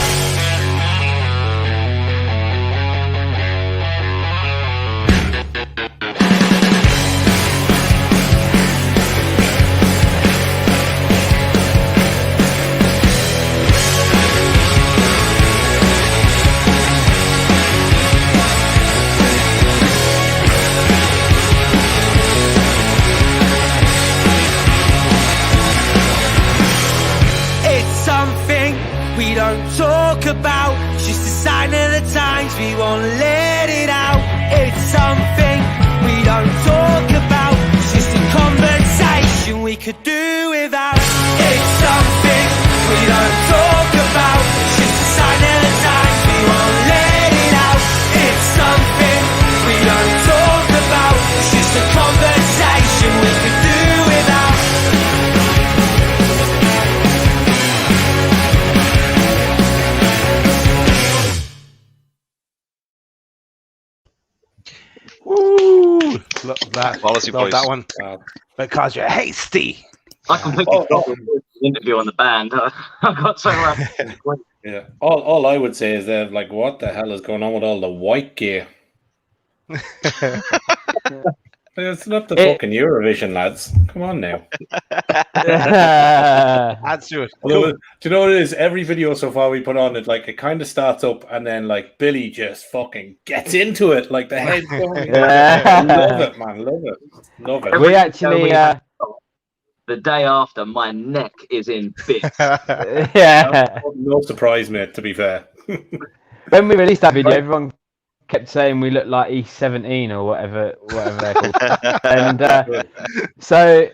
[SPEAKER 5] We don't talk about, it's just a sign of the times, we won't let it out. It's something we don't talk about, it's just a conversation we could do without. It's something we don't talk about, it's just a sign of the times, we won't let it out. It's something we don't talk about, it's just a conversation we could do without.
[SPEAKER 7] Woo! Love that.
[SPEAKER 6] Quality
[SPEAKER 7] Love
[SPEAKER 6] voice.
[SPEAKER 7] that one. Because you're hasty.
[SPEAKER 13] I completely forgot the interview on the band. I got so rapid.
[SPEAKER 1] Yeah. All I would say is that, like, what the hell is going on with all the white gear? It's not the fucking Eurovision, lads. Come on now.
[SPEAKER 7] Add to it.
[SPEAKER 1] Do you know what it is? Every video so far we put on, it kind of starts up and then like Billy just fucking gets into it, like the head going. Love it, man. Love it.
[SPEAKER 14] We actually
[SPEAKER 13] the day after, my neck is in bits.
[SPEAKER 14] Yeah.
[SPEAKER 1] No surprise, mate, to be fair.
[SPEAKER 14] When we released that video, everyone kept saying we looked like E17 or whatever they're called. And so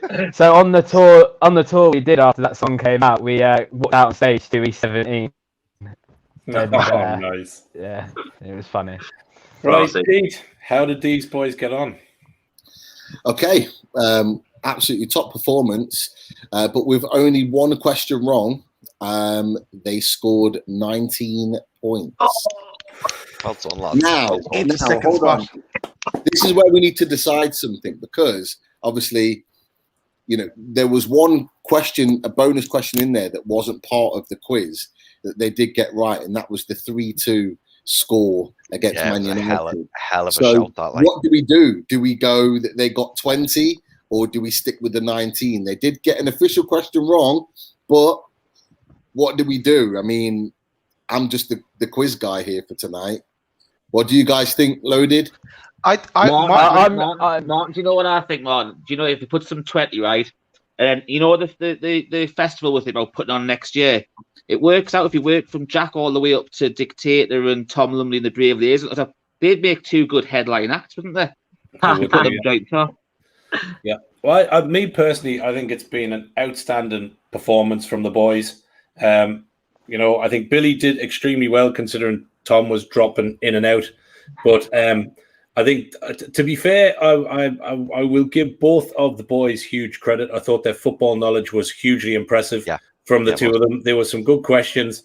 [SPEAKER 14] on the tour we did after that song came out, we walked out on stage to E17. And,
[SPEAKER 1] nice.
[SPEAKER 14] Yeah, it was funny.
[SPEAKER 1] Right, Pete, how did these boys get on?
[SPEAKER 4] Okay, absolutely top performance, but with only one question wrong, they scored 19 points.
[SPEAKER 6] Well done, lads.
[SPEAKER 4] Now, hold on. This is where we need to decide something, because obviously, there was one question, a bonus question in there that wasn't part of the quiz that they did get right, and that was the 3-2 score against Man United.
[SPEAKER 6] Hell of a shout, that.
[SPEAKER 4] What do we do? Do we go that they got 20, or do we stick with the 19? They did get an official question wrong, but what do we do? I mean, I'm just the quiz guy here for tonight. What do you guys think, Loaded?
[SPEAKER 2] Martin, do you know what I think, Martin? Do you know if you put some 20 right, and the festival was about putting on next year, it works out if you work from Jack all the way up to Dictator and Tom Lumley and the Brave Liaison. They'd make two good headline acts, wouldn't they?
[SPEAKER 1] Yeah. Well, me personally, I think it's been an outstanding performance from the boys. I think Billy did extremely well considering Tom was dropping in and out. But I think, to be fair, I will give both of the boys huge credit. I thought their football knowledge was hugely impressive from the two of them. There were some good questions.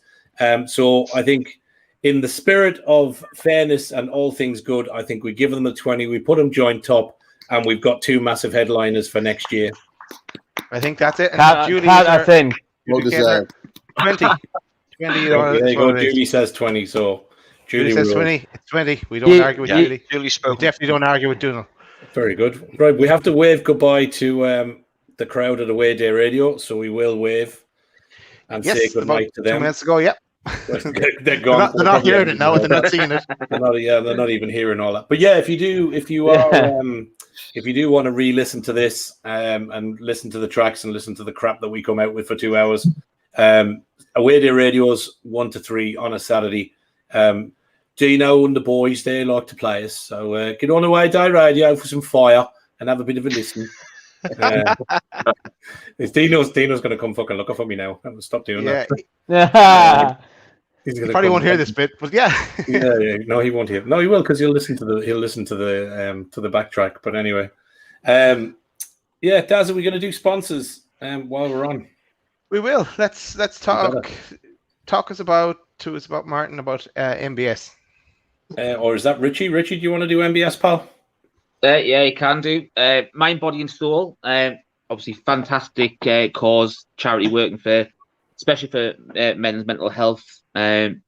[SPEAKER 1] So I think in the spirit of fairness and all things good, I think we give them the 20. We put them joint top, and we've got two massive headliners for next year.
[SPEAKER 7] I think that's it.
[SPEAKER 14] And
[SPEAKER 4] Well deserved.
[SPEAKER 7] 20. 20.
[SPEAKER 1] There you go. Julie says 20. So
[SPEAKER 7] Julie says 20. It's 20. We don't argue with Julie.
[SPEAKER 6] Julie spoke.
[SPEAKER 7] We definitely don't argue with Donal.
[SPEAKER 1] Very good. Right, we have to wave goodbye to the crowd at Away Day Radio, so we will wave and say goodnight to them.
[SPEAKER 7] 2 minutes ago,
[SPEAKER 1] They're gone.
[SPEAKER 7] They're not hearing it now. They're not seeing it.
[SPEAKER 1] They're not even hearing all that. But yeah, if you do want to re-listen to this and listen to the tracks and listen to the crap that we come out with for 2 hours, Away Day Radio's 1 to 3 on a Saturday. Dino and the boys, they like to play us. So get on Away Day Radio for some fire and have a bit of a listen. Dino's going to come fucking look up at me now. Stop doing that.
[SPEAKER 7] He probably won't hear this bit, but yeah.
[SPEAKER 1] No, he won't hear. No, he will, because he'll listen to the backtrack. But anyway, Daz, are we going to do sponsors while we're on?
[SPEAKER 7] We will. Let's talk. Talk to us about Martin about MBS.
[SPEAKER 1] Or is that Richie? Richie, do you want to do MBS, pal?
[SPEAKER 2] Yeah, you can do. Mind, Body and Soul. Obviously, fantastic cause, charity working for, especially for men's mental health. They've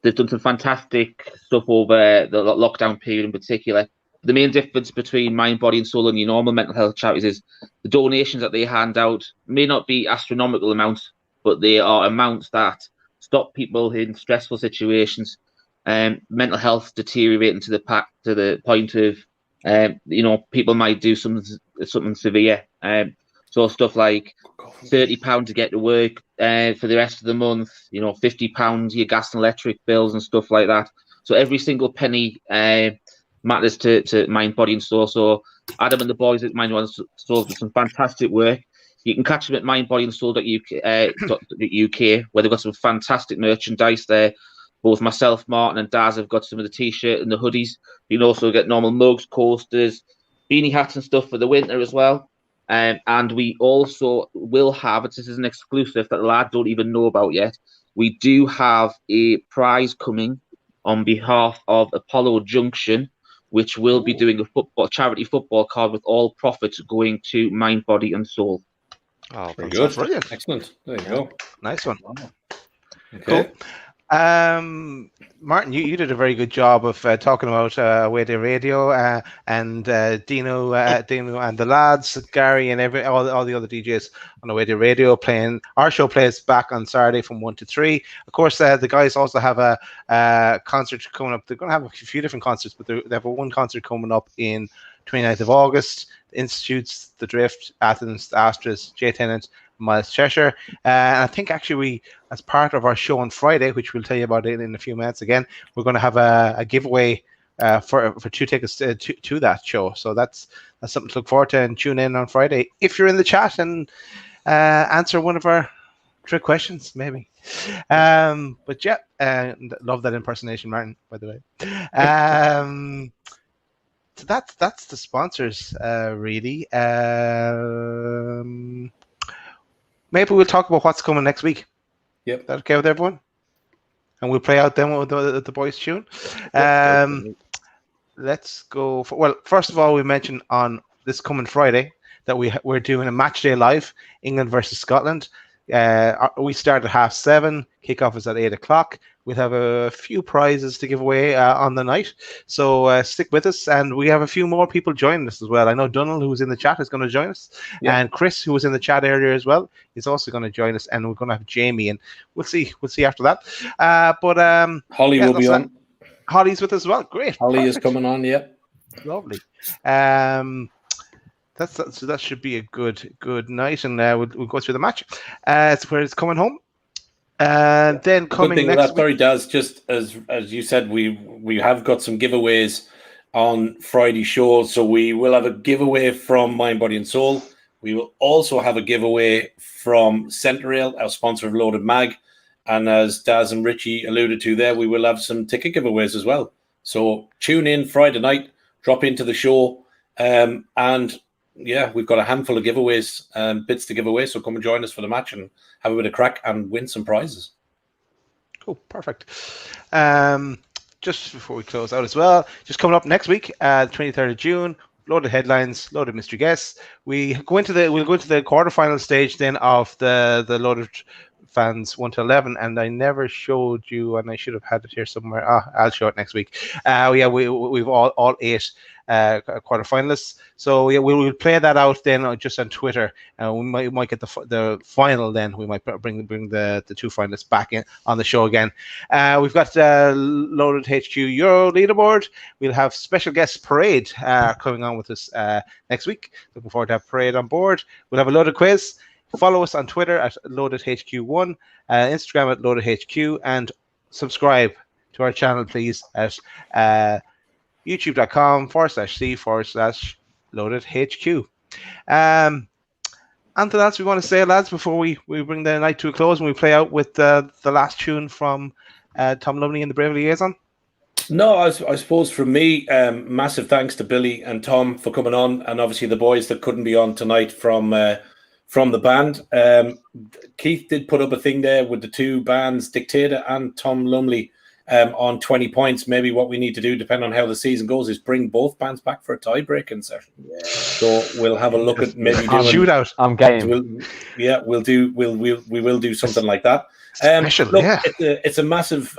[SPEAKER 2] done some fantastic stuff over the lockdown period in particular. The main difference between Mind, Body and Soul and your normal mental health charities is the donations that they hand out may not be astronomical amounts, but they are amounts that stop people in stressful situations, mental health deteriorating to the point of, people might do something severe. So stuff like £30 to get to work for the rest of the month, £50 your gas and electric bills and stuff like that. So every single penny matters to Mind, Body and Soul. So Adam and the boys at Mind, Body and Soul do some fantastic work. You can catch them at mindbodyandsoul.uk, where they've got some fantastic merchandise there. Both myself, Martin, and Daz have got some of the t-shirt and the hoodies. You can also get normal mugs, coasters, beanie hats and stuff for the winter as well. And we also will have, this is an exclusive that the lads don't even know about yet, we do have a prize coming on behalf of Apollo Junction, which will be doing a charity football card with all profits going to Mind, Body and Soul.
[SPEAKER 6] Oh,
[SPEAKER 1] very good.
[SPEAKER 7] Brilliant.
[SPEAKER 1] Excellent. There you go.
[SPEAKER 7] Nice one.
[SPEAKER 1] Okay.
[SPEAKER 7] Cool. Martin, you did a very good job of talking about Away Day Radio and Dino and the lads, Gary and all the other DJs on Away Day Radio playing. Our show plays back on Saturday from 1 to 3. Of course, the guys also have a concert coming up. They're going to have a few different concerts, but they have one concert coming up in 29th of August. The Institutes, The Drift, Athens, the Astras, Jay Tennant, Miles Cheshire. And I think actually we, as part of our show on Friday, which we'll tell you about in a few minutes again, we're going to have a giveaway for 2 tickets to that show. So that's something to look forward to, and tune in on Friday if you're in the chat and answer one of our trick questions, maybe. But yeah, love that impersonation, Martin, by the way. So that's the sponsors, really. Maybe we'll talk about what's coming next week.
[SPEAKER 1] Yep.
[SPEAKER 7] Is that okay with everyone? And we'll play out then with the boys' tune. Let's go for, well, first of all, we mentioned on this coming Friday that we're doing a match day live, England versus Scotland. We start at 7:30. Kickoff is at 8:00. We'll have a few prizes to give away on the night, so stick with us. And we have a few more people joining us as well. I know Donald, who's in the chat, is going to join us, and Chris, who was in the chat earlier as well, is also going to join us. And we're going to have Jamie, and we'll see after that. But
[SPEAKER 1] Holly will be on.
[SPEAKER 7] Holly's with us as well. Great.
[SPEAKER 1] Holly is coming on. Yeah.
[SPEAKER 7] Lovely. So that should be a good night, and we'll go through the match. It's where it's coming home, and then coming next week.
[SPEAKER 1] Sorry, Daz. Just as you said, we have got some giveaways on Friday show, so we will have a giveaway from Mind, Body, and Soul. We will also have a giveaway from Centrail, our sponsor of Loaded Mag, and as Daz and Richie alluded to there, we will have some ticket giveaways as well. So tune in Friday night, drop into the show, and yeah, we've got a handful of giveaways, bits to give away. So come and join us for the match and have a bit of crack and win some prizes.
[SPEAKER 7] Cool, perfect. Just before we close out as well, just coming up next week, 23rd of June, loaded headlines, loaded mystery guests. We'll go into the quarterfinal stage then of the loaded fans 1 to 11, and I never showed you, and I should have had it here somewhere. I'll show it next week. We've all 8 quarterfinalists. So yeah, we'll play that out then just on Twitter. We might get the final. Then we might bring the 2 finalists back in on the show again. We've got Loaded HQ Euro leaderboard. We'll have special guest Parade coming on with us next week. Looking forward to have Parade on board. We'll have a loaded quiz. Follow us on Twitter at LoadedHQ1, Instagram at LoadedHQ, and subscribe to our channel, please, at youtube.com/c/LoadedHQ. Anything else we want to say, lads, before we bring the night to a close and we play out with the last tune from Tom Lumley and the Brave Liaison?
[SPEAKER 1] No, I suppose from me, massive thanks to Billy and Tom for coming on, and obviously the boys that couldn't be on tonight from the band. Keith did put up a thing there with the 2 bands, Dictator and Tom Lumley, on 20 points. Maybe what we need to do, depending on how the season goes, is bring both bands back for a tie-breaking session. Yeah. So we'll have a look at maybe doing
[SPEAKER 7] shootout.
[SPEAKER 14] I'm game.
[SPEAKER 1] We will do something like that. It's a massive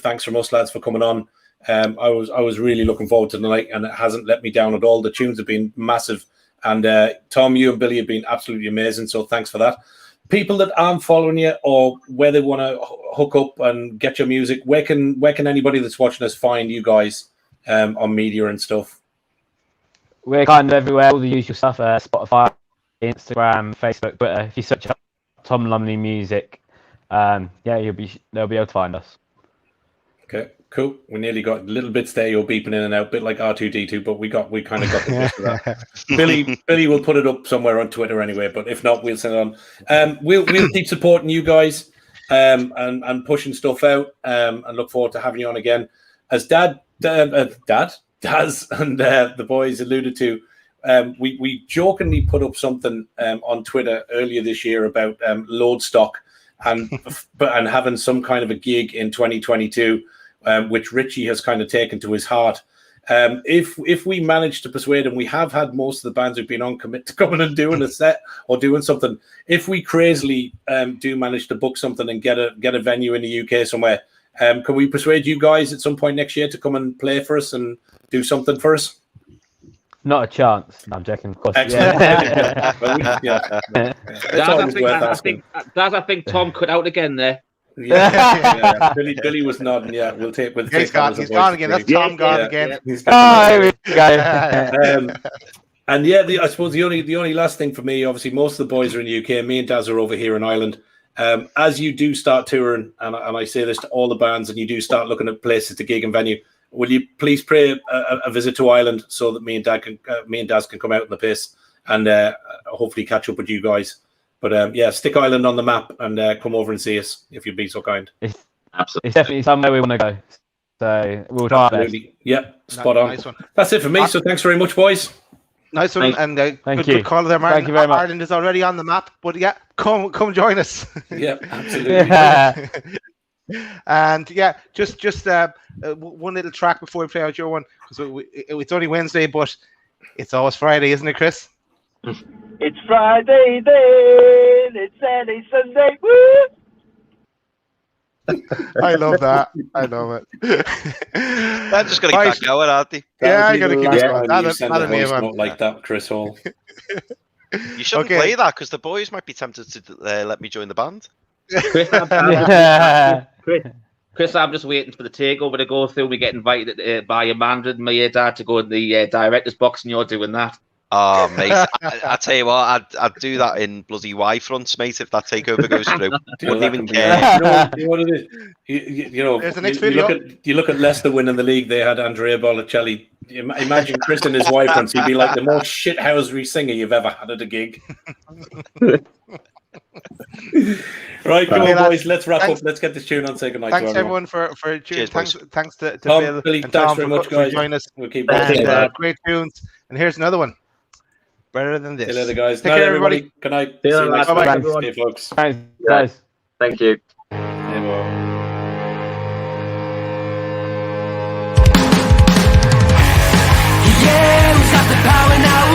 [SPEAKER 1] thanks from us, lads, for coming on. I was really looking forward to the night, and it hasn't let me down at all. The tunes have been massive. And Tom, you and Billy have been absolutely amazing, so thanks for that. People that aren't following you, or where they want to hook up and get your music, where can anybody that's watching us find you guys on media and stuff?
[SPEAKER 14] We're kind of everywhere, all the usual stuff, Spotify, Instagram, Facebook, Twitter. If you search up Tom Lumley Music, they'll be able to find us. Okay.
[SPEAKER 1] Cool. We nearly got little bits there. You're beeping in and out, a bit like R2D2, but we kind of got the gist of that. Billy will put it up somewhere on Twitter anyway, but if not, we'll send it on. We'll keep supporting you guys and pushing stuff out, and look forward to having you on again. As Daz and the boys alluded to, we jokingly put up something on Twitter earlier this year about Loadstock and having some kind of a gig in 2022. Which Richie has kind of taken to his heart. If we manage to persuade him, we have had most of the bands who've been on commit to coming and doing a set or doing something. If we crazily do manage to book something and get a venue in the UK somewhere, can we persuade you guys at some point next year to come and play for us and do something for us?
[SPEAKER 14] Not a chance. No, I'm joking. Of course.
[SPEAKER 1] Excellent.
[SPEAKER 2] I think Tom cut out again there.
[SPEAKER 1] Yeah. Billy was nodding. Yeah, we'll take.
[SPEAKER 7] He's gone again. That's Tom gone again.
[SPEAKER 14] Here we go.
[SPEAKER 1] And yeah, I suppose the only last thing for me, obviously, most of the boys are in the UK. Me and Daz are over here in Ireland. As you do start touring, and I say this to all the bands, and you do start looking at places to gig and venue, will you please pray a visit to Ireland so that me and Daz can come out in the piss and hopefully catch up with you guys. But yeah, stick Ireland on the map and come over and see us if you'd be so kind.
[SPEAKER 14] It's definitely somewhere we want to go. So we'll try our best.
[SPEAKER 1] Yep, spot on.
[SPEAKER 7] Nice one.
[SPEAKER 1] That's it for me. So thanks very much, boys.
[SPEAKER 7] Nice one, and good call there, Martin.
[SPEAKER 14] Thank you very much.
[SPEAKER 7] Ireland is already on the map, but yeah, come join us.
[SPEAKER 1] Yeah, absolutely.
[SPEAKER 14] Yeah.
[SPEAKER 7] And yeah, just one little track before we play out your one, because it's only Wednesday, but it's always Friday, isn't it, Chris?
[SPEAKER 3] It's Friday then, it's Saturday, Sunday, woo!
[SPEAKER 7] I love that. I love it.
[SPEAKER 6] They're just going to keep that going, aren't they?
[SPEAKER 7] Yeah, I got to keep it
[SPEAKER 1] going.
[SPEAKER 7] going.
[SPEAKER 1] You send a voice
[SPEAKER 7] Not
[SPEAKER 1] note like that, Chris Hall.
[SPEAKER 6] You shouldn't play that because the boys might be tempted to let me join the band.
[SPEAKER 2] Chris, I'm just waiting for the takeover to go through. We get invited by Amanda and my dad to go in the director's box, and you're doing that.
[SPEAKER 6] Oh, mate, I tell you what, I'd do that in bloody Y-fronts, mate, if that takeover goes through. Wouldn't even care.
[SPEAKER 1] You know what it is? You know,
[SPEAKER 7] there's the next video.
[SPEAKER 1] You look at Leicester winning the league. They had Andrea Bolicelli. Imagine Chris and his Y-fronts. He'd be like the most shithousery singer you've ever had at a gig. Right, come on, boys. Let's wrap up. Let's get this tune on. Say goodnight.
[SPEAKER 7] Thanks
[SPEAKER 1] to everyone
[SPEAKER 7] for tuning.
[SPEAKER 6] Cheers,
[SPEAKER 7] thanks to
[SPEAKER 1] Tom,
[SPEAKER 7] Bill
[SPEAKER 1] Billy,
[SPEAKER 7] and
[SPEAKER 1] thanks
[SPEAKER 7] Tom
[SPEAKER 1] very much,
[SPEAKER 7] for
[SPEAKER 1] guys.
[SPEAKER 7] joining us.
[SPEAKER 1] We'll keep
[SPEAKER 7] Great tunes. And here's another one. Better than this.
[SPEAKER 1] See you later, guys.
[SPEAKER 7] Take care, everybody.
[SPEAKER 1] Good night.
[SPEAKER 2] See you
[SPEAKER 1] See you next
[SPEAKER 2] later.
[SPEAKER 1] week. See you, folks.
[SPEAKER 14] Thanks, guys.
[SPEAKER 13] Thank you.
[SPEAKER 5] Yeah, who's got the power now?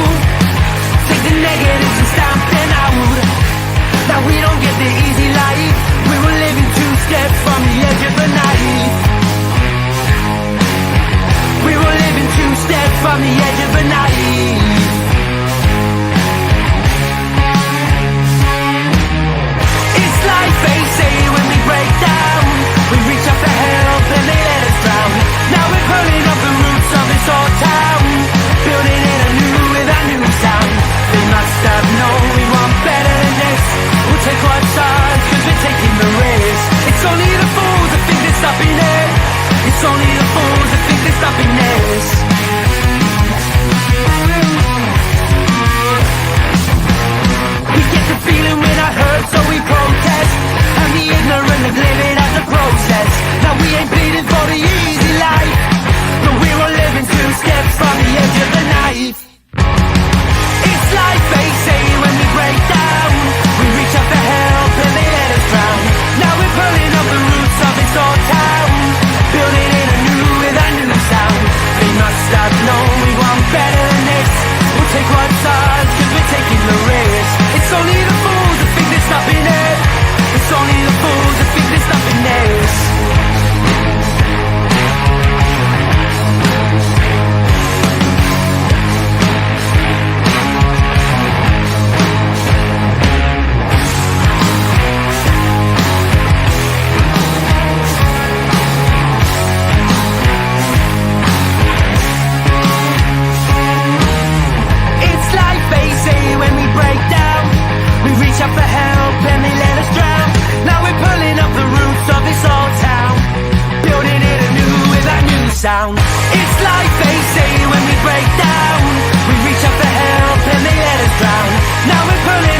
[SPEAKER 5] Take the negatives and stamp them out. Now we don't get the easy life. We were living 2 steps from the edge of the knife. We were living 2 steps from the edge of a knife. It's like they say when we break down. We reach up for help and they let us drown. Now we're pulling up the roots of this old town, building it anew with a new sound. They must have known we want better than this. We'll take what's ours cause we're taking the risk. It's only the fools that think they're stopping it. It's only the fools that think they're stopping this. We get the feeling we're not heard so we protest. And the ignorant that live it as a process. Now we ain't bleeding for the easy life, but we were living 2 steps from the edge of the knife. It's like they say when we break down. We reach out for help and they let us drown. Now we're pulling up the roots of this old town, building it anew with a new sound. They must have known we want better than this. We'll take what's ours cause we're taking the risk. It's only the fools that think they're stopping it. It's only the fools that think they're stopping this. It's like they say when we break down. We reach out for help and they let us drown. Now we're pulling up the roots of this old town, building it anew with a new sound. It's like they say when we break down. We reach out for help and they let us drown. Now we're pulling